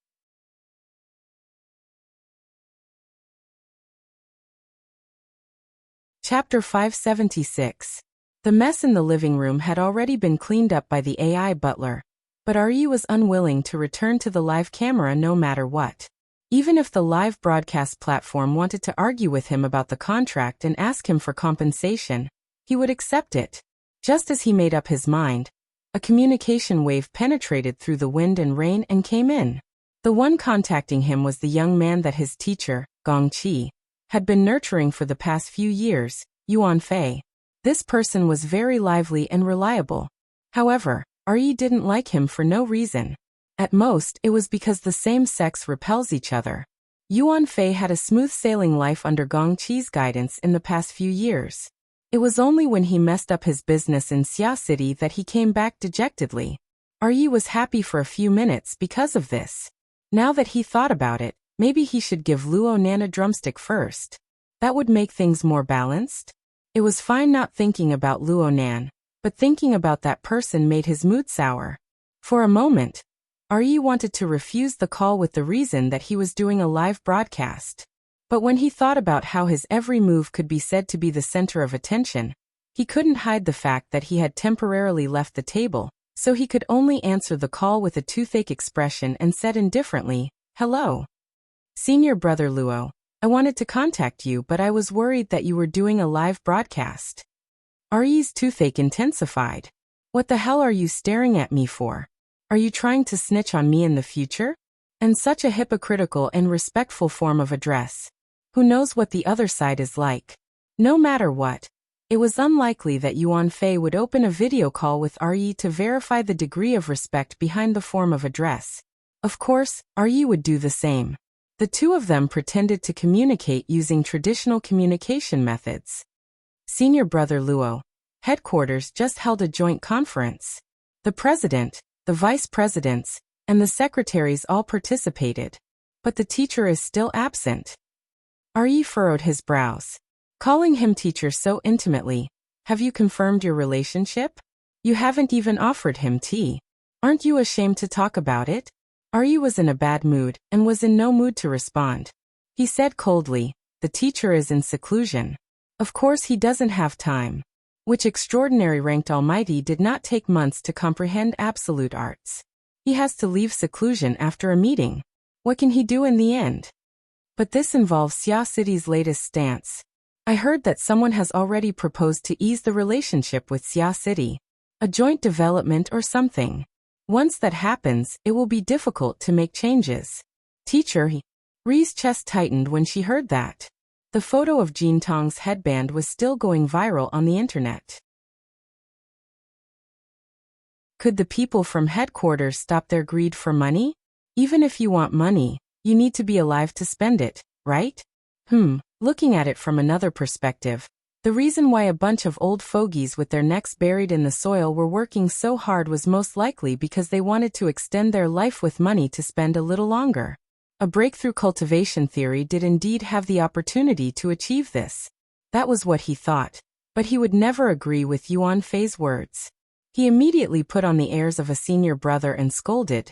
Chapter 576. The mess in the living room had already been cleaned up by the AI butler, but Ari was unwilling to return to the live camera no matter what. Even if the live broadcast platform wanted to argue with him about the contract and ask him for compensation, he would accept it. Just as he made up his mind, a communication wave penetrated through the wind and rain and came in. The one contacting him was the young man that his teacher, Gong Qi, had been nurturing for the past few years, Yuan Fei. This person was very lively and reliable. However, Ari didn't like him for no reason. At most, it was because the same sex repels each other. Yuan Fei had a smooth-sailing life under Gong Qi's guidance in the past few years. It was only when he messed up his business in Xia City that he came back dejectedly. Ari was happy for a few minutes because of this. Now that he thought about it, maybe he should give Luo Nan a drumstick first. That would make things more balanced. It was fine not thinking about Luo Nan, but thinking about that person made his mood sour. For a moment, Ari wanted to refuse the call with the reason that he was doing a live broadcast. But when he thought about how his every move could be said to be the center of attention, he couldn't hide the fact that he had temporarily left the table, so he could only answer the call with a toothache expression and said indifferently, "Hello. Senior brother Luo, I wanted to contact you but I was worried that you were doing a live broadcast." Ari's toothache intensified. "What the hell are you staring at me for? Are you trying to snitch on me in the future?" And such a hypocritical and respectful form of address. Who knows what the other side is like? No matter what, it was unlikely that Yuan Fei would open a video call with Ari to verify the degree of respect behind the form of address. Of course, Ari would do the same. The two of them pretended to communicate using traditional communication methods. Senior brother Luo, headquarters just held a joint conference. The president, the vice presidents, and the secretaries all participated. But the teacher is still absent. Ari furrowed his brows. Calling him teacher so intimately, have you confirmed your relationship? You haven't even offered him tea. Aren't you ashamed to talk about it? Ari was in a bad mood and was in no mood to respond. He said coldly, the teacher is in seclusion. Of course he doesn't have time. Which extraordinary ranked almighty did not take months to comprehend absolute arts. He has to leave seclusion after a meeting. What can he do in the end? But this involves Xia City's latest stance. I heard that someone has already proposed to ease the relationship with Xia City. A joint development or something. Once that happens, it will be difficult to make changes. Teacher, Ri's chest tightened when she heard that. The photo of Jin Tong's headband was still going viral on the internet. Could the people from headquarters stop their greed for money? Even if you want money, you need to be alive to spend it, right? Looking at it from another perspective, the reason why a bunch of old fogies with their necks buried in the soil were working so hard was most likely because they wanted to extend their life with money to spend a little longer. A breakthrough cultivation theory did indeed have the opportunity to achieve this. That was what he thought, but he would never agree with Yuan Fei's words. He immediately put on the airs of a senior brother and scolded.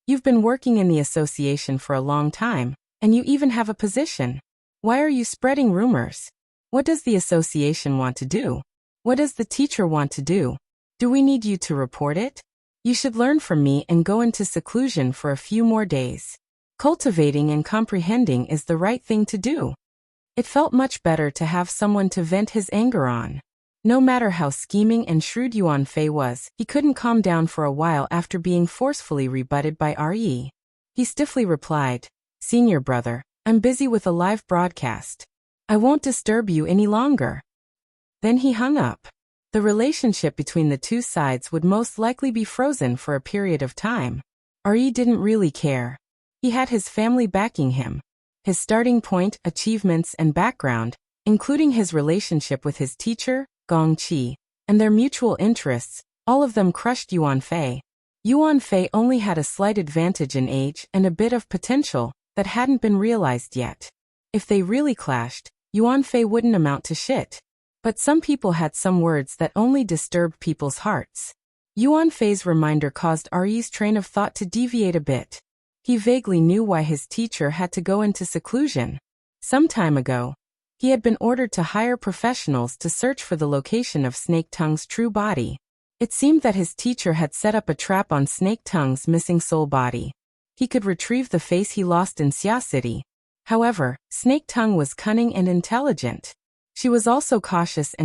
You've been working in the association for a long time, and you even have a position. Why are you spreading rumors? What does the association want to do? What does the teacher want to do? Do we need you to report it? You should learn from me and go into seclusion for a few more days. Cultivating and comprehending is the right thing to do. It felt much better to have someone to vent his anger on. No matter how scheming and shrewd Yuan Fei was, he couldn't calm down for a while after being forcefully rebutted by Re. He stiffly replied, Senior brother, I'm busy with a live broadcast. I won't disturb you any longer. Then he hung up. The relationship between the two sides would most likely be frozen for a period of time. Yi didn't really care. He had his family backing him. His starting point, achievements, and background, including his relationship with his teacher, Gong Qi, and their mutual interests, all of them crushed Yuan Fei. Yuan Fei only had a slight advantage in age and a bit of potential that hadn't been realized yet. If they really clashed, Yuan Fei wouldn't amount to shit. But some people had some words that only disturbed people's hearts. Yuan Fei's reminder caused Yi's train of thought to deviate a bit. He vaguely knew why his teacher had to go into seclusion. Some time ago, he had been ordered to hire professionals to search for the location of Snake Tongue's true body. It seemed that his teacher had set up a trap on Snake Tongue's missing soul body. He could retrieve the face he lost in Xia City. However, Snake Tongue was cunning and intelligent. She was also cautious.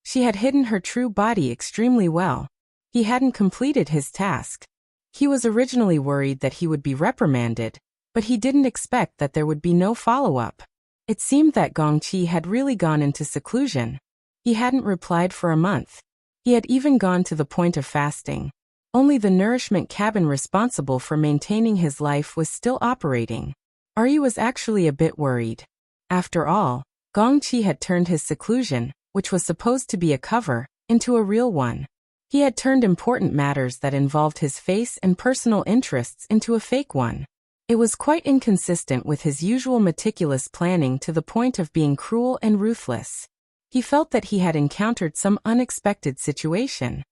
She had hidden her true body extremely well. He hadn't completed his task. He was originally worried that he would be reprimanded, but he didn't expect that there would be no follow-up. It seemed that Gong Qi had really gone into seclusion. He hadn't replied for a month. He had even gone to the point of fasting. Only the nourishment cabin responsible for maintaining his life was still operating. Yi was actually a bit worried. After all, Gong Qi had turned his seclusion, which was supposed to be a cover, into a real one. He had turned important matters that involved his face and personal interests into a fake one. It was quite inconsistent with his usual meticulous planning to the point of being cruel and ruthless. He felt that he had encountered some unexpected situation.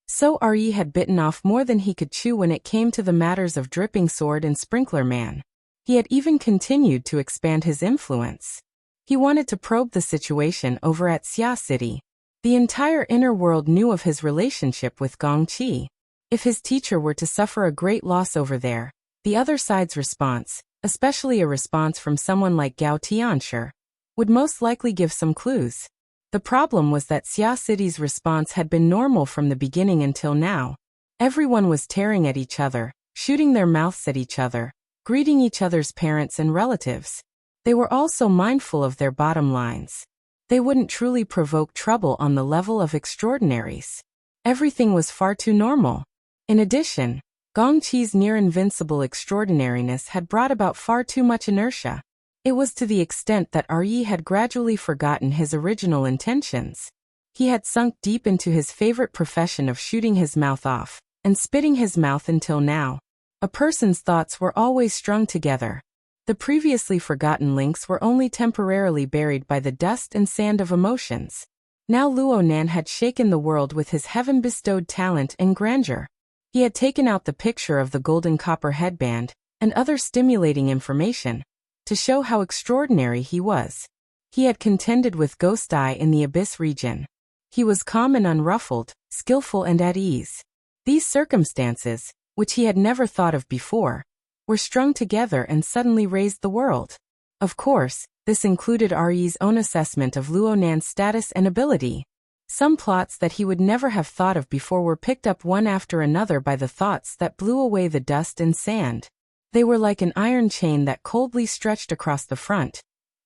So Yi had bitten off more than he could chew when it came to the matters of Dripping Sword and Sprinkler Man. He had even continued to expand his influence. He wanted to probe the situation over at Xia City. The entire inner world knew of his relationship with Gong Qi. If his teacher were to suffer a great loss over there, the other side's response, especially a response from someone like Gao Tianshi, would most likely give some clues. The problem was that Xia City's response had been normal from the beginning until now. Everyone was tearing at each other, shooting their mouths at each other, greeting each other's parents and relatives. They were also mindful of their bottom lines. They wouldn't truly provoke trouble on the level of extraordinaries. Everything was far too normal. In addition, Gong Qi's near-invincible extraordinariness had brought about far too much inertia. It was to the extent that Yi had gradually forgotten his original intentions. He had sunk deep into his favorite profession of shooting his mouth off and spitting his mouth until now. A person's thoughts were always strung together. The previously forgotten links were only temporarily buried by the dust and sand of emotions. Now Luo Nan had shaken the world with his heaven-bestowed talent and grandeur. He had taken out the picture of the golden copper headband and other stimulating information to show how extraordinary he was. He had contended with Ghost Eye in the Abyss region. He was calm and unruffled, skillful and at ease. These circumstances, which he had never thought of before, were strung together and suddenly raised the world. Of course, this included Yi's own assessment of Luo Nan's status and ability. Some plots that he would never have thought of before were picked up one after another by the thoughts that blew away the dust and sand. They were like an iron chain that coldly stretched across the front,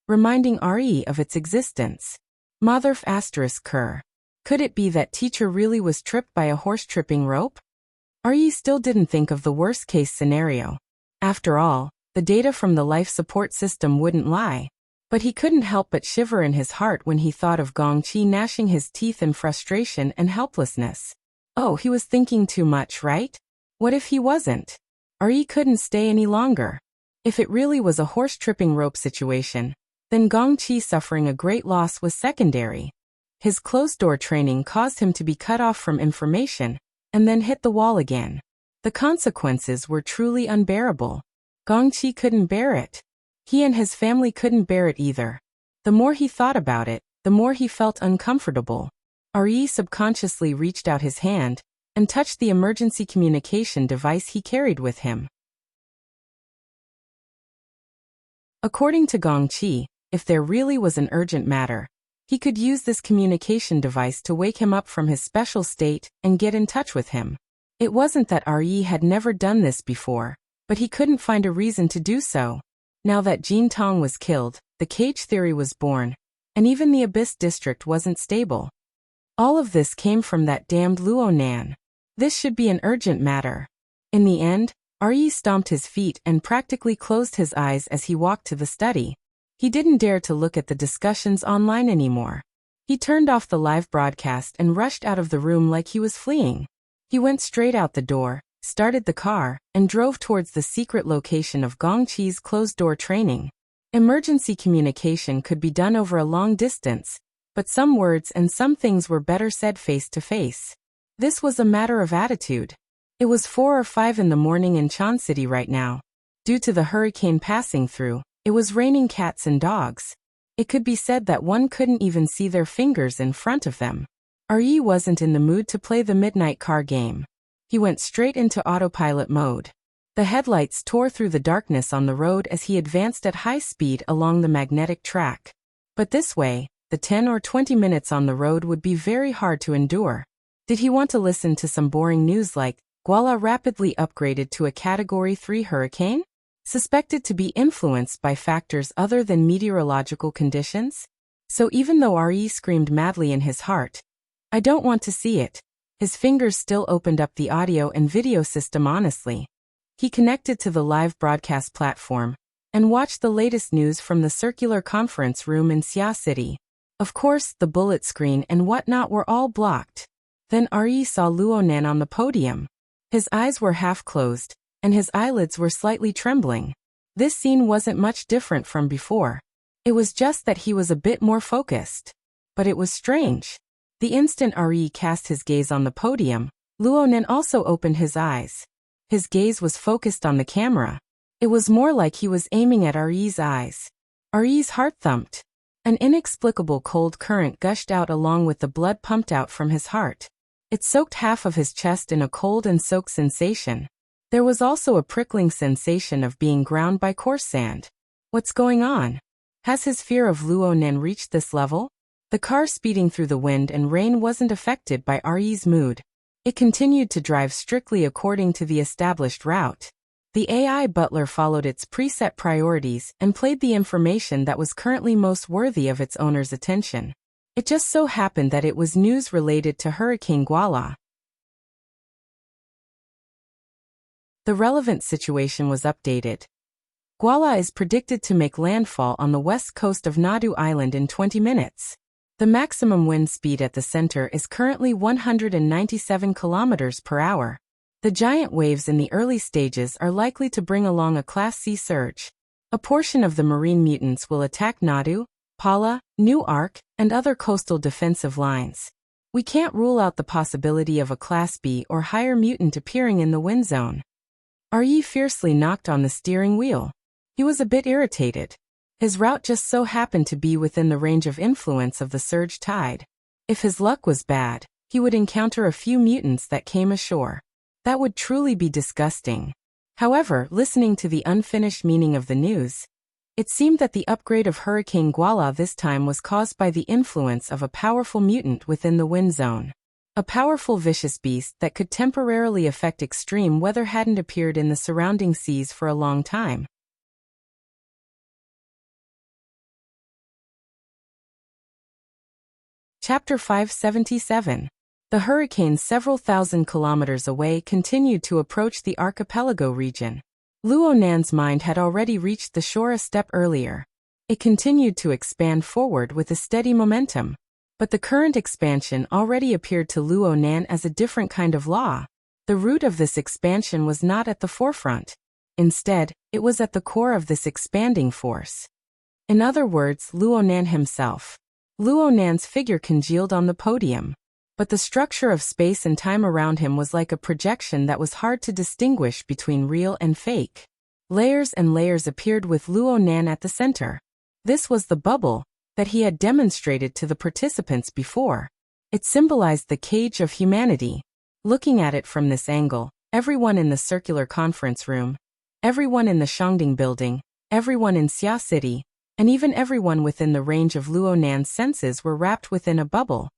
reminding Yi of its existence. Motherf ***. Could it be that teacher really was tripped by a horse-tripping rope? Yi still didn't think of the worst-case scenario. After all, the data from the life support system wouldn't lie. But he couldn't help but shiver in his heart when he thought of Gong Qi gnashing his teeth in frustration and helplessness. Oh, he was thinking too much, right? What if he wasn't? Yi couldn't stay any longer. If it really was a horse-tripping rope situation, then Gong Qi suffering a great loss was secondary. His closed-door training caused him to be cut off from information, and then hit the wall again. The consequences were truly unbearable. Gong Qi couldn't bear it. He and his family couldn't bear it either. The more he thought about it, the more he felt uncomfortable. Yi subconsciously reached out his hand and touched the emergency communication device he carried with him. According to Gong Qi, if there really was an urgent matter, he could use this communication device to wake him up from his special state and get in touch with him. It wasn't that Yi had never done this before, but he couldn't find a reason to do so. Now that Jin Tong was killed, the cage theory was born. and even the Abyss district wasn't stable. All of this came from that damned Luo Nan. This should be an urgent matter. In the end, Re stomped his feet and practically closed his eyes as he walked to the study. He didn't dare to look at the discussions online anymore. He turned off the live broadcast and rushed out of the room like he was fleeing. He went straight out the door, started the car, and drove towards the secret location of Gongqi's closed-door training. Emergency communication could be done over a long distance, but some words and some things were better said face-to-face. This was a matter of attitude. It was 4 or 5 in the morning in Chan City right now. Due to the hurricane passing through, it was raining cats and dogs. It could be said that one couldn't even see their fingers in front of them. Re wasn't in the mood to play the midnight car game. He went straight into autopilot mode. The headlights tore through the darkness on the road as he advanced at high speed along the magnetic track. But this way, the 10 or 20 minutes on the road would be very hard to endure. Did he want to listen to some boring news like, Guala rapidly upgraded to a Category 3 hurricane? Suspected to be influenced by factors other than meteorological conditions? So even though Re screamed madly in his heart, I don't want to see it, his fingers still opened up the audio and video system honestly. He connected to the live broadcast platform and watched the latest news from the circular conference room in Xia City. Of course, the bullet screen and whatnot were all blocked. Then Re saw Luo Nan on the podium. His eyes were half closed, and his eyelids were slightly trembling. This scene wasn't much different from before. It was just that he was a bit more focused. But it was strange. The instant Re cast his gaze on the podium, Luo Nan also opened his eyes. His gaze was focused on the camera. It was more like he was aiming at Re's eyes. Re's heart thumped. An inexplicable cold current gushed out along with the blood pumped out from his heart. It soaked half of his chest in a cold and soaked sensation. There was also a prickling sensation of being ground by coarse sand. What's going on? Has his fear of Luo Nan reached this level? The car speeding through the wind and rain wasn't affected by Re's mood. It continued to drive strictly according to the established route. The AI butler followed its preset priorities and played the information that was currently most worthy of its owner's attention. It just so happened that it was news related to Hurricane Guala. The relevant situation was updated. Guala is predicted to make landfall on the west coast of Nadu Island in 20 minutes. The maximum wind speed at the center is currently 197 km per hour. The giant waves in the early stages are likely to bring along a Class C surge. A portion of the marine mutants will attack Nadu, Pala, New Ark, and other coastal defensive lines. We can't rule out the possibility of a Class B or higher mutant appearing in the wind zone. Re fiercely knocked on the steering wheel. He was a bit irritated. His route just so happened to be within the range of influence of the surge tide. If his luck was bad, he would encounter a few mutants that came ashore. That would truly be disgusting. However, listening to the unfinished meaning of the news, it seemed that the upgrade of Hurricane Guala this time was caused by the influence of a powerful mutant within the wind zone. A powerful vicious beast that could temporarily affect extreme weather hadn't appeared in the surrounding seas for a long time. Chapter 577. The hurricane several thousand kilometers away continued to approach the archipelago region. Luo Nan's mind had already reached the shore a step earlier. It continued to expand forward with a steady momentum. But the current expansion already appeared to Luo Nan as a different kind of law. The root of this expansion was not at the forefront. Instead, it was at the core of this expanding force. In other words, Luo Nan himself. Luo Nan's figure congealed on the podium. But the structure of space and time around him was like a projection that was hard to distinguish between real and fake. Layers and layers appeared with Luo Nan at the center. This was the bubble that he had demonstrated to the participants before. It symbolized the cage of humanity. Looking at it from this angle, everyone in the circular conference room, everyone in the Shangding building, everyone in Xia City, and even everyone within the range of Luo Nan's senses were wrapped within a bubble.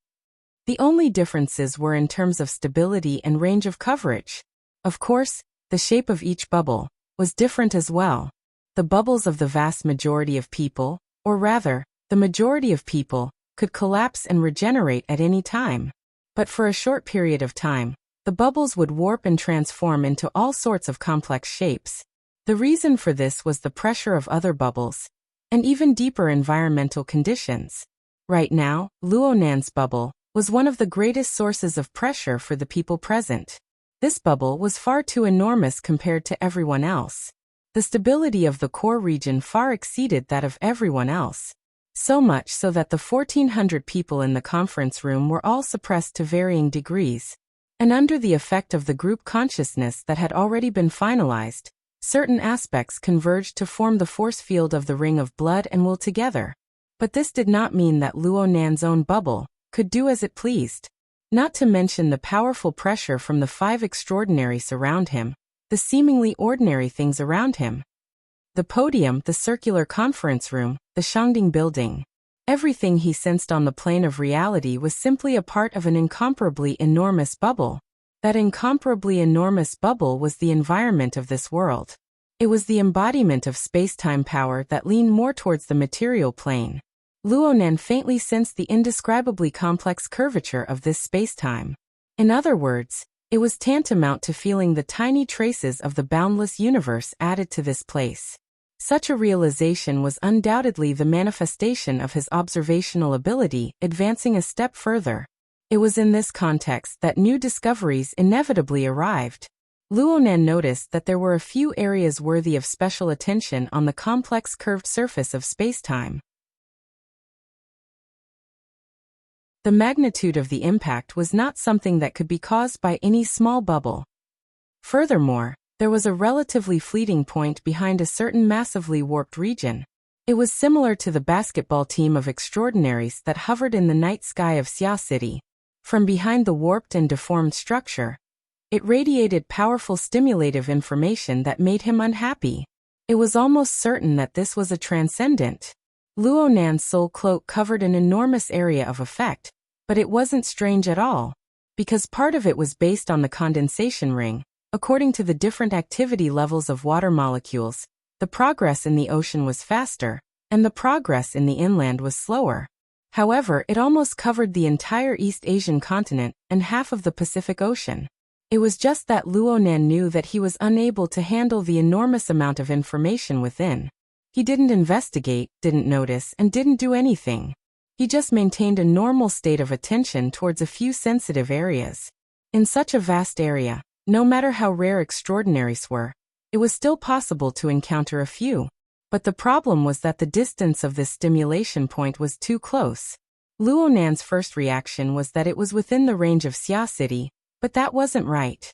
The only differences were in terms of stability and range of coverage. Of course, the shape of each bubble was different as well. The bubbles of the vast majority of people, or rather, the The majority of people could collapse and regenerate at any time. But for a short period of time, the bubbles would warp and transform into all sorts of complex shapes. The reason for this was the pressure of other bubbles, and even deeper environmental conditions. Right now, Luonan's bubble was one of the greatest sources of pressure for the people present. This bubble was far too enormous compared to everyone else. The stability of the core region far exceeded that of everyone else. So much so that the 1,400 people in the conference room were all suppressed to varying degrees. And under the effect of the group consciousness that had already been finalized, certain aspects converged to form the force field of the ring of blood and will together. But this did not mean that Luonan's own bubble could do as it pleased. Not to mention the powerful pressure from the 5 extraordinaries around him, the seemingly ordinary things around him. The podium, the circular conference room, the Shangding building. Everything he sensed on the plane of reality was simply a part of an incomparably enormous bubble. That incomparably enormous bubble was the environment of this world. It was the embodiment of space-time power that leaned more towards the material plane. Luonan faintly sensed the indescribably complex curvature of this space-time. In other words, it was tantamount to feeling the tiny traces of the boundless universe added to this place. Such a realization was undoubtedly the manifestation of his observational ability, advancing a step further. It was in this context that new discoveries inevitably arrived. Luonan noticed that there were a few areas worthy of special attention on the complex curved surface of spacetime. The magnitude of the impact was not something that could be caused by any small bubble. Furthermore, there was a relatively fleeting point behind a certain massively warped region. It was similar to the basketball team of extraordinaries that hovered in the night sky of Xia City. From behind the warped and deformed structure, it radiated powerful stimulative information that made him unhappy. It was almost certain that this was a transcendent. Luonan's soul cloak covered an enormous area of effect, but it wasn't strange at all, because part of it was based on the condensation ring. According to the different activity levels of water molecules, the progress in the ocean was faster, and the progress in the inland was slower. However, it almost covered the entire East Asian continent and half of the Pacific Ocean. It was just that Luonan knew that he was unable to handle the enormous amount of information within. He didn't investigate, didn't notice, and didn't do anything. He just maintained a normal state of attention towards a few sensitive areas. In such a vast area, no matter how rare extraordinaries were, it was still possible to encounter a few. But the problem was that the distance of this stimulation point was too close. Luonan's first reaction was that it was within the range of Xia City, but that wasn't right.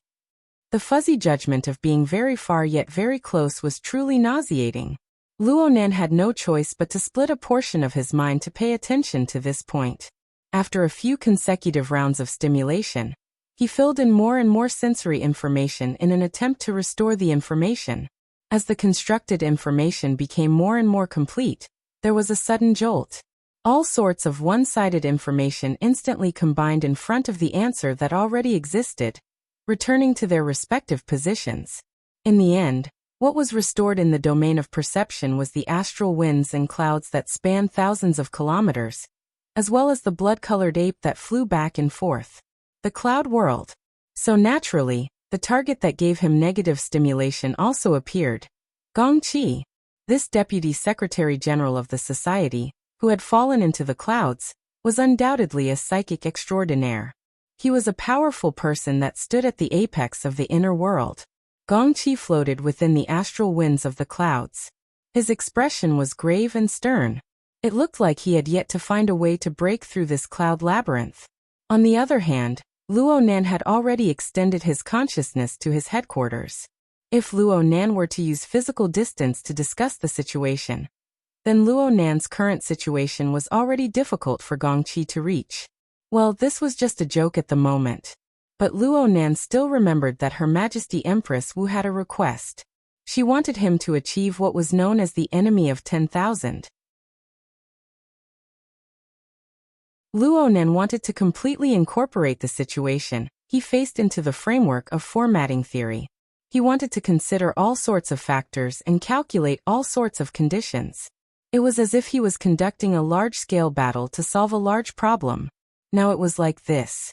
The fuzzy judgment of being very far yet very close was truly nauseating. Luonan had no choice but to split a portion of his mind to pay attention to this point. After a few consecutive rounds of stimulation, he filled in more and more sensory information in an attempt to restore the information. As the constructed information became more and more complete, there was a sudden jolt. All sorts of one-sided information instantly combined in front of the answer that already existed, returning to their respective positions. In the end, what was restored in the domain of perception was the astral winds and clouds that span thousands of kilometers, as well as the blood-colored ape that flew back and forth. The cloud world. So naturally, the target that gave him negative stimulation also appeared. Gong Qi, this deputy secretary general of the society, who had fallen into the clouds, was undoubtedly a psychic extraordinaire. He was a powerful person that stood at the apex of the inner world. Gong Qi floated within the astral winds of the clouds. His expression was grave and stern. It looked like he had yet to find a way to break through this cloud labyrinth. On the other hand, Luonan had already extended his consciousness to his headquarters. If Luonan were to use physical distance to discuss the situation, then Luonan's current situation was already difficult for Gong Qi to reach. Well, this was just a joke at the moment. But Luonan still remembered that Her Majesty Empress Wu had a request. She wanted him to achieve what was known as the enemy of 10,000. Luonan wanted to completely incorporate the situation he faced into the framework of formatting theory. He wanted to consider all sorts of factors and calculate all sorts of conditions. It was as if he was conducting a large-scale battle to solve a large problem. Now it was like this.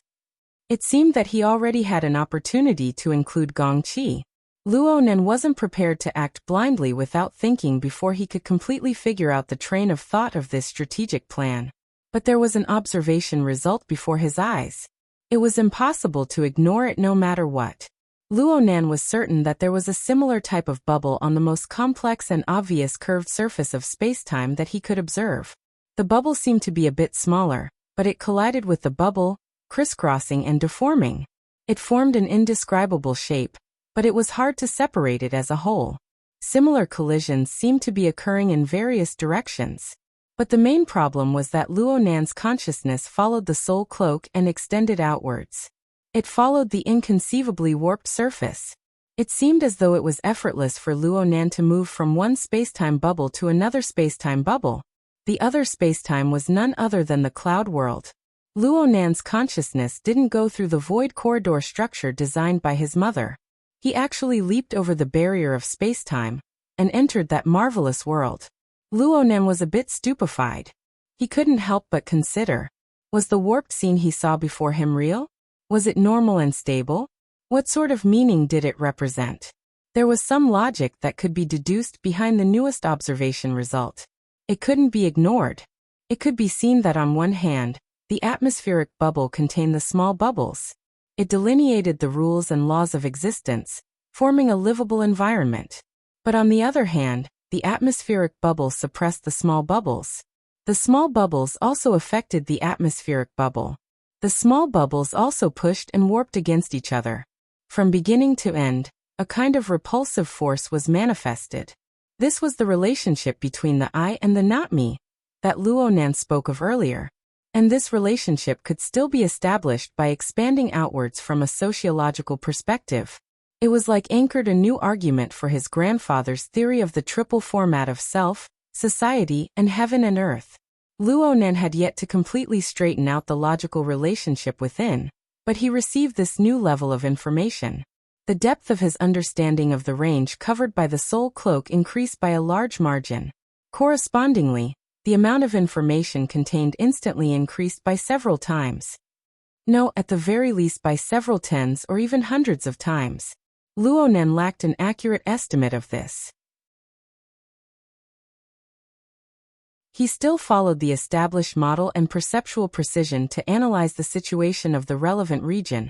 It seemed that he already had an opportunity to include Gongqi. Luo Nen wasn't prepared to act blindly without thinking before he could completely figure out the train of thought of this strategic plan. But there was an observation result before his eyes. It was impossible to ignore it no matter what. Luo Nan was certain that there was a similar type of bubble on the most complex and obvious curved surface of spacetime that he could observe. The bubble seemed to be a bit smaller, but it collided with the bubble, crisscrossing and deforming. It formed an indescribable shape, but it was hard to separate it as a whole. Similar collisions seemed to be occurring in various directions. But the main problem was that Luo Nan's consciousness followed the soul cloak and extended outwards. It followed the inconceivably warped surface. It seemed as though it was effortless for Luo Nan to move from one spacetime bubble to another spacetime bubble. The other spacetime was none other than the cloud world. Luo Nan's consciousness didn't go through the void corridor structure designed by his mother. He actually leaped over the barrier of spacetime and entered that marvelous world. Luo Nan was a bit stupefied. He couldn't help but consider. Was the warped scene he saw before him real? Was it normal and stable? What sort of meaning did it represent? There was some logic that could be deduced behind the newest observation result. It couldn't be ignored. It could be seen that on one hand, the atmospheric bubble contained the small bubbles. It delineated the rules and laws of existence, forming a livable environment. But on the other hand, the atmospheric bubble suppressed the small bubbles. The small bubbles also affected the atmospheric bubble. The small bubbles also pushed and warped against each other. From beginning to end, a kind of repulsive force was manifested. This was the relationship between the I and the not me that Luo Nan spoke of earlier. And this relationship could still be established by expanding outwards from a sociological perspective. It was like anchored a new argument for his grandfather's theory of the triple format of self, society, and heaven and earth. Luo Nan had yet to completely straighten out the logical relationship within, but he received this new level of information. The depth of his understanding of the range covered by the soul cloak increased by a large margin. Correspondingly, the amount of information contained instantly increased by several times. No, at the very least by several tens or even hundreds of times. Luo Nan lacked an accurate estimate of this. He still followed the established model and perceptual precision to analyze the situation of the relevant region,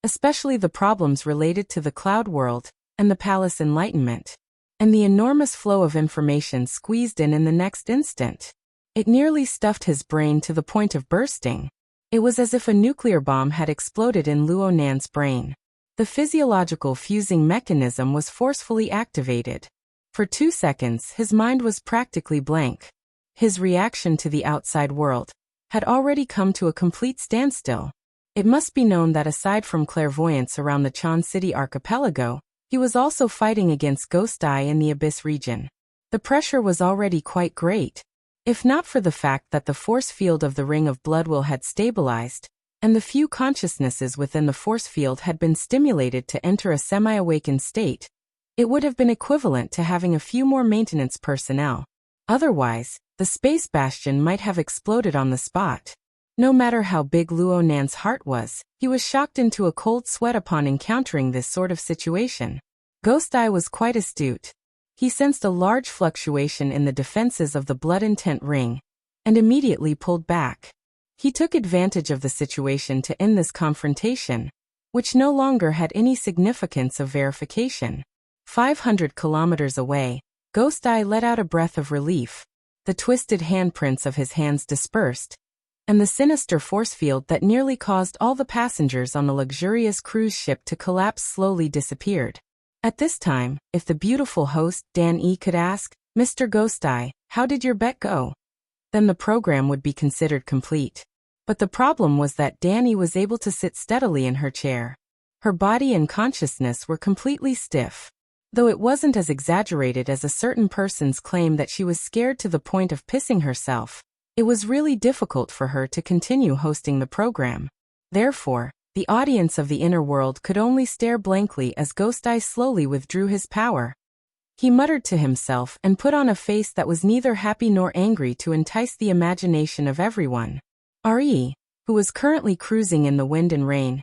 especially the problems related to the cloud world and the palace enlightenment, and the enormous flow of information squeezed in the next instant. It nearly stuffed his brain to the point of bursting. It was as if a nuclear bomb had exploded in Luo Nan's brain. The physiological fusing mechanism was forcefully activated. For 2 seconds, his mind was practically blank. His reaction to the outside world had already come to a complete standstill. It must be known that aside from clairvoyance around the Chan City archipelago, he was also fighting against Ghost Eye in the Abyss region. The pressure was already quite great. If not for the fact that the force field of the Ring of Bloodwill had stabilized, and the few consciousnesses within the force field had been stimulated to enter a semi-awakened state, it would have been equivalent to having a few more maintenance personnel. Otherwise, the space bastion might have exploded on the spot. No matter how big Luo Nan's heart was, he was shocked into a cold sweat upon encountering this sort of situation. Ghost Eye was quite astute. He sensed a large fluctuation in the defenses of the Blood Intent Ring, and immediately pulled back. He took advantage of the situation to end this confrontation, which no longer had any significance of verification. 500 kilometers away, Ghost Eye let out a breath of relief. The twisted handprints of his hands dispersed, and the sinister force field that nearly caused all the passengers on the luxurious cruise ship to collapse slowly disappeared. At this time, if the beautiful host, Dan E, could ask, "Mr. Ghost Eye, how did your bet go?" then the program would be considered complete. But the problem was that Danny was able to sit steadily in her chair. Her body and consciousness were completely stiff. Though it wasn't as exaggerated as a certain person's claim that she was scared to the point of pissing herself, it was really difficult for her to continue hosting the program. Therefore, the audience of the inner world could only stare blankly as Ghost Eye slowly withdrew his power. He muttered to himself and put on a face that was neither happy nor angry to entice the imagination of everyone. Re, who was currently cruising in the wind and rain,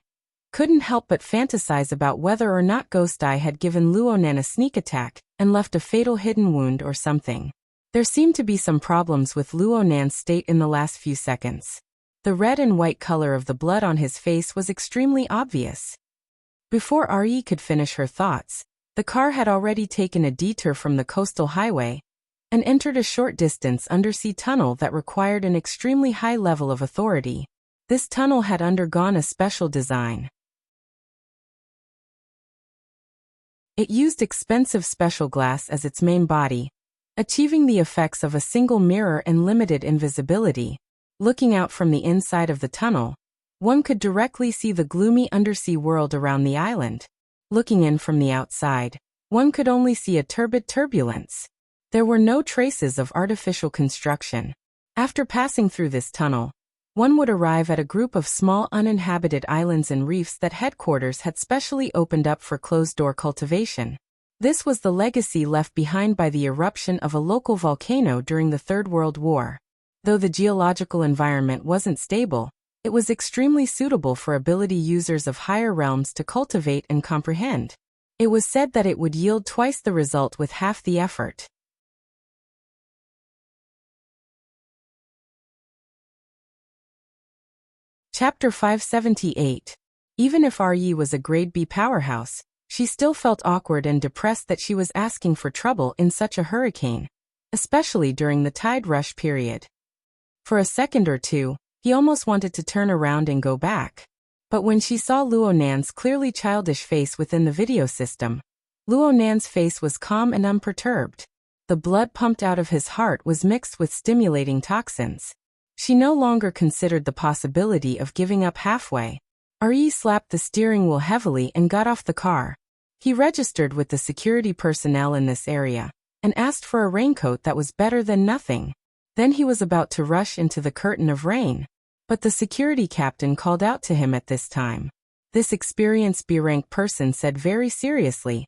couldn't help but fantasize about whether or not Ghost Eye had given Luonan a sneak attack and left a fatal hidden wound or something. There seemed to be some problems with Luonan's state in the last few seconds. The red and white color of the blood on his face was extremely obvious. Before Re could finish her thoughts, the car had already taken a detour from the coastal highway and entered a short distance undersea tunnel that required an extremely high level of authority. This tunnel had undergone a special design. It used expensive special glass as its main body, achieving the effects of a single mirror and limited invisibility. Looking out from the inside of the tunnel, one could directly see the gloomy undersea world around the island. Looking in from the outside, one could only see a turbid turbulence. There were no traces of artificial construction. After passing through this tunnel, one would arrive at a group of small uninhabited islands and reefs that headquarters had specially opened up for closed-door cultivation. This was the legacy left behind by the eruption of a local volcano during the Third World War. Though the geological environment wasn't stable, it was extremely suitable for ability users of higher realms to cultivate and comprehend. It was said that it would yield twice the result with half the effort. Chapter 578. Even if Re was a grade B powerhouse, she still felt awkward and depressed that she was asking for trouble in such a hurricane, especially during the tide rush period. For a second or two, he almost wanted to turn around and go back. But when she saw Luonan's clearly childish face within the video system, Luonan's face was calm and unperturbed. The blood pumped out of his heart was mixed with stimulating toxins. She no longer considered the possibility of giving up halfway. Re slapped the steering wheel heavily and got off the car. He registered with the security personnel in this area and asked for a raincoat that was better than nothing. Then he was about to rush into the curtain of rain. But the security captain called out to him at this time. This experienced B-rank person said very seriously,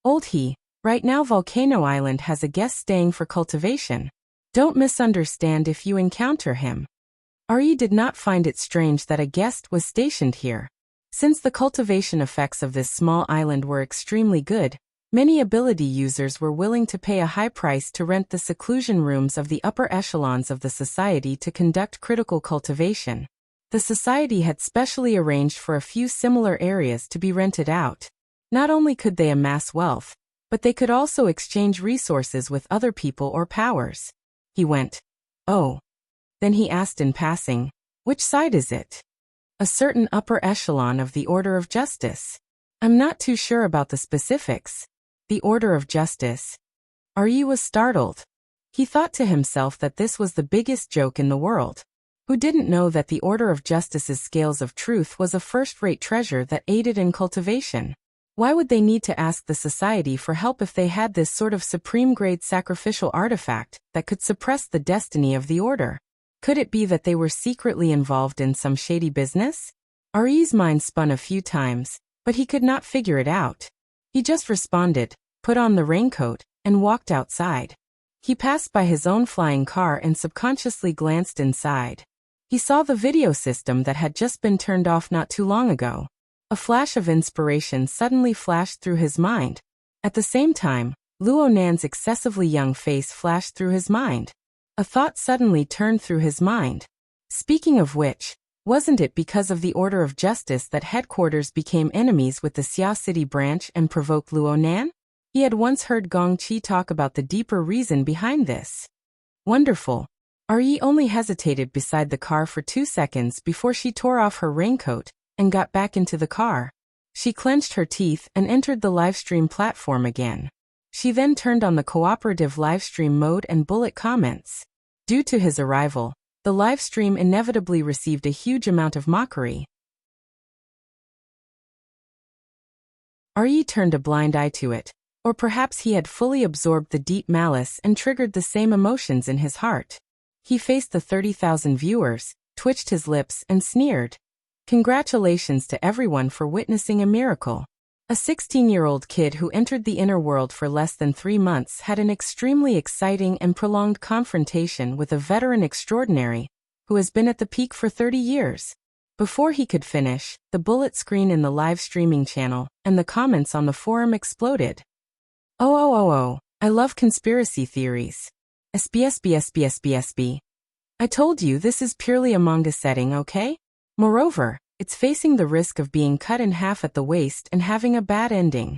"Old he, right now Volcano Island has a guest staying for cultivation. Don't misunderstand if you encounter him." Re did not find it strange that a guest was stationed here. Since the cultivation effects of this small island were extremely good, many ability users were willing to pay a high price to rent the seclusion rooms of the upper echelons of the society to conduct critical cultivation. The society had specially arranged for a few similar areas to be rented out. Not only could they amass wealth, but they could also exchange resources with other people or powers. He went, "Oh." Then he asked in passing, "Which side is it?" "A certain upper echelon of the Order of Justice." "I'm not too sure about the specifics." "The Order of Justice?" Re was startled. He thought to himself that this was the biggest joke in the world. Who didn't know that the Order of Justice's scales of truth was a first-rate treasure that aided in cultivation? Why would they need to ask the society for help if they had this sort of supreme-grade sacrificial artifact that could suppress the destiny of the Order? Could it be that they were secretly involved in some shady business? Re's mind spun a few times, but he could not figure it out. He just responded, put on the raincoat, and walked outside. He passed by his own flying car and subconsciously glanced inside. He saw the video system that had just been turned off not too long ago. A flash of inspiration suddenly flashed through his mind. At the same time, Luonan's excessively young face flashed through his mind. A thought suddenly turned through his mind. Speaking of which, wasn't it because of the Order of Justice that headquarters became enemies with the Xia City branch and provoked Luonan? He had once heard Gong Chi talk about the deeper reason behind this. Wonderful. Re only hesitated beside the car for 2 seconds before she tore off her raincoat and got back into the car. She clenched her teeth and entered the livestream platform again. She then turned on the cooperative livestream mode and bullet comments. Due to his arrival, the livestream inevitably received a huge amount of mockery. Re turned a blind eye to it, or perhaps he had fully absorbed the deep malice and triggered the same emotions in his heart. He faced the 30,000 viewers, twitched his lips and sneered. Congratulations to everyone for witnessing a miracle. A 16-year-old kid who entered the inner world for less than 3 months had an extremely exciting and prolonged confrontation with a veteran extraordinary who has been at the peak for 30 years. Before he could finish, the bullet screen in the live streaming channel and the comments on the forum exploded. Oh, I love conspiracy theories. SB. I told you this is purely a manga setting, okay? Moreover, it's facing the risk of being cut in half at the waist and having a bad ending.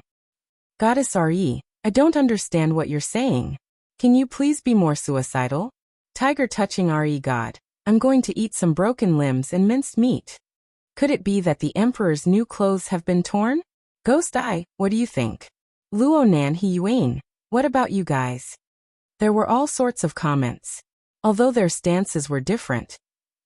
Goddess RE, I don't understand what you're saying. Can you please be more suicidal? Tiger touching RE God, I'm going to eat some broken limbs and minced meat. Could it be that the Emperor's new clothes have been torn? Ghost Eye, what do you think? Luo Nan He Yuan, what about you guys? There were all sorts of comments. Although their stances were different,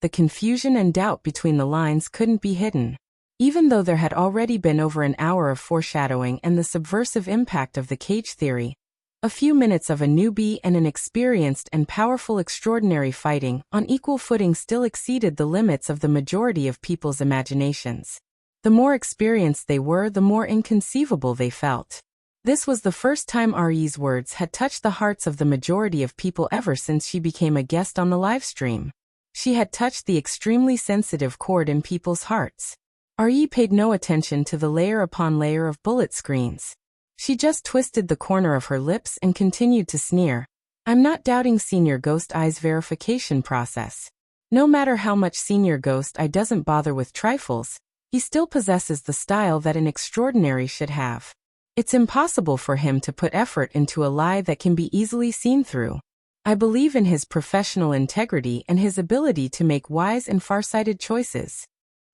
the confusion and doubt between the lines couldn't be hidden. Even though there had already been over an hour of foreshadowing and the subversive impact of the cage theory, a few minutes of a newbie and an experienced and powerful extraordinary fighting on equal footing still exceeded the limits of the majority of people's imaginations. The more experienced they were, the more inconceivable they felt. This was the first time RE's words had touched the hearts of the majority of people ever since she became a guest on the livestream. She had touched the extremely sensitive chord in people's hearts. RE paid no attention to the layer upon layer of bullet screens. She just twisted the corner of her lips and continued to sneer. I'm not doubting Senior Ghost Eye's verification process. No matter how much Senior Ghost Eye doesn't bother with trifles, he still possesses the style that an extraordinary should have. It's impossible for him to put effort into a lie that can be easily seen through. I believe in his professional integrity and his ability to make wise and far-sighted choices.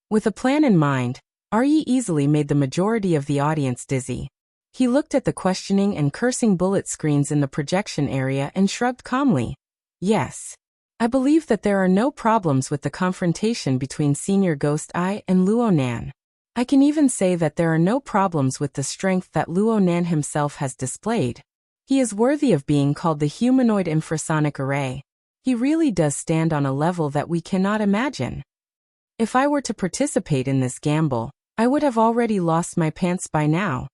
With a plan in mind, RE easily made the majority of the audience dizzy. He looked at the questioning and cursing bullet screens in the projection area and shrugged calmly. Yes. I believe that there are no problems with the confrontation between Senior Ghost Eye and Luo Nan. I can even say that there are no problems with the strength that Luo Nan himself has displayed. He is worthy of being called the humanoid infrasonic array. He really does stand on a level that we cannot imagine. If I were to participate in this gamble, I would have already lost my pants by now.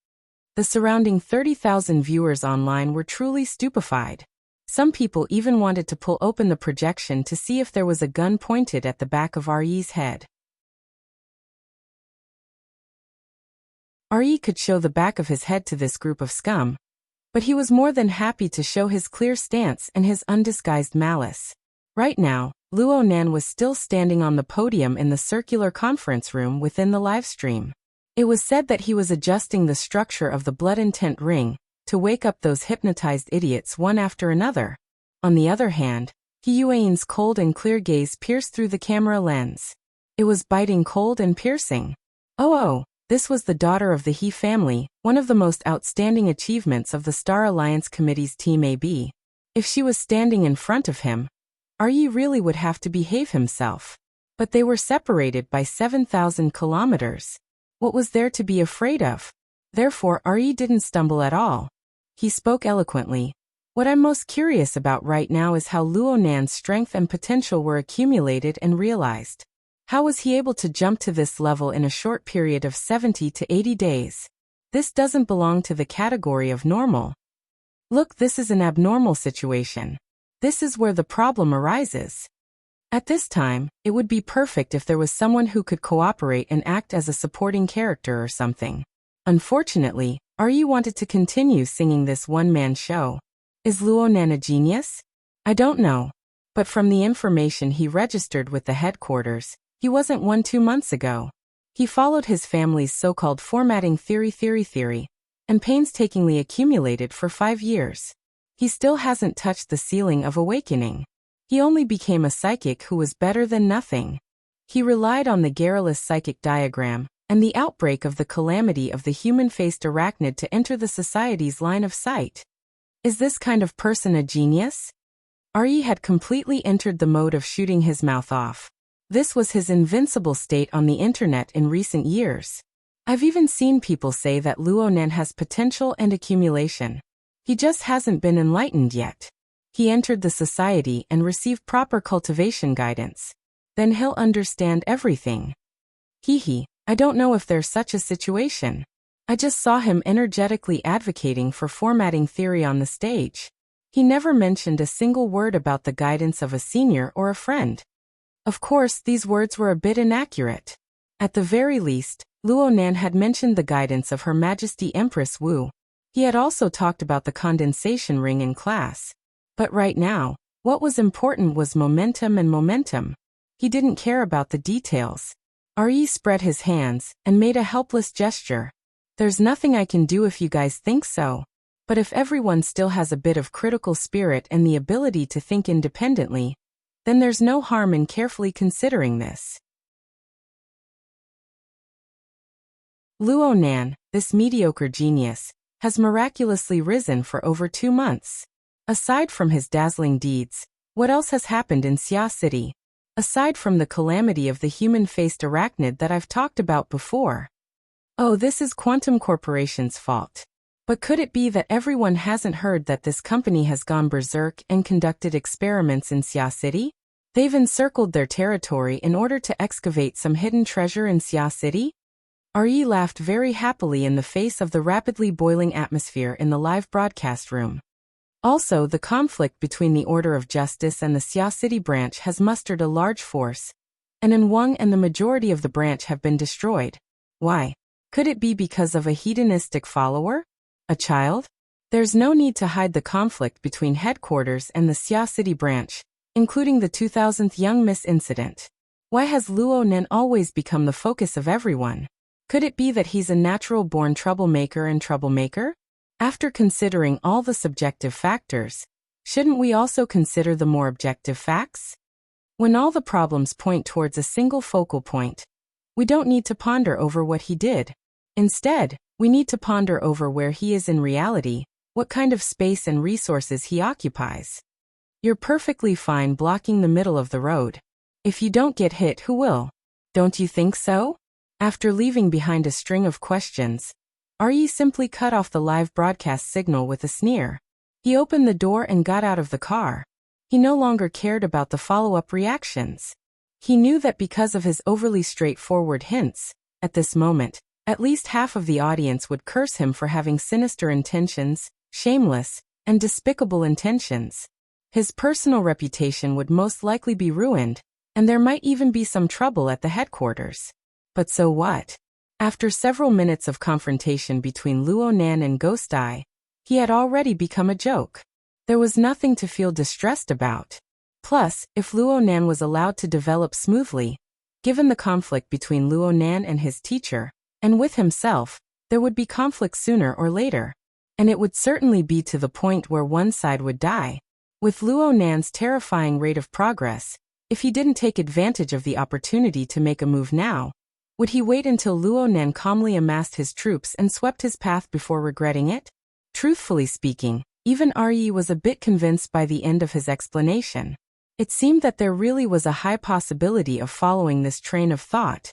The surrounding 30,000 viewers online were truly stupefied. Some people even wanted to pull open the projection to see if there was a gun pointed at the back of RE's head. RE could show the back of his head to this group of scum, but he was more than happy to show his clear stance and his undisguised malice. Right now, Luo Nan was still standing on the podium in the circular conference room within the livestream. It was said that he was adjusting the structure of the blood intent ring to wake up those hypnotized idiots one after another. On the other hand, He Yuan's cold and clear gaze pierced through the camera lens. It was biting cold and piercing. Oh, this was the daughter of the He family, one of the most outstanding achievements of the Star Alliance Committee's Team AB. If she was standing in front of him, RE really would have to behave himself. But they were separated by 7,000 kilometers. What was there to be afraid of? Therefore, RE didn't stumble at all. He spoke eloquently. What I'm most curious about right now is how Luo Nan's strength and potential were accumulated and realized. How was he able to jump to this level in a short period of 70 to 80 days? This doesn't belong to the category of normal. Look, this is an abnormal situation. This is where the problem arises. At this time, it would be perfect if there was someone who could cooperate and act as a supporting character or something. Unfortunately, RE wanted to continue singing this one-man show. Is Luo Nan a genius? I don't know. But from the information he registered with the headquarters, he wasn't one 2 months ago. He followed his family's so-called formatting theory, and painstakingly accumulated for 5 years. He still hasn't touched the ceiling of awakening. He only became a psychic who was better than nothing. He relied on the garrulous psychic diagram and the outbreak of the calamity of the human-faced arachnid to enter the society's line of sight. Is this kind of person a genius? RE had completely entered the mode of shooting his mouth off. This was his invincible state on the internet in recent years. I've even seen people say that Luo Nan has potential and accumulation. He just hasn't been enlightened yet. He entered the society and received proper cultivation guidance. Then he'll understand everything. I don't know if there's such a situation. I just saw him energetically advocating for formatting theory on the stage. He never mentioned a single word about the guidance of a senior or a friend. Of course, these words were a bit inaccurate. At the very least, Luo Nan had mentioned the guidance of Her Majesty Empress Wu. He had also talked about the condensation ring in class. But right now, what was important was momentum and momentum. He didn't care about the details. Re spread his hands and made a helpless gesture. There's nothing I can do if you guys think so. But if everyone still has a bit of critical spirit and the ability to think independently, then there's no harm in carefully considering this. Luo Nan, this mediocre genius, has miraculously risen for over 2 months. Aside from his dazzling deeds, what else has happened in Xia City? Aside from the calamity of the human-faced arachnid that I've talked about before. Oh, this is Quantum Corporation's fault. But could it be that everyone hasn't heard that this company has gone berserk and conducted experiments in Xia City? They've encircled their territory in order to excavate some hidden treasure in Xia City? Re laughed very happily in the face of the rapidly boiling atmosphere in the live broadcast room. Also, the conflict between the Order of Justice and the Xia City branch has mustered a large force, and in Wang and the majority of the branch have been destroyed. Why? Could it be because of a hedonistic follower? A child? There's no need to hide the conflict between headquarters and the Xia City branch, including the 2000th Young Miss incident. Why has Luo Nan always become the focus of everyone? Could it be that he's a natural-born troublemaker and troublemaker? After considering all the subjective factors, shouldn't we also consider the more objective facts? When all the problems point towards a single focal point, we don't need to ponder over what he did. Instead, we need to ponder over where he is in reality, what kind of space and resources he occupies. You're perfectly fine blocking the middle of the road. If you don't get hit, who will? Don't you think so? After leaving behind a string of questions, Re simply cut off the live broadcast signal with a sneer. He opened the door and got out of the car. He no longer cared about the follow-up reactions. He knew that because of his overly straightforward hints, at this moment, at least half of the audience would curse him for having sinister intentions, shameless, and despicable intentions. His personal reputation would most likely be ruined, and there might even be some trouble at the headquarters. But so what? After several minutes of confrontation between Luo Nan and Ghost Eye, he had already become a joke. There was nothing to feel distressed about. Plus, if Luo Nan was allowed to develop smoothly, given the conflict between Luo Nan and his teacher, and with himself, there would be conflict sooner or later. And it would certainly be to the point where one side would die. With Luo Nan's terrifying rate of progress, if he didn't take advantage of the opportunity to make a move now, would he wait until Luo Nan calmly amassed his troops and swept his path before regretting it? Truthfully speaking, even Re was a bit convinced by the end of his explanation. It seemed that there really was a high possibility of following this train of thought.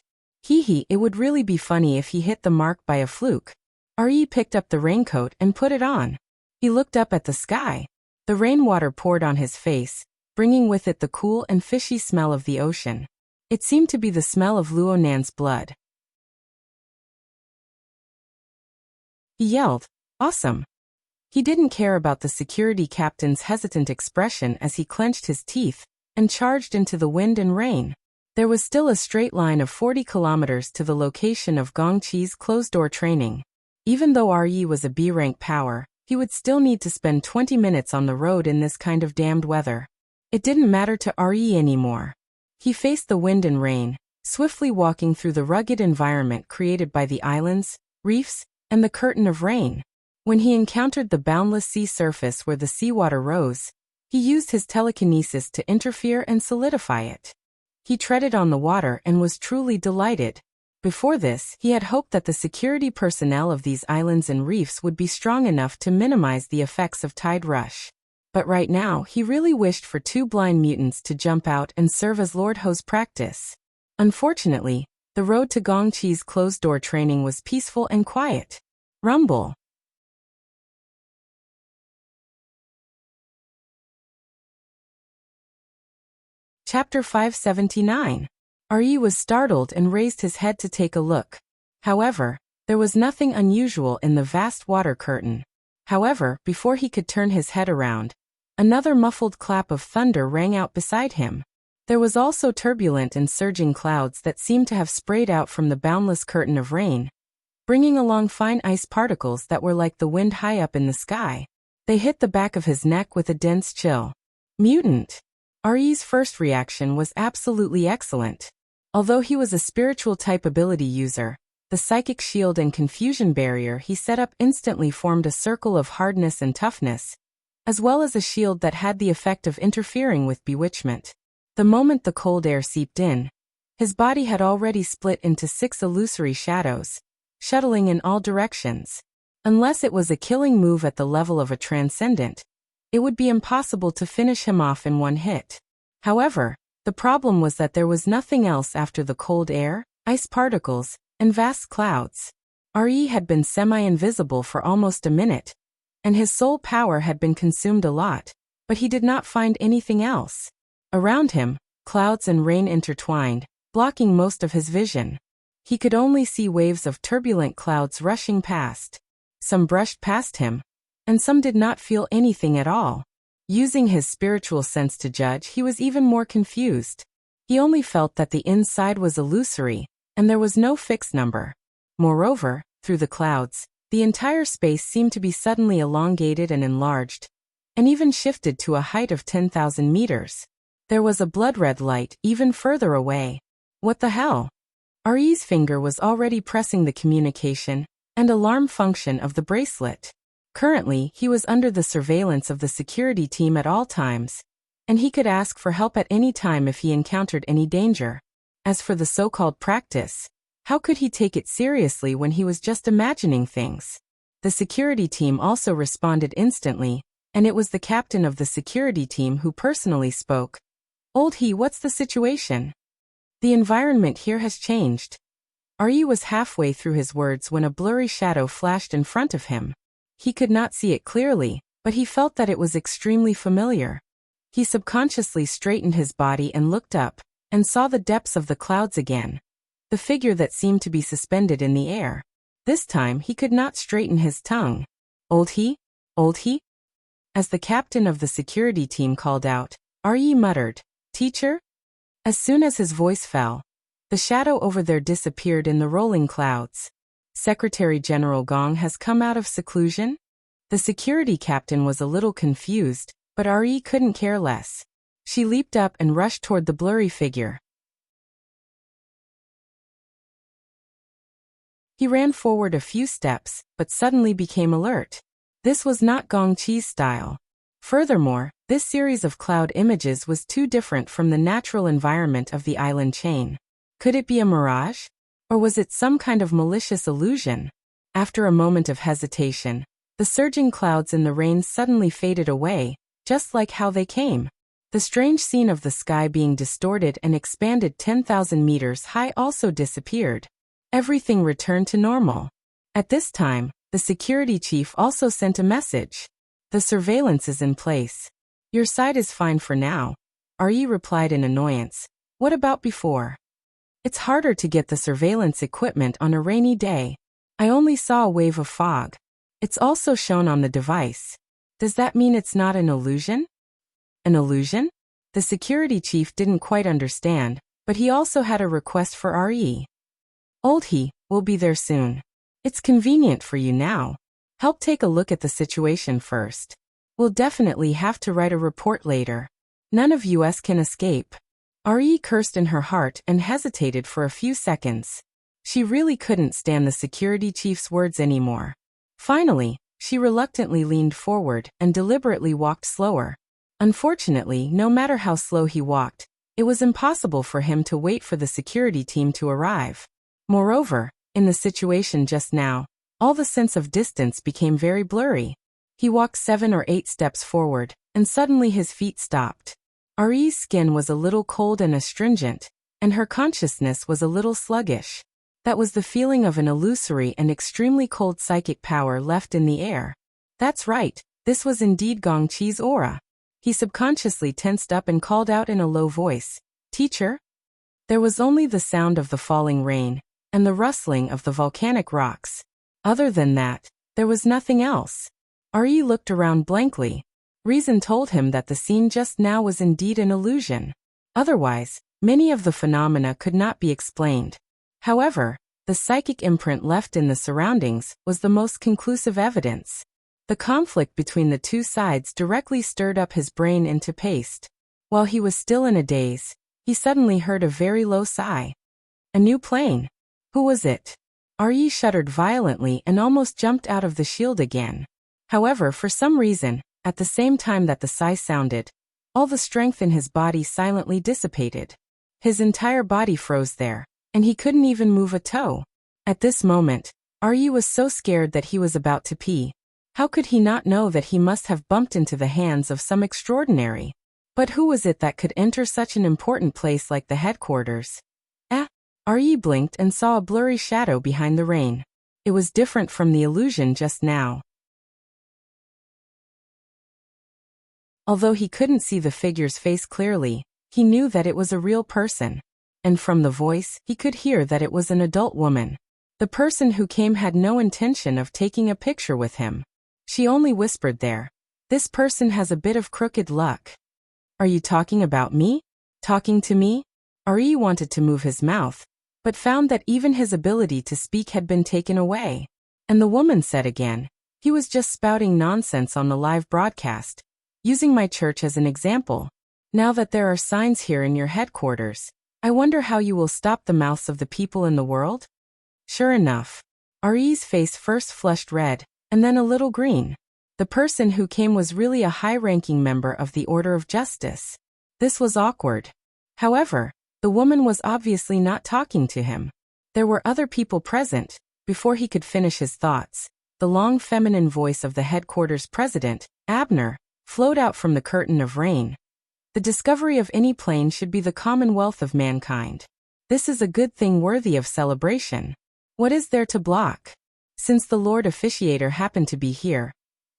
It would really be funny if he hit the mark by a fluke. Re picked up the raincoat and put it on. He looked up at the sky. The rainwater poured on his face, bringing with it the cool and fishy smell of the ocean. It seemed to be the smell of Luo Nan's blood. He yelled, "Awesome!" He didn't care about the security captain's hesitant expression as he clenched his teeth and charged into the wind and rain. There was still a straight line of 40 kilometers to the location of Gongqi's closed-door training. Even though Re was a B-rank power, he would still need to spend 20 minutes on the road in this kind of damned weather. It didn't matter to Re anymore. He faced the wind and rain, swiftly walking through the rugged environment created by the islands, reefs, and the curtain of rain. When he encountered the boundless sea surface where the seawater rose, he used his telekinesis to interfere and solidify it. He treaded on the water and was truly delighted. Before this, he had hoped that the security personnel of these islands and reefs would be strong enough to minimize the effects of tide rush. But right now, he really wished for 2 blind mutants to jump out and serve as Lord Ho's practice. Unfortunately, the road to Gongqi's closed-door training was peaceful and quiet. Rumble. Chapter 579. Re was startled and raised his head to take a look. However, There was nothing unusual in the vast water curtain. However, before he could turn his head around, another muffled clap of thunder rang out beside him. There was also turbulent and surging clouds that seemed to have sprayed out from the boundless curtain of rain, bringing along fine ice particles that were like the wind high up in the sky. They hit the back of his neck with a dense chill. Mutant! Ri's first reaction was absolutely excellent. Although he was a spiritual type ability user, the psychic shield and confusion barrier he set up instantly formed a circle of hardness and toughness, as well as a shield that had the effect of interfering with bewitchment. The moment the cold air seeped in, his body had already split into 6 illusory shadows, shuttling in all directions. Unless it was a killing move at the level of a transcendent, it would be impossible to finish him off in one hit. However, the problem was that there was nothing else after the cold air, ice particles, and vast clouds. Re had been semi-invisible for almost a minute, and his soul power had been consumed a lot, but he did not find anything else. Around him, clouds and rain intertwined, blocking most of his vision. He could only see waves of turbulent clouds rushing past. Some brushed past him, and some did not feel anything at all. Using his spiritual sense to judge, he was even more confused. He only felt that the inside was illusory, and there was no fixed number. Moreover, through the clouds, the entire space seemed to be suddenly elongated and enlarged, and even shifted to a height of 10,000 meters. There was a blood-red light even further away. What the hell? Ri's finger was already pressing the communication and alarm function of the bracelet. Currently, he was under the surveillance of the security team at all times, and he could ask for help at any time if he encountered any danger. As for the so-called practice, how could he take it seriously when he was just imagining things? The security team also responded instantly, and it was the captain of the security team who personally spoke. "Old he, what's the situation? The environment here has changed." Re was halfway through his words when a blurry shadow flashed in front of him. He could not see it clearly, but he felt that it was extremely familiar. He subconsciously straightened his body and looked up, and saw the depths of the clouds again. The figure that seemed to be suspended in the air. This time he could not straighten his tongue. "Old he? Old he?" As the captain of the security team called out, Re muttered, "Teacher?" As soon as his voice fell, the shadow over there disappeared in the rolling clouds. "Secretary General Gong has come out of seclusion?" The security captain was a little confused, but Re couldn't care less. She leaped up and rushed toward the blurry figure. He ran forward a few steps, but suddenly became alert. This was not Gong Qi's style. Furthermore, this series of cloud images was too different from the natural environment of the island chain. Could it be a mirage? Or was it some kind of malicious illusion? After a moment of hesitation, the surging clouds in the rain suddenly faded away, just like how they came. The strange scene of the sky being distorted and expanded 10,000 meters high also disappeared. Everything returned to normal. At this time, the security chief also sent a message. "The surveillance is in place. Your side is fine for now." Re replied in annoyance. "What about before? It's harder to get the surveillance equipment on a rainy day. I only saw a wave of fog. It's also shown on the device. Does that mean it's not an illusion?" "An illusion?" The security chief didn't quite understand, but he also had a request for Re. "Old he, will be there soon. It's convenient for you now. Help take a look at the situation first. We'll definitely have to write a report later. None of us can escape." Re cursed in her heart and hesitated for a few seconds. She really couldn't stand the security chief's words anymore. Finally, she reluctantly leaned forward and deliberately walked slower. Unfortunately, no matter how slow he walked, it was impossible for him to wait for the security team to arrive. Moreover, in the situation just now, all the sense of distance became very blurry. He walked 7 or 8 steps forward, and suddenly his feet stopped. Re's skin was a little cold and astringent, and her consciousness was a little sluggish. That was the feeling of an illusory and extremely cold psychic power left in the air. That's right, this was indeed Gong Qi's aura. He subconsciously tensed up and called out in a low voice, "Teacher?" There was only the sound of the falling rain, and the rustling of the volcanic rocks. Other than that, there was nothing else. Ari looked around blankly. Reason told him that the scene just now was indeed an illusion. Otherwise, many of the phenomena could not be explained. However, the psychic imprint left in the surroundings was the most conclusive evidence. The conflict between the two sides directly stirred up his brain into paste. While he was still in a daze, he suddenly heard a very low sigh. A new plane. Who was it? Ari shuddered violently and almost jumped out of the shield again. However, for some reason, at the same time that the sigh sounded, all the strength in his body silently dissipated. His entire body froze there, and he couldn't even move a toe. At this moment, Ari was so scared that he was about to pee. How could he not know that he must have bumped into the hands of some extraordinary? But who was it that could enter such an important place like the headquarters? Ari blinked and saw a blurry shadow behind the rain. It was different from the illusion just now. Although he couldn't see the figure's face clearly, he knew that it was a real person. And from the voice, he could hear that it was an adult woman. The person who came had no intention of taking a picture with him. She only whispered there, "This person has a bit of crooked luck." "Are you talking about me? Talking to me?" Ari wanted to move his mouth, but found that even his ability to speak had been taken away. And the woman said again, "He was just spouting nonsense on the live broadcast, using my church as an example. Now that there are signs here in your headquarters, I wonder how you will stop the mouths of the people in the world?" Sure enough, Ari's face first flushed red, and then a little green. The person who came was really a high-ranking member of the Order of Justice. This was awkward. However, the woman was obviously not talking to him. There were other people present. Before he could finish his thoughts, the long feminine voice of the headquarters president, Abner, flowed out from the curtain of rain. "The discovery of any plane should be the commonwealth of mankind. This is a good thing worthy of celebration. What is there to block? Since the Lord Officiator happened to be here,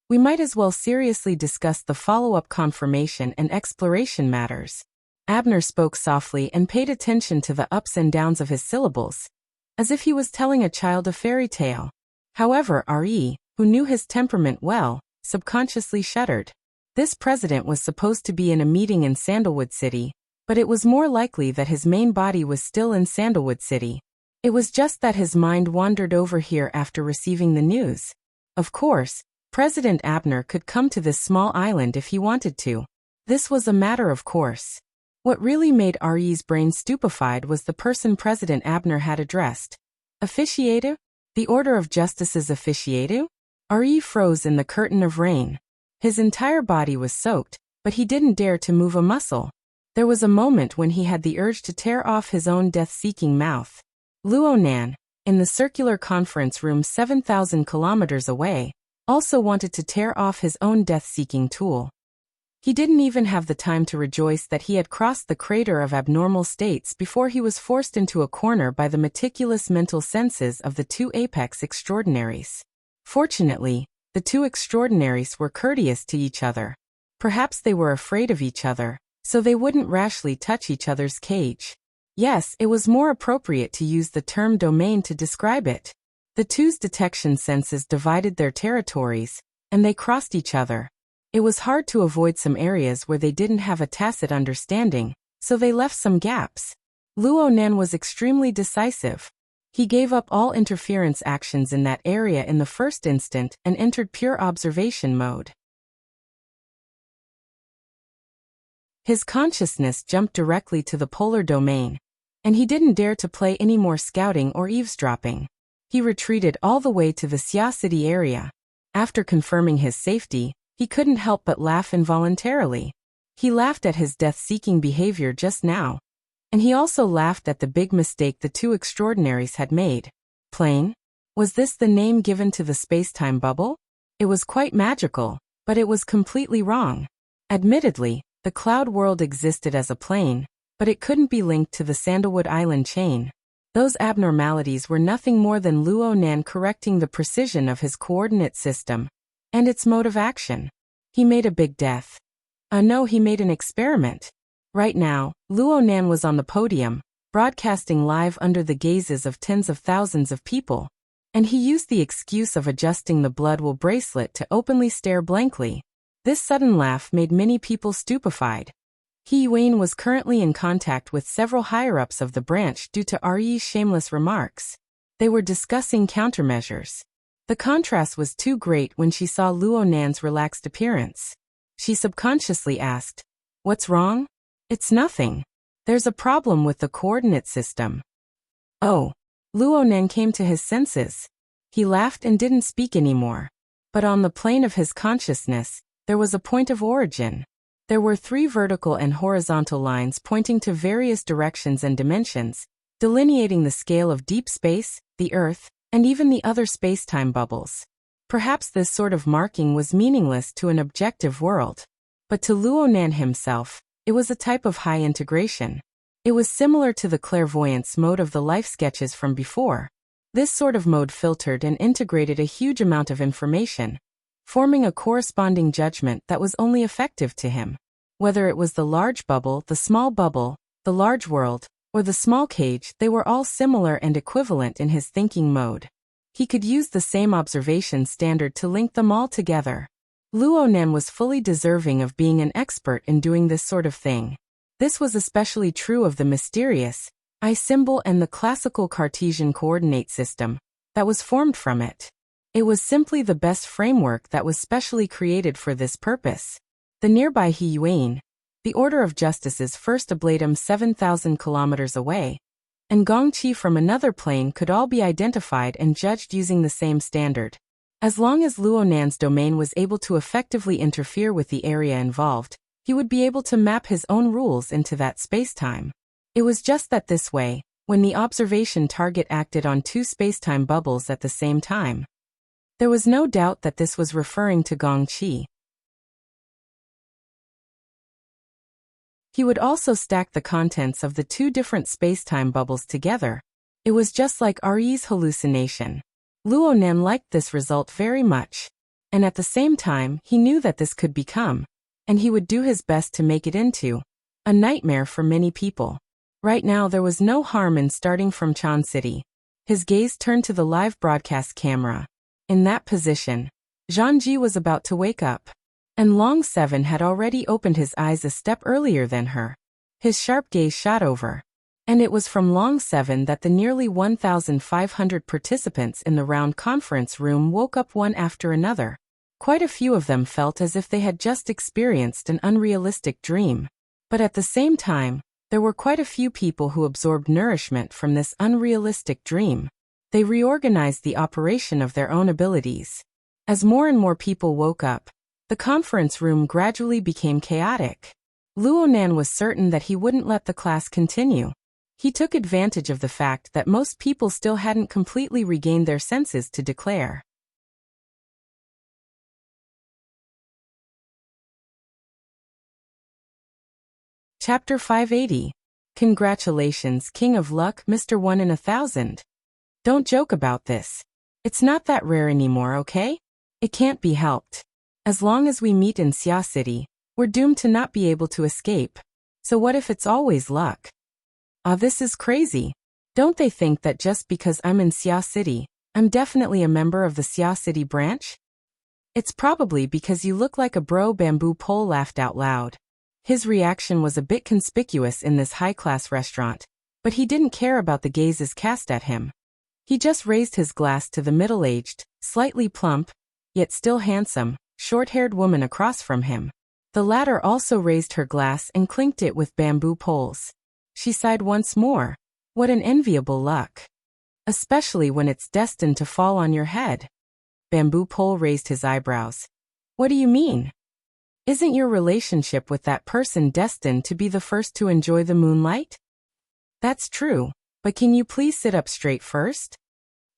we might as well seriously discuss the follow-up confirmation and exploration matters." Abner spoke softly and paid attention to the ups and downs of his syllables, as if he was telling a child a fairy tale. However, Ari, who knew his temperament well, subconsciously shuddered. This president was supposed to be in a meeting in Sandalwood City, but it was more likely that his main body was still in Sandalwood City. It was just that his mind wandered over here after receiving the news. Of course, President Abner could come to this small island if he wanted to. This was a matter of course. What really made Ari's brain stupefied was the person President Abner had addressed. Officiator? The Order of Justice's officiator? Ari froze in the curtain of rain. His entire body was soaked, but he didn't dare to move a muscle. There was a moment when he had the urge to tear off his own death-seeking mouth. Luonan, in the circular conference room 7,000 kilometers away, also wanted to tear off his own death-seeking tool. He didn't even have the time to rejoice that he had crossed the crater of abnormal states before he was forced into a corner by the meticulous mental senses of the two apex extraordinaries. Fortunately, the two extraordinaries were courteous to each other. Perhaps they were afraid of each other, so they wouldn't rashly touch each other's cage. Yes, it was more appropriate to use the term domain to describe it. The two's detection senses divided their territories, and they crossed each other. It was hard to avoid some areas where they didn't have a tacit understanding, so they left some gaps. Luonan was extremely decisive. He gave up all interference actions in that area in the first instant and entered pure observation mode. His consciousness jumped directly to the polar domain, and he didn't dare to play any more scouting or eavesdropping. He retreated all the way to the Xia City area. After confirming his safety, he couldn't help but laugh involuntarily. He laughed at his death-seeking behavior just now. And he also laughed at the big mistake the two extraordinaries had made. Plane? Was this the name given to the space-time bubble? It was quite magical, but it was completely wrong. Admittedly, the cloud world existed as a plane, but it couldn't be linked to the Sandalwood Island chain. Those abnormalities were nothing more than Luonan correcting the precision of his coordinate system and its mode of action. He made a big death. No, he made an experiment. Right now, Luonan was on the podium, broadcasting live under the gazes of tens of thousands of people. And he used the excuse of adjusting the blood wool bracelet to openly stare blankly. This sudden laugh made many people stupefied. He Yuan was currently in contact with several higher-ups of the branch due to Ri's shameless remarks. They were discussing countermeasures. The contrast was too great when she saw Luo Nan's relaxed appearance. She subconsciously asked, "What's wrong?" "It's nothing. There's a problem with the coordinate system." Oh. Luo Nan came to his senses. He laughed and didn't speak anymore. But on the plane of his consciousness, there was a point of origin. There were 3 vertical and horizontal lines pointing to various directions and dimensions, delineating the scale of deep space, the Earth, and even the other space-time bubbles. Perhaps this sort of marking was meaningless to an objective world. But to Luo Nan himself, it was a type of high integration. It was similar to the clairvoyance mode of the life sketches from before. This sort of mode filtered and integrated a huge amount of information, forming a corresponding judgment that was only effective to him. Whether it was the large bubble, the large world, or the small cage, they were all similar and equivalent in his thinking mode. He could use the same observation standard to link them all together. Luo Nan was fully deserving of being an expert in doing this sort of thing. This was especially true of the mysterious I symbol and the classical Cartesian coordinate system that was formed from it. It was simply the best framework that was specially created for this purpose. The nearby He Yuan, the Order of Justice's first ablatum 7,000 kilometers away, and Gong Qi from another plane could all be identified and judged using the same standard. As long as Luo Nan's domain was able to effectively interfere with the area involved, he would be able to map his own rules into that spacetime. It was just that this way, when the observation target acted on 2 spacetime bubbles at the same time. There was no doubt that this was referring to Gong Qi. He would also stack the contents of the 2 different spacetime bubbles together. It was just like Ri's hallucination. Luo Nan liked this result very much. And at the same time, he knew that this could become, and he would do his best to make it into, a nightmare for many people. Right now there was no harm in starting from Chan City. His gaze turned to the live broadcast camera. In that position, Zhang Ji was about to wake up. And Long 7 had already opened his eyes a step earlier than her. His sharp gaze shot over. And it was from Long 7 that the nearly 1,500 participants in the round conference room woke up one after another. Quite a few of them felt as if they had just experienced an unrealistic dream. But at the same time, there were quite a few people who absorbed nourishment from this unrealistic dream. They reorganized the operation of their own abilities. As more and more people woke up, the conference room gradually became chaotic. Luo Nan was certain that he wouldn't let the class continue. He took advantage of the fact that most people still hadn't completely regained their senses to declare. Chapter 580. Congratulations, King of Luck, Mr. 1 in 1,000. Don't joke about this. It's not that rare anymore, okay? It can't be helped. As long as we meet in Xia City, we're doomed to not be able to escape. So what if it's always luck? This is crazy. Don't they think that just because I'm in Xia City, I'm definitely a member of the Xia City branch? It's probably because you look like a bro. Bamboo Pole laughed out loud. His reaction was a bit conspicuous in this high-class restaurant, but he didn't care about the gazes cast at him. He just raised his glass to the middle-aged, slightly plump, yet still handsome, short-haired woman across from him. The latter also raised her glass and clinked it with bamboo poles. She sighed once more. What an enviable luck. Especially when it's destined to fall on your head. Bamboo Pole raised his eyebrows. What do you mean? Isn't your relationship with that person destined to be the first to enjoy the moonlight? That's true, but can you please sit up straight first?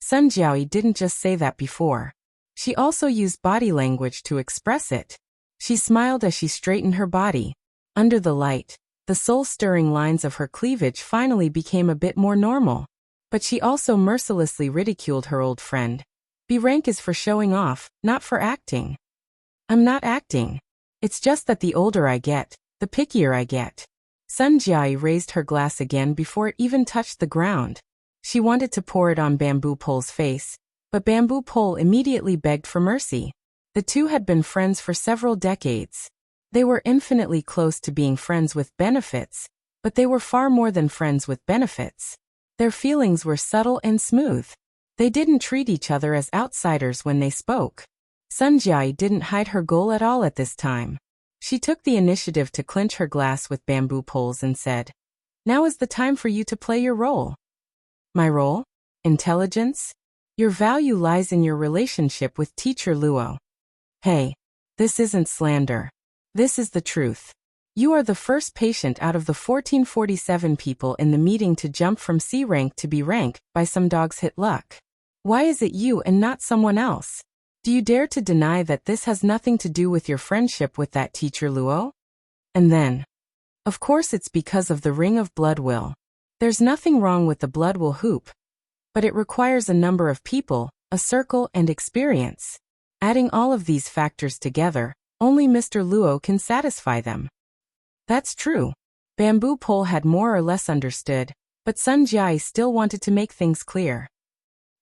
Sun Jiaoyi didn't just say that before. She also used body language to express it. She smiled as she straightened her body. Under the light, the soul-stirring lines of her cleavage finally became a bit more normal. But she also mercilessly ridiculed her old friend. B rank is for showing off, not for acting. I'm not acting. It's just that the older I get, the pickier I get. Sun Jiai raised her glass again before it even touched the ground. She wanted to pour it on Bamboo Pole's face, but Bamboo Pole immediately begged for mercy. The two had been friends for several decades. They were infinitely close to being friends with benefits, but they were far more than friends with benefits. Their feelings were subtle and smooth. They didn't treat each other as outsiders when they spoke. Sun Jiai didn't hide her goal at all at this time. She took the initiative to clinch her glass with Bamboo Poles and said, "Now is the time for you to play your role." "My role? Intelligence? Your value lies in your relationship with Teacher Luo." "Hey, this isn't slander. This is the truth. You are the first patient out of the 1447 people in the meeting to jump from C rank to B rank by some dog's hit luck. Why is it you and not someone else? Do you dare to deny that this has nothing to do with your friendship with that Teacher Luo?" And then, of course it's because of the Ring of Blood Will. There's nothing wrong with the Blood Will hoop, but it requires a number of people, a circle, and experience. Adding all of these factors together, only Mr. Luo can satisfy them. That's true. Bamboo Pole had more or less understood, but Sun Jiai still wanted to make things clear.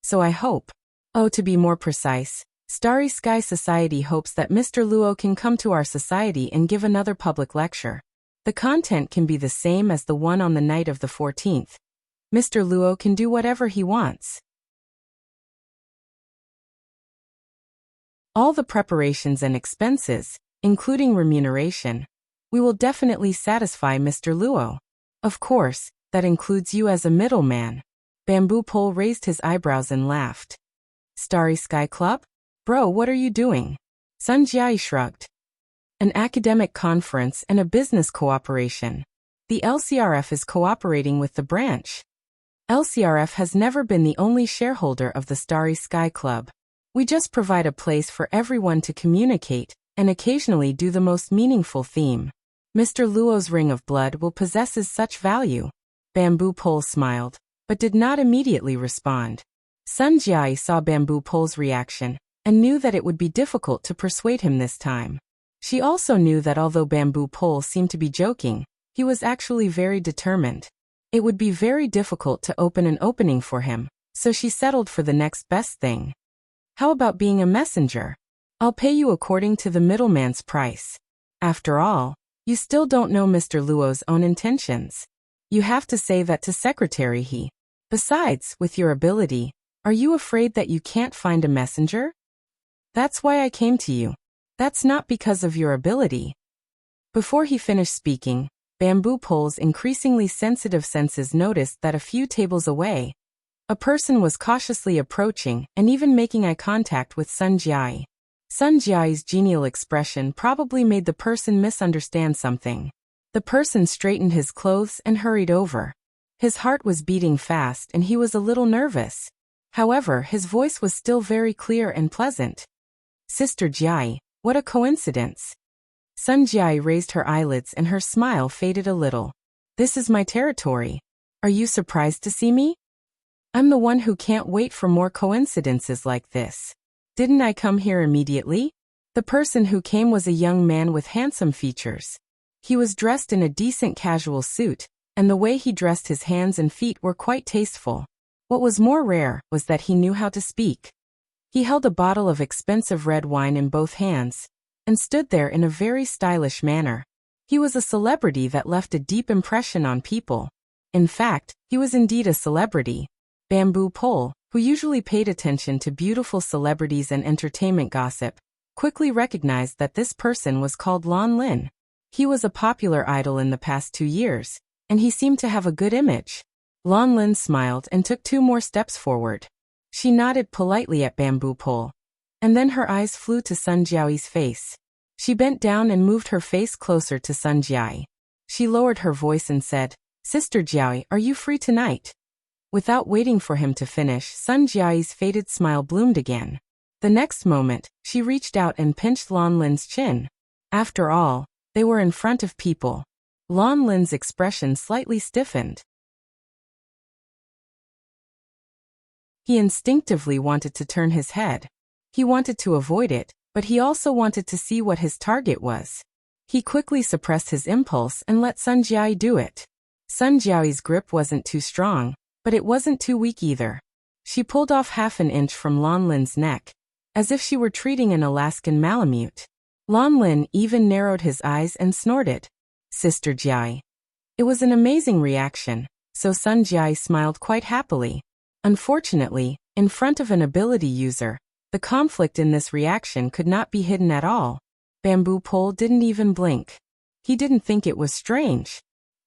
"So I hope. To be more precise, Starry Sky Society hopes that Mr. Luo can come to our society and give another public lecture. The content can be the same as the one on the night of the 14th. Mr. Luo can do whatever he wants. All the preparations and expenses, including remuneration, we will definitely satisfy Mr. Luo. Of course, that includes you as a middleman." Bamboo Pole raised his eyebrows and laughed. "Starry Sky Club? Bro, what are you doing?" Sun Jiai shrugged. "An academic conference and a business cooperation. The LCRF is cooperating with the branch. LCRF has never been the only shareholder of the Starry Sky Club. We just provide a place for everyone to communicate and occasionally do the most meaningful theme. Mr. Luo's Ring of Blood will possesses such value." Bamboo Pole smiled, but did not immediately respond. Sun Jiai saw Bamboo Pole's reaction and knew that it would be difficult to persuade him this time. She also knew that although Bamboo Pole seemed to be joking, he was actually very determined. It would be very difficult to open an opening for him, so she settled for the next best thing. "How about being a messenger? I'll pay you according to the middleman's price. After all, you still don't know Mr. Luo's own intentions. You have to say that to Secretary He. Besides, with your ability, are you afraid that you can't find a messenger? That's why I came to you. That's not because of your ability." Before he finished speaking, Bamboo Pole's increasingly sensitive senses noticed that a few tables away, a person was cautiously approaching and even making eye contact with Sun Jiai. Sun Jiai's genial expression probably made the person misunderstand something. The person straightened his clothes and hurried over. His heart was beating fast and he was a little nervous. However, his voice was still very clear and pleasant. "Sister Jiai, what a coincidence." Sun Jiai raised her eyelids and her smile faded a little. "This is my territory. Are you surprised to see me? I'm the one who can't wait for more coincidences like this. Didn't I come here immediately?" The person who came was a young man with handsome features. He was dressed in a decent casual suit, and the way he dressed his hands and feet were quite tasteful. What was more rare was that he knew how to speak. He held a bottle of expensive red wine in both hands, and stood there in a very stylish manner. He was a celebrity that left a deep impression on people. In fact, he was indeed a celebrity. Bamboo Pole, who usually paid attention to beautiful celebrities and entertainment gossip, quickly recognized that this person was called Lan Lin. He was a popular idol in the past 2 years, and he seemed to have a good image. Lan Lin smiled and took 2 more steps forward. She nodded politely at Bamboo Pole, and then her eyes flew to Sun Jiai's face. She bent down and moved her face closer to Sun Jiai. She lowered her voice and said, "Sister Jiai, are you free tonight?" Without waiting for him to finish, Sun Jiai's faded smile bloomed again. The next moment, she reached out and pinched Lan Lin's chin. After all, they were in front of people. Lan Lin's expression slightly stiffened. He instinctively wanted to turn his head. He wanted to avoid it, but he also wanted to see what his target was. He quickly suppressed his impulse and let Sun Jiai do it. Sun Jiai's grip wasn't too strong, but it wasn't too weak either. She pulled off half an inch from Lan Lin's neck, as if she were treating an Alaskan Malamute. Lan Lin even narrowed his eyes and snorted. Sister Jiai. It was an amazing reaction, so Sun Jiai smiled quite happily. Unfortunately, in front of an ability user, the conflict in this reaction could not be hidden at all. Bamboo Pole didn't even blink. He didn't think it was strange.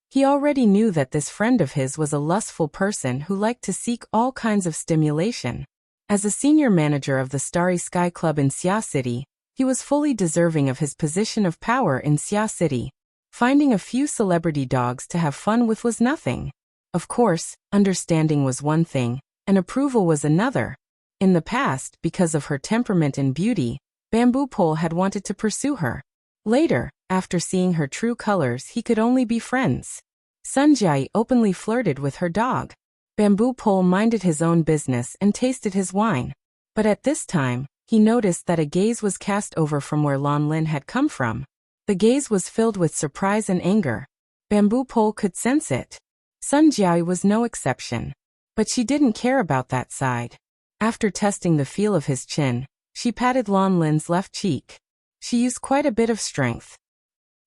He already knew that this friend of his was a lustful person who liked to seek all kinds of stimulation. As a senior manager of the Starry Sky Club in Xia City, he was fully deserving of his position of power in Xia City. Finding a few celebrity dogs to have fun with was nothing. Of course, understanding was one thing, and approval was another. In the past, because of her temperament and beauty, Bamboo Pole had wanted to pursue her. Later, after seeing her true colors, he could only be friends. Sun Jiai openly flirted with her dog. Bamboo Pole minded his own business and tasted his wine. But at this time, he noticed that a gaze was cast over from where Lan Lin had come from. The gaze was filled with surprise and anger. Bamboo Pole could sense it. Sun Jiai was no exception. But she didn't care about that side. After testing the feel of his chin, she patted Lan Lin's left cheek. She used quite a bit of strength.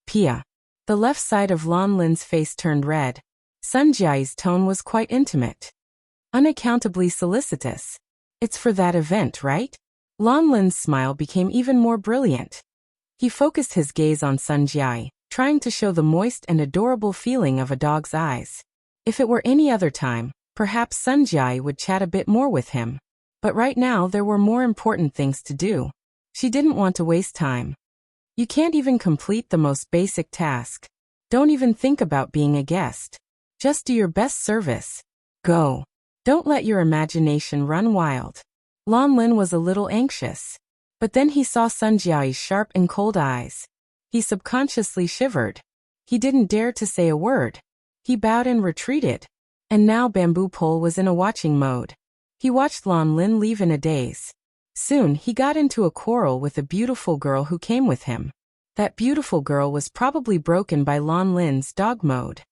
Pia. The left side of Lan Lin's face turned red. Sun Jiai's tone was quite intimate. Unaccountably solicitous. It's for that event, right? Lan Lin's smile became even more brilliant. He focused his gaze on Sun Jiai, trying to show the moist and adorable feeling of a dog's eyes. If it were any other time, perhaps Sun Jiai would chat a bit more with him. But right now there were more important things to do. She didn't want to waste time. You can't even complete the most basic task. Don't even think about being a guest. Just do your best service. Go. Don't let your imagination run wild. Lan Lin was a little anxious. But then he saw Sun Jiai's sharp and cold eyes. He subconsciously shivered. He didn't dare to say a word. He bowed and retreated. And now Bamboo Pole was in a watching mode. He watched Lan Lin leave in a daze. Soon he got into a quarrel with a beautiful girl who came with him. That beautiful girl was probably broken by Lan Lin's dog mode.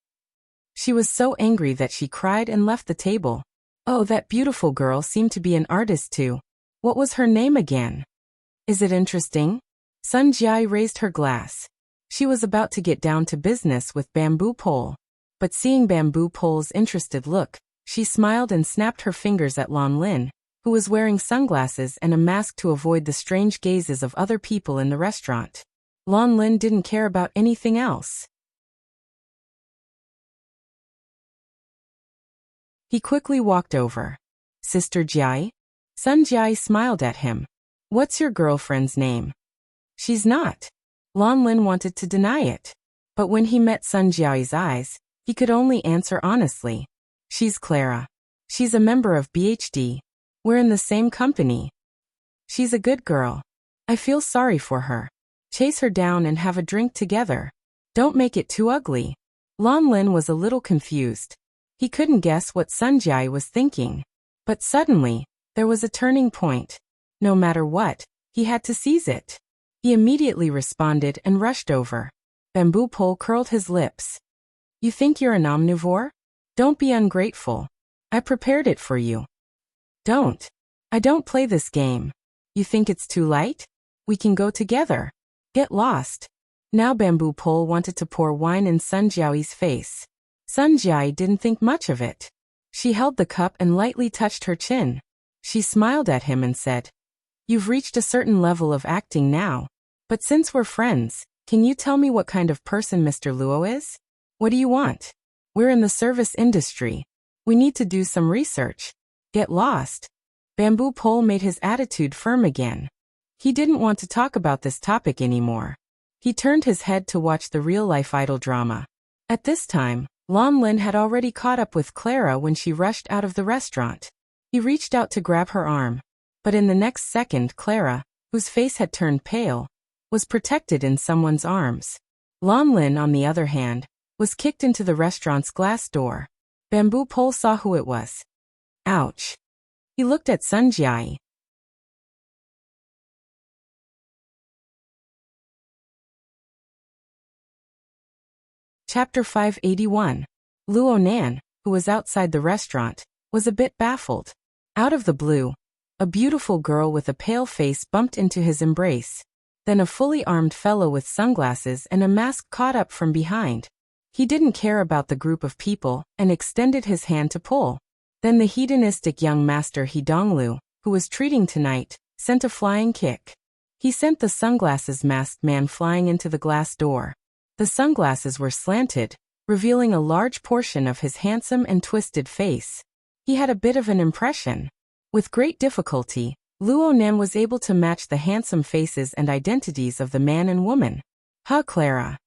She was so angry that she cried and left the table. Oh, that beautiful girl seemed to be an artist too. What was her name again? Is it interesting? Sun Jiai raised her glass. She was about to get down to business with Bamboo Pole. But seeing Bamboo Pole's interested look, she smiled and snapped her fingers at Lan Lin, who was wearing sunglasses and a mask to avoid the strange gazes of other people in the restaurant. Lan Lin didn't care about anything else. He quickly walked over. Sister Jiai? Sun Jiai smiled at him. What's your girlfriend's name? She's not. Lan Lin wanted to deny it. But when he met Sun Jiai's eyes, he could only answer honestly. She's Clara. She's a member of BHD. We're in the same company. She's a good girl. I feel sorry for her. Chase her down and have a drink together. Don't make it too ugly. Lan Lin was a little confused. He couldn't guess what Sun Jiai was thinking. But suddenly, there was a turning point. No matter what, he had to seize it. He immediately responded and rushed over. Bamboo Pole curled his lips. You think you're an omnivore? Don't be ungrateful. I prepared it for you. Don't. I don't play this game. You think it's too light? We can go together. Get lost. Now Bamboo Pole wanted to pour wine in Sun Jiai's face. Sun Jiai didn't think much of it. She held the cup and lightly touched her chin. She smiled at him and said, You've reached a certain level of acting now. But since we're friends, can you tell me what kind of person Mr. Luo is? What do you want? We're in the service industry. We need to do some research. Get lost. Bamboo Pole made his attitude firm again. He didn't want to talk about this topic anymore. He turned his head to watch the real-life idol drama. At this time, Lan Lin had already caught up with Clara when she rushed out of the restaurant. He reached out to grab her arm. But in the next second, Clara, whose face had turned pale, was protected in someone's arms. Lan Lin, on the other hand, was kicked into the restaurant's glass door. Bamboo Pole saw who it was. Ouch. He looked at Sun Jiai. Chapter 581. Luo Nan, who was outside the restaurant, was a bit baffled. Out of the blue, a beautiful girl with a pale face bumped into his embrace. Then a fully armed fellow with sunglasses and a mask caught up from behind. He didn't care about the group of people and extended his hand to pull. Then the hedonistic young master He Donglu, who was treating tonight, sent a flying kick. He sent the sunglasses masked man flying into the glass door. The sunglasses were slanted, revealing a large portion of his handsome and twisted face. He had a bit of an impression. With great difficulty, Luo Nan was able to match the handsome faces and identities of the man and woman. Clara.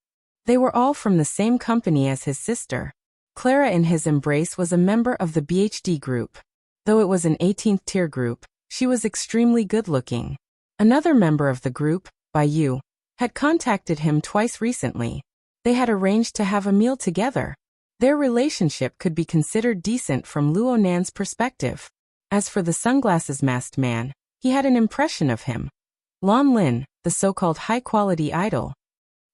They were all from the same company as his sister. Clara in his embrace was a member of the BHD group. Though it was an 18th tier group, she was extremely good-looking. Another member of the group, Yu, had contacted him twice recently. They had arranged to have a meal together. Their relationship could be considered decent from Luo Nan's perspective. As for the sunglasses masked man, he had an impression of him. Lan Lin, the so-called high-quality idol.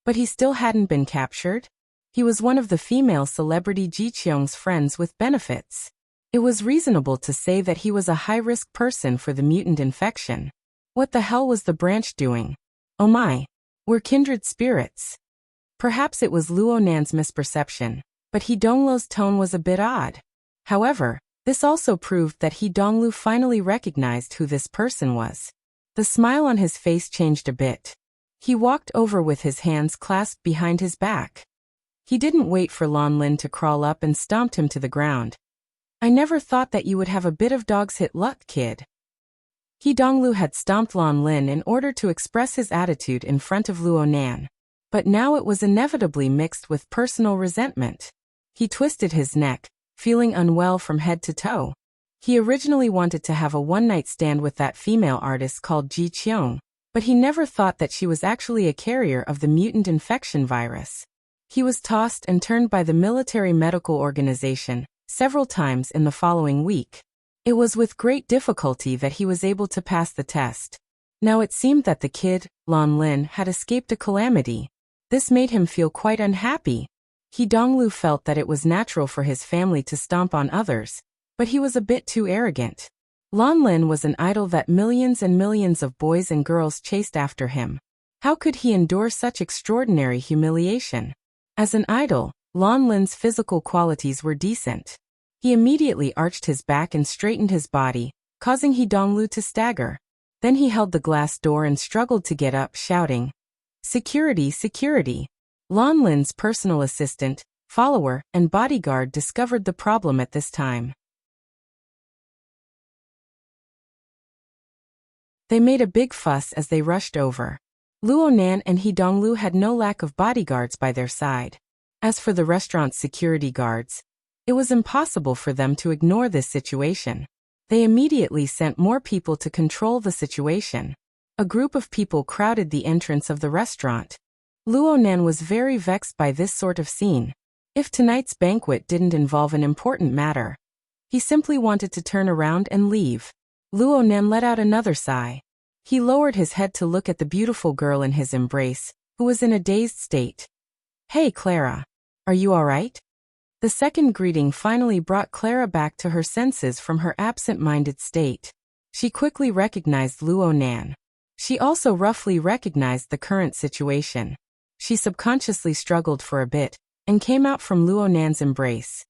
But he still hadn't been captured? He was one of the female celebrity Ji Qiong's friends with benefits. It was reasonable to say that he was a high-risk person for the mutant infection. What the hell was the branch doing? Oh my! We're kindred spirits. Perhaps it was Luo Nan's misperception, but He Donglu's tone was a bit odd. However, this also proved that He Donglu finally recognized who this person was. The smile on his face changed a bit. He walked over with his hands clasped behind his back. He didn't wait for Lan Lin to crawl up and stomped him to the ground. I never thought that you would have a bit of dog's hit luck, kid. He Donglu had stomped Lan Lin in order to express his attitude in front of Luo Nan. But now it was inevitably mixed with personal resentment. He twisted his neck, feeling unwell from head to toe. He originally wanted to have a one-night stand with that female artist called Ji Qiong, but he never thought that she was actually a carrier of the mutant infection virus. He was tossed and turned by the military medical organization several times in the following week. It was with great difficulty that he was able to pass the test. Now it seemed that the kid, Lan Lin, had escaped a calamity. This made him feel quite unhappy. He Donglu felt that it was natural for his family to stomp on others, but he was a bit too arrogant. Lan Lin was an idol that millions and millions of boys and girls chased after him. How could he endure such extraordinary humiliation? As an idol, Lan Lin's physical qualities were decent. He immediately arched his back and straightened his body, causing He Donglu to stagger. Then he held the glass door and struggled to get up, shouting, "Security, security!" Lan Lin's personal assistant, follower, and bodyguard discovered the problem at this time. They made a big fuss as they rushed over. Luo Nan and He Donglu had no lack of bodyguards by their side. As for the restaurant's security guards, it was impossible for them to ignore this situation. They immediately sent more people to control the situation. A group of people crowded the entrance of the restaurant. Luo Nan was very vexed by this sort of scene. If tonight's banquet didn't involve an important matter, he simply wanted to turn around and leave. Luo Nan let out another sigh. He lowered his head to look at the beautiful girl in his embrace, who was in a dazed state. "Hey Clara. Are you alright?" The second greeting finally brought Clara back to her senses from her absent-minded state. She quickly recognized Luo Nan. She also roughly recognized the current situation. She subconsciously struggled for a bit, and came out from Luo Nan's embrace.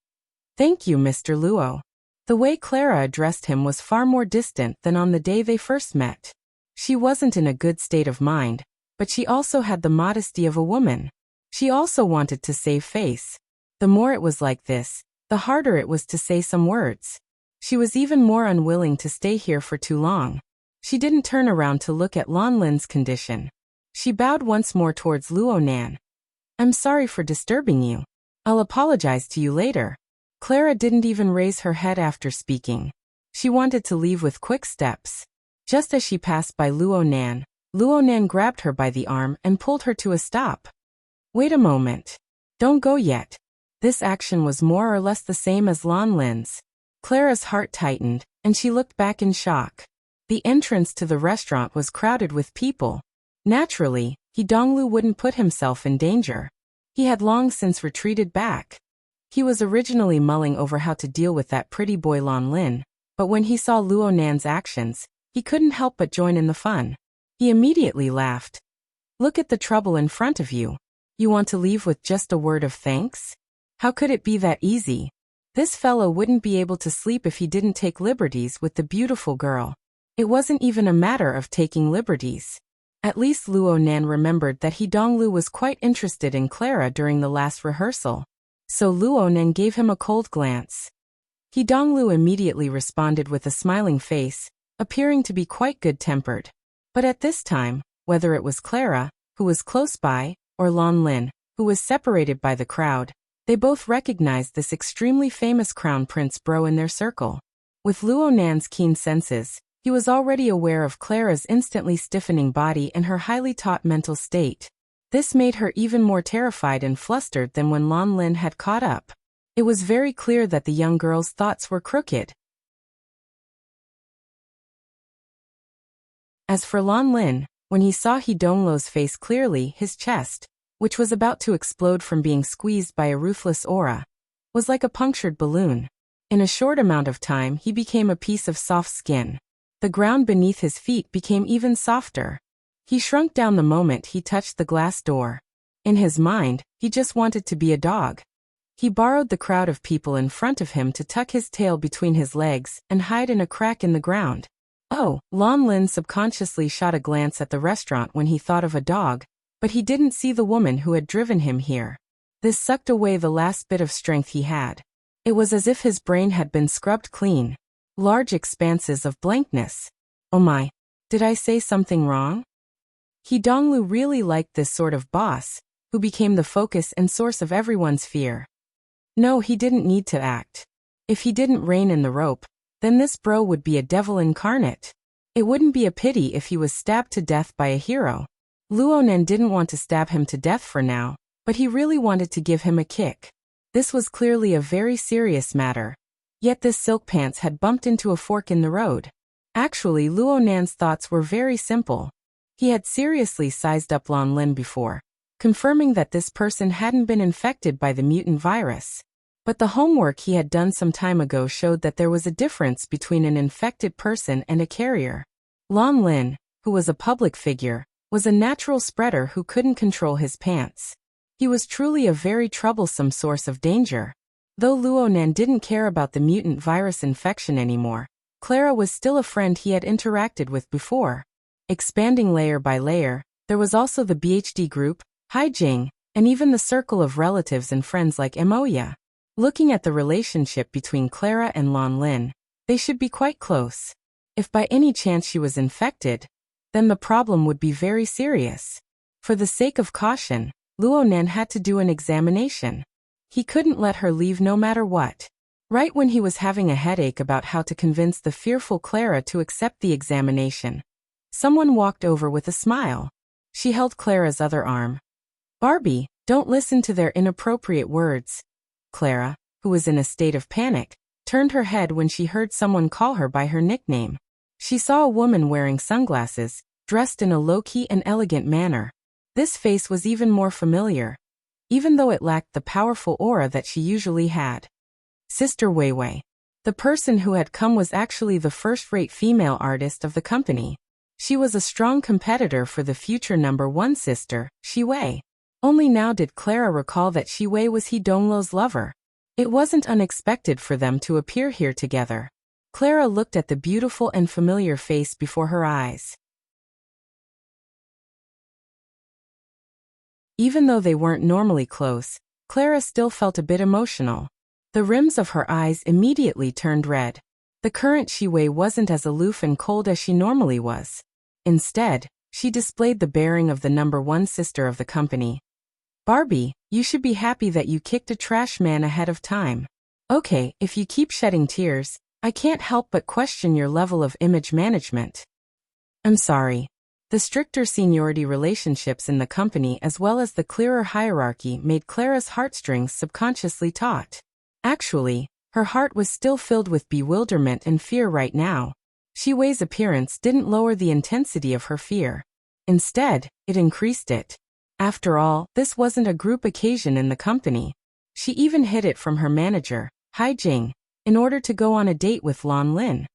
"Thank you, Mr. Luo." The way Clara addressed him was far more distant than on the day they first met. She wasn't in a good state of mind, but she also had the modesty of a woman. She also wanted to save face. The more it was like this, the harder it was to say some words. She was even more unwilling to stay here for too long. She didn't turn around to look at Lan Lin's condition. She bowed once more towards Luo Nan. "I'm sorry for disturbing you. I'll apologize to you later." Clara didn't even raise her head after speaking. She wanted to leave with quick steps. Just as she passed by Luo Nan grabbed her by the arm and pulled her to a stop. "Wait a moment. Don't go yet." This action was more or less the same as Lan Lin's. Clara's heart tightened, and she looked back in shock. The entrance to the restaurant was crowded with people. Naturally, He Donglu wouldn't put himself in danger. He had long since retreated back. He was originally mulling over how to deal with that pretty boy Lan Lin, but when he saw Luo Nan's actions, he couldn't help but join in the fun. He immediately laughed. Look at the trouble in front of you. You want to leave with just a word of thanks? How could it be that easy? This fellow wouldn't be able to sleep if he didn't take liberties with the beautiful girl. It wasn't even a matter of taking liberties. At least Luo Nan remembered that He Donglu was quite interested in Clara during the last rehearsal. So Luo Nan gave him a cold glance. He Donglu immediately responded with a smiling face, appearing to be quite good-tempered. But at this time, whether it was Clara, who was close by, or Lan Lin, who was separated by the crowd, they both recognized this extremely famous crown prince bro in their circle. With Luo Nan's keen senses, he was already aware of Clara's instantly stiffening body and her highly taut mental state. This made her even more terrified and flustered than when Lan Lin had caught up. It was very clear that the young girl's thoughts were crooked. As for Lan Lin, when he saw He Donglu's face clearly, his chest, which was about to explode from being squeezed by a ruthless aura, was like a punctured balloon. In a short amount of time he became a piece of soft skin. The ground beneath his feet became even softer. He shrunk down the moment he touched the glass door. In his mind, he just wanted to be a dog. He borrowed the crowd of people in front of him to tuck his tail between his legs and hide in a crack in the ground. Oh, Lan Lin subconsciously shot a glance at the restaurant when he thought of a dog, but he didn't see the woman who had driven him here. This sucked away the last bit of strength he had. It was as if his brain had been scrubbed clean. Large expanses of blankness. Oh my, did I say something wrong? He Donglu really liked this sort of boss, who became the focus and source of everyone's fear. No, he didn't need to act. If he didn't rein in the rope, then this bro would be a devil incarnate. It wouldn't be a pity if he was stabbed to death by a hero. Luo Nan didn't want to stab him to death for now, but he really wanted to give him a kick. This was clearly a very serious matter. Yet this silk pants had bumped into a fork in the road. Actually, Luo Nan's thoughts were very simple. He had seriously sized up Lan Lin before, confirming that this person hadn't been infected by the mutant virus. But the homework he had done some time ago showed that there was a difference between an infected person and a carrier. Lan Lin, who was a public figure, was a natural spreader who couldn't control his pants. He was truly a very troublesome source of danger. Though Luo Nan didn't care about the mutant virus infection anymore, Clara was still a friend he had interacted with before. Expanding layer by layer, there was also the BHD group, Haijing, and even the circle of relatives and friends like Emoya. Looking at the relationship between Clara and Lan Lin, they should be quite close. If by any chance she was infected, then the problem would be very serious. For the sake of caution, Luo Nan had to do an examination. He couldn't let her leave no matter what. Right when he was having a headache about how to convince the fearful Clara to accept the examination, someone walked over with a smile. She held Clara's other arm. Barbie, don't listen to their inappropriate words. Clara, who was in a state of panic, turned her head when she heard someone call her by her nickname. She saw a woman wearing sunglasses, dressed in a low-key and elegant manner. This face was even more familiar, even though it lacked the powerful aura that she usually had. Sister Weiwei. The person who had come was actually the first-rate female artist of the company. She was a strong competitor for the future #1 sister, Shi Wei. Only now did Clara recall that Shi Wei was He Donglu's lover. It wasn't unexpected for them to appear here together. Clara looked at the beautiful and familiar face before her eyes. Even though they weren't normally close, Clara still felt a bit emotional. The rims of her eyes immediately turned red. The current Shi Wei wasn't as aloof and cold as she normally was. Instead, she displayed the bearing of the #1 sister of the company. Barbie, you should be happy that you kicked a trash man ahead of time. Okay, if you keep shedding tears, I can't help but question your level of image management. I'm sorry. The stricter seniority relationships in the company as well as the clearer hierarchy made Clara's heartstrings subconsciously taut. Actually, her heart was still filled with bewilderment and fear right now. Shi Wei's appearance didn't lower the intensity of her fear. Instead, it increased it. After all, this wasn't a group occasion in the company. She even hid it from her manager, Hai Jing, in order to go on a date with Lan Lin.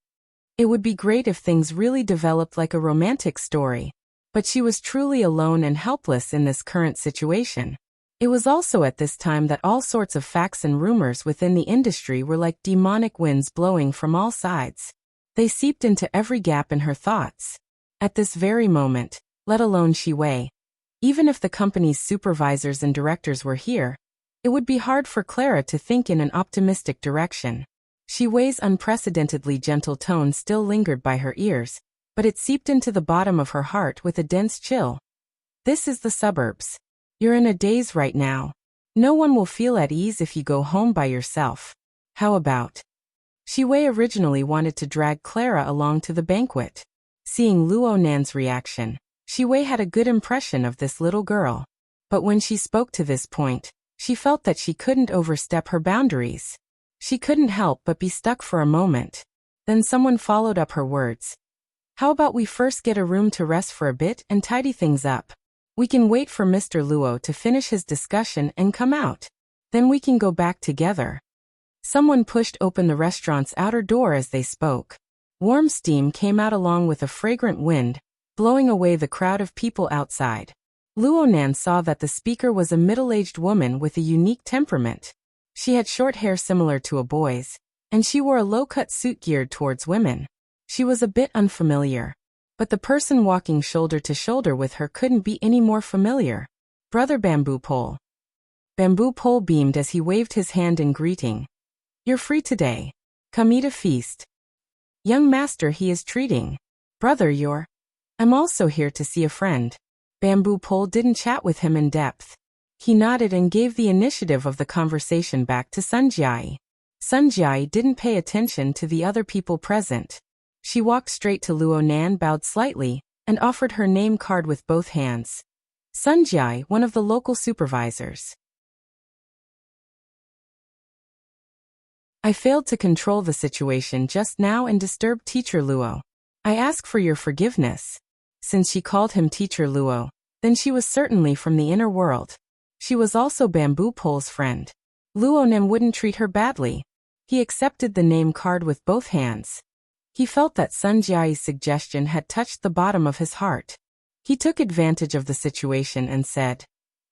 It would be great if things really developed like a romantic story, but she was truly alone and helpless in this current situation. It was also at this time that all sorts of facts and rumors within the industry were like demonic winds blowing from all sides. They seeped into every gap in her thoughts. At this very moment, let alone Shi Wei. Even if the company's supervisors and directors were here, it would be hard for Clara to think in an optimistic direction. Shi Wei's unprecedentedly gentle tone still lingered by her ears, but it seeped into the bottom of her heart with a dense chill. This is the suburbs. You're in a daze right now. No one will feel at ease if you go home by yourself. How about? Shi Wei originally wanted to drag Clara along to the banquet. Seeing Luo Nan's reaction, Shi Wei had a good impression of this little girl. But when she spoke to this point, she felt that she couldn't overstep her boundaries. She couldn't help but be stuck for a moment. Then someone followed up her words. How about we first get a room to rest for a bit and tidy things up? We can wait for Mr. Luo to finish his discussion and come out. Then we can go back together. Someone pushed open the restaurant's outer door as they spoke. Warm steam came out along with a fragrant wind, blowing away the crowd of people outside. Luo Nan saw that the speaker was a middle-aged woman with a unique temperament. She had short hair similar to a boy's, and she wore a low-cut suit geared towards women. She was a bit unfamiliar, but the person walking shoulder to shoulder with her couldn't be any more familiar. Brother Bamboo Pole. Bamboo Pole beamed as he waved his hand in greeting. You're free today. Come eat a feast. Young master, he is treating. Brother, you're... I'm also here to see a friend. Bamboo Pole didn't chat with him in depth. He nodded and gave the initiative of the conversation back to Sun Jiai. Sun Jiai didn't pay attention to the other people present. She walked straight to Luo Nan, bowed slightly, and offered her name card with both hands. Sun Jiai, one of the local supervisors. I failed to control the situation just now and disturbed Teacher Luo. I ask for your forgiveness. Since she called him Teacher Luo, then she was certainly from the inner world. She was also Bamboo Pole's friend. Luo Nan wouldn't treat her badly. He accepted the name card with both hands. He felt that Sun Jiai's suggestion had touched the bottom of his heart. He took advantage of the situation and said,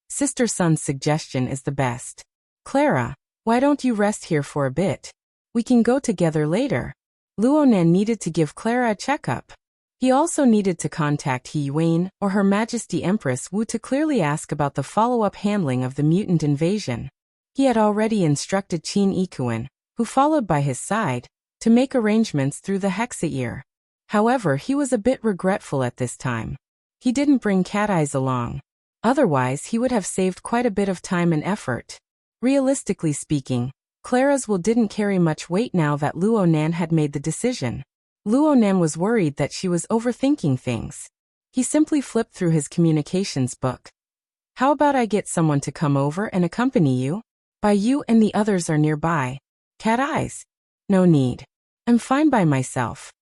Sister Sun's suggestion is the best. Clara, why don't you rest here for a bit? We can go together later. Luo Nan needed to give Clara a checkup. He also needed to contact He Yuan or Her Majesty Empress Wu to clearly ask about the follow-up handling of the mutant invasion. He had already instructed Qin Ikuan, who followed by his side, to make arrangements through the Hexa-Ear. However, he was a bit regretful at this time. He didn't bring Cat Eyes along. Otherwise, he would have saved quite a bit of time and effort. Realistically speaking, Clara's will didn't carry much weight now that Luo Nan had made the decision. Luo Nan was worried that she was overthinking things. He simply flipped through his communications book. How about I get someone to come over and accompany you? By you and the others are nearby. Cat Eyes? No need. I'm fine by myself.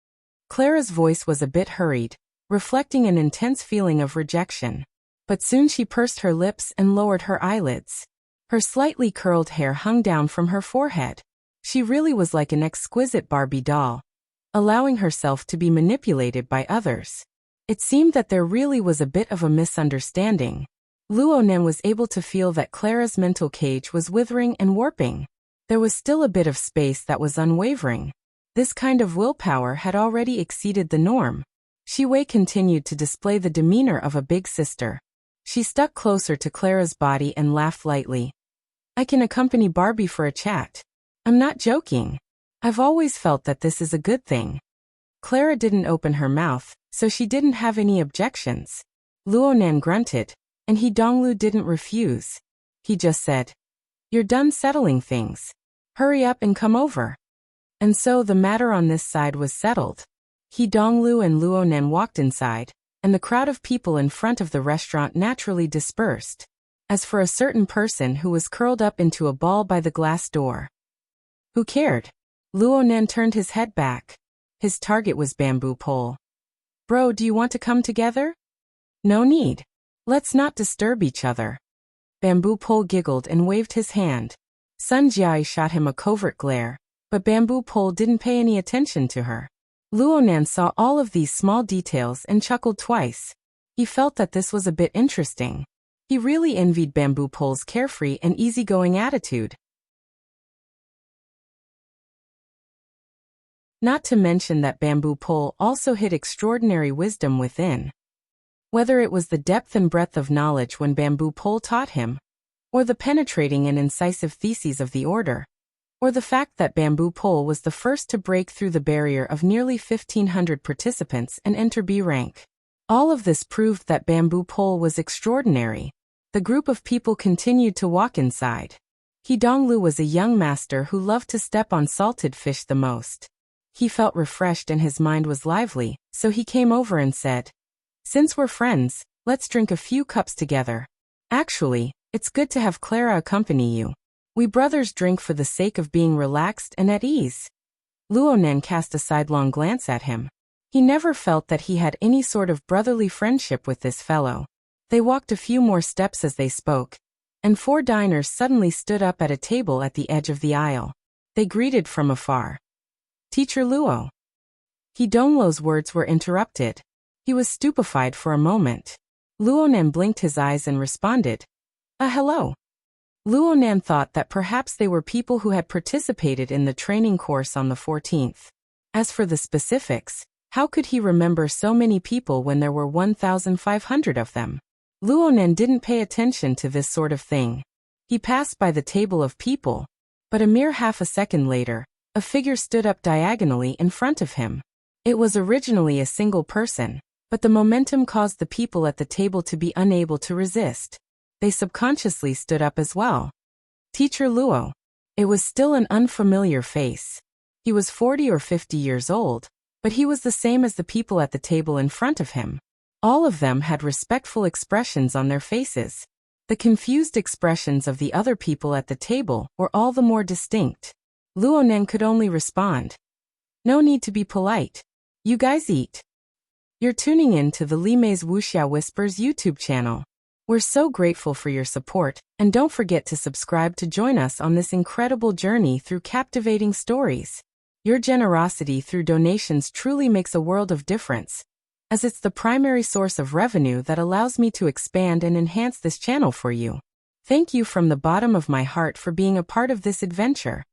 Clara's voice was a bit hurried, reflecting an intense feeling of rejection. But soon she pursed her lips and lowered her eyelids. Her slightly curled hair hung down from her forehead. She really was like an exquisite Barbie doll, allowing herself to be manipulated by others. It seemed that there really was a bit of a misunderstanding. Luo Nan was able to feel that Clara's mental cage was withering and warping. There was still a bit of space that was unwavering. This kind of willpower had already exceeded the norm. Shi Wei continued to display the demeanor of a big sister. She stuck closer to Clara's body and laughed lightly. I can accompany Barbie for a chat. I'm not joking. I've always felt that this is a good thing. Clara didn't open her mouth, so she didn't have any objections. Luo Nan grunted, and He Donglu didn't refuse. He just said, You're done settling things. Hurry up and come over. And so the matter on this side was settled. He Donglu and Luo Nan walked inside, and the crowd of people in front of the restaurant naturally dispersed. As for a certain person who was curled up into a ball by the glass door, who cared? Luo Nan turned his head back. His target was Bamboo Pole. Bro, do you want to come together? No need. Let's not disturb each other. Bamboo Pole giggled and waved his hand. Sun Jiai shot him a covert glare, but Bamboo Pole didn't pay any attention to her. Luonan saw all of these small details and chuckled twice. He felt that this was a bit interesting. He really envied Bamboo Pole's carefree and easygoing attitude. Not to mention that Bamboo Pole also hid extraordinary wisdom within. Whether it was the depth and breadth of knowledge when Bamboo Pole taught him, or the penetrating and incisive theses of the order, or the fact that Bamboo Pole was the first to break through the barrier of nearly 1,500 participants and enter B rank. All of this proved that Bamboo Pole was extraordinary. The group of people continued to walk inside. He Donglu was a young master who loved to step on salted fish the most. He felt refreshed and his mind was lively, so he came over and said, "Since we're friends, let's drink a few cups together. Actually, it's good to have Clara accompany you. We brothers drink for the sake of being relaxed and at ease." Luonan cast a sidelong glance at him. He never felt that he had any sort of brotherly friendship with this fellow. They walked a few more steps as they spoke, and 4 diners suddenly stood up at a table at the edge of the aisle. They greeted from afar. "Teacher Luo." He Donglo's words were interrupted. He was stupefied for a moment. Luonan blinked his eyes and responded, "Hello." Luonan thought that perhaps they were people who had participated in the training course on the 14th. As for the specifics, how could he remember so many people when there were 1,500 of them? Luonan didn't pay attention to this sort of thing. He passed by the table of people, but a mere half a second later, a figure stood up diagonally in front of him. It was originally a single person, but the momentum caused the people at the table to be unable to resist. They subconsciously stood up as well. Teacher Luo. It was still an unfamiliar face. He was 40 or 50 years old, but he was the same as the people at the table in front of him. All of them had respectful expressions on their faces. The confused expressions of the other people at the table were all the more distinct. Luonan could only respond, "No need to be polite. You guys eat." You're tuning in to the Li Mei's Wuxia Whispers YouTube channel. We're so grateful for your support, and don't forget to subscribe to join us on this incredible journey through captivating stories. Your generosity through donations truly makes a world of difference, as it's the primary source of revenue that allows me to expand and enhance this channel for you. Thank you from the bottom of my heart for being a part of this adventure.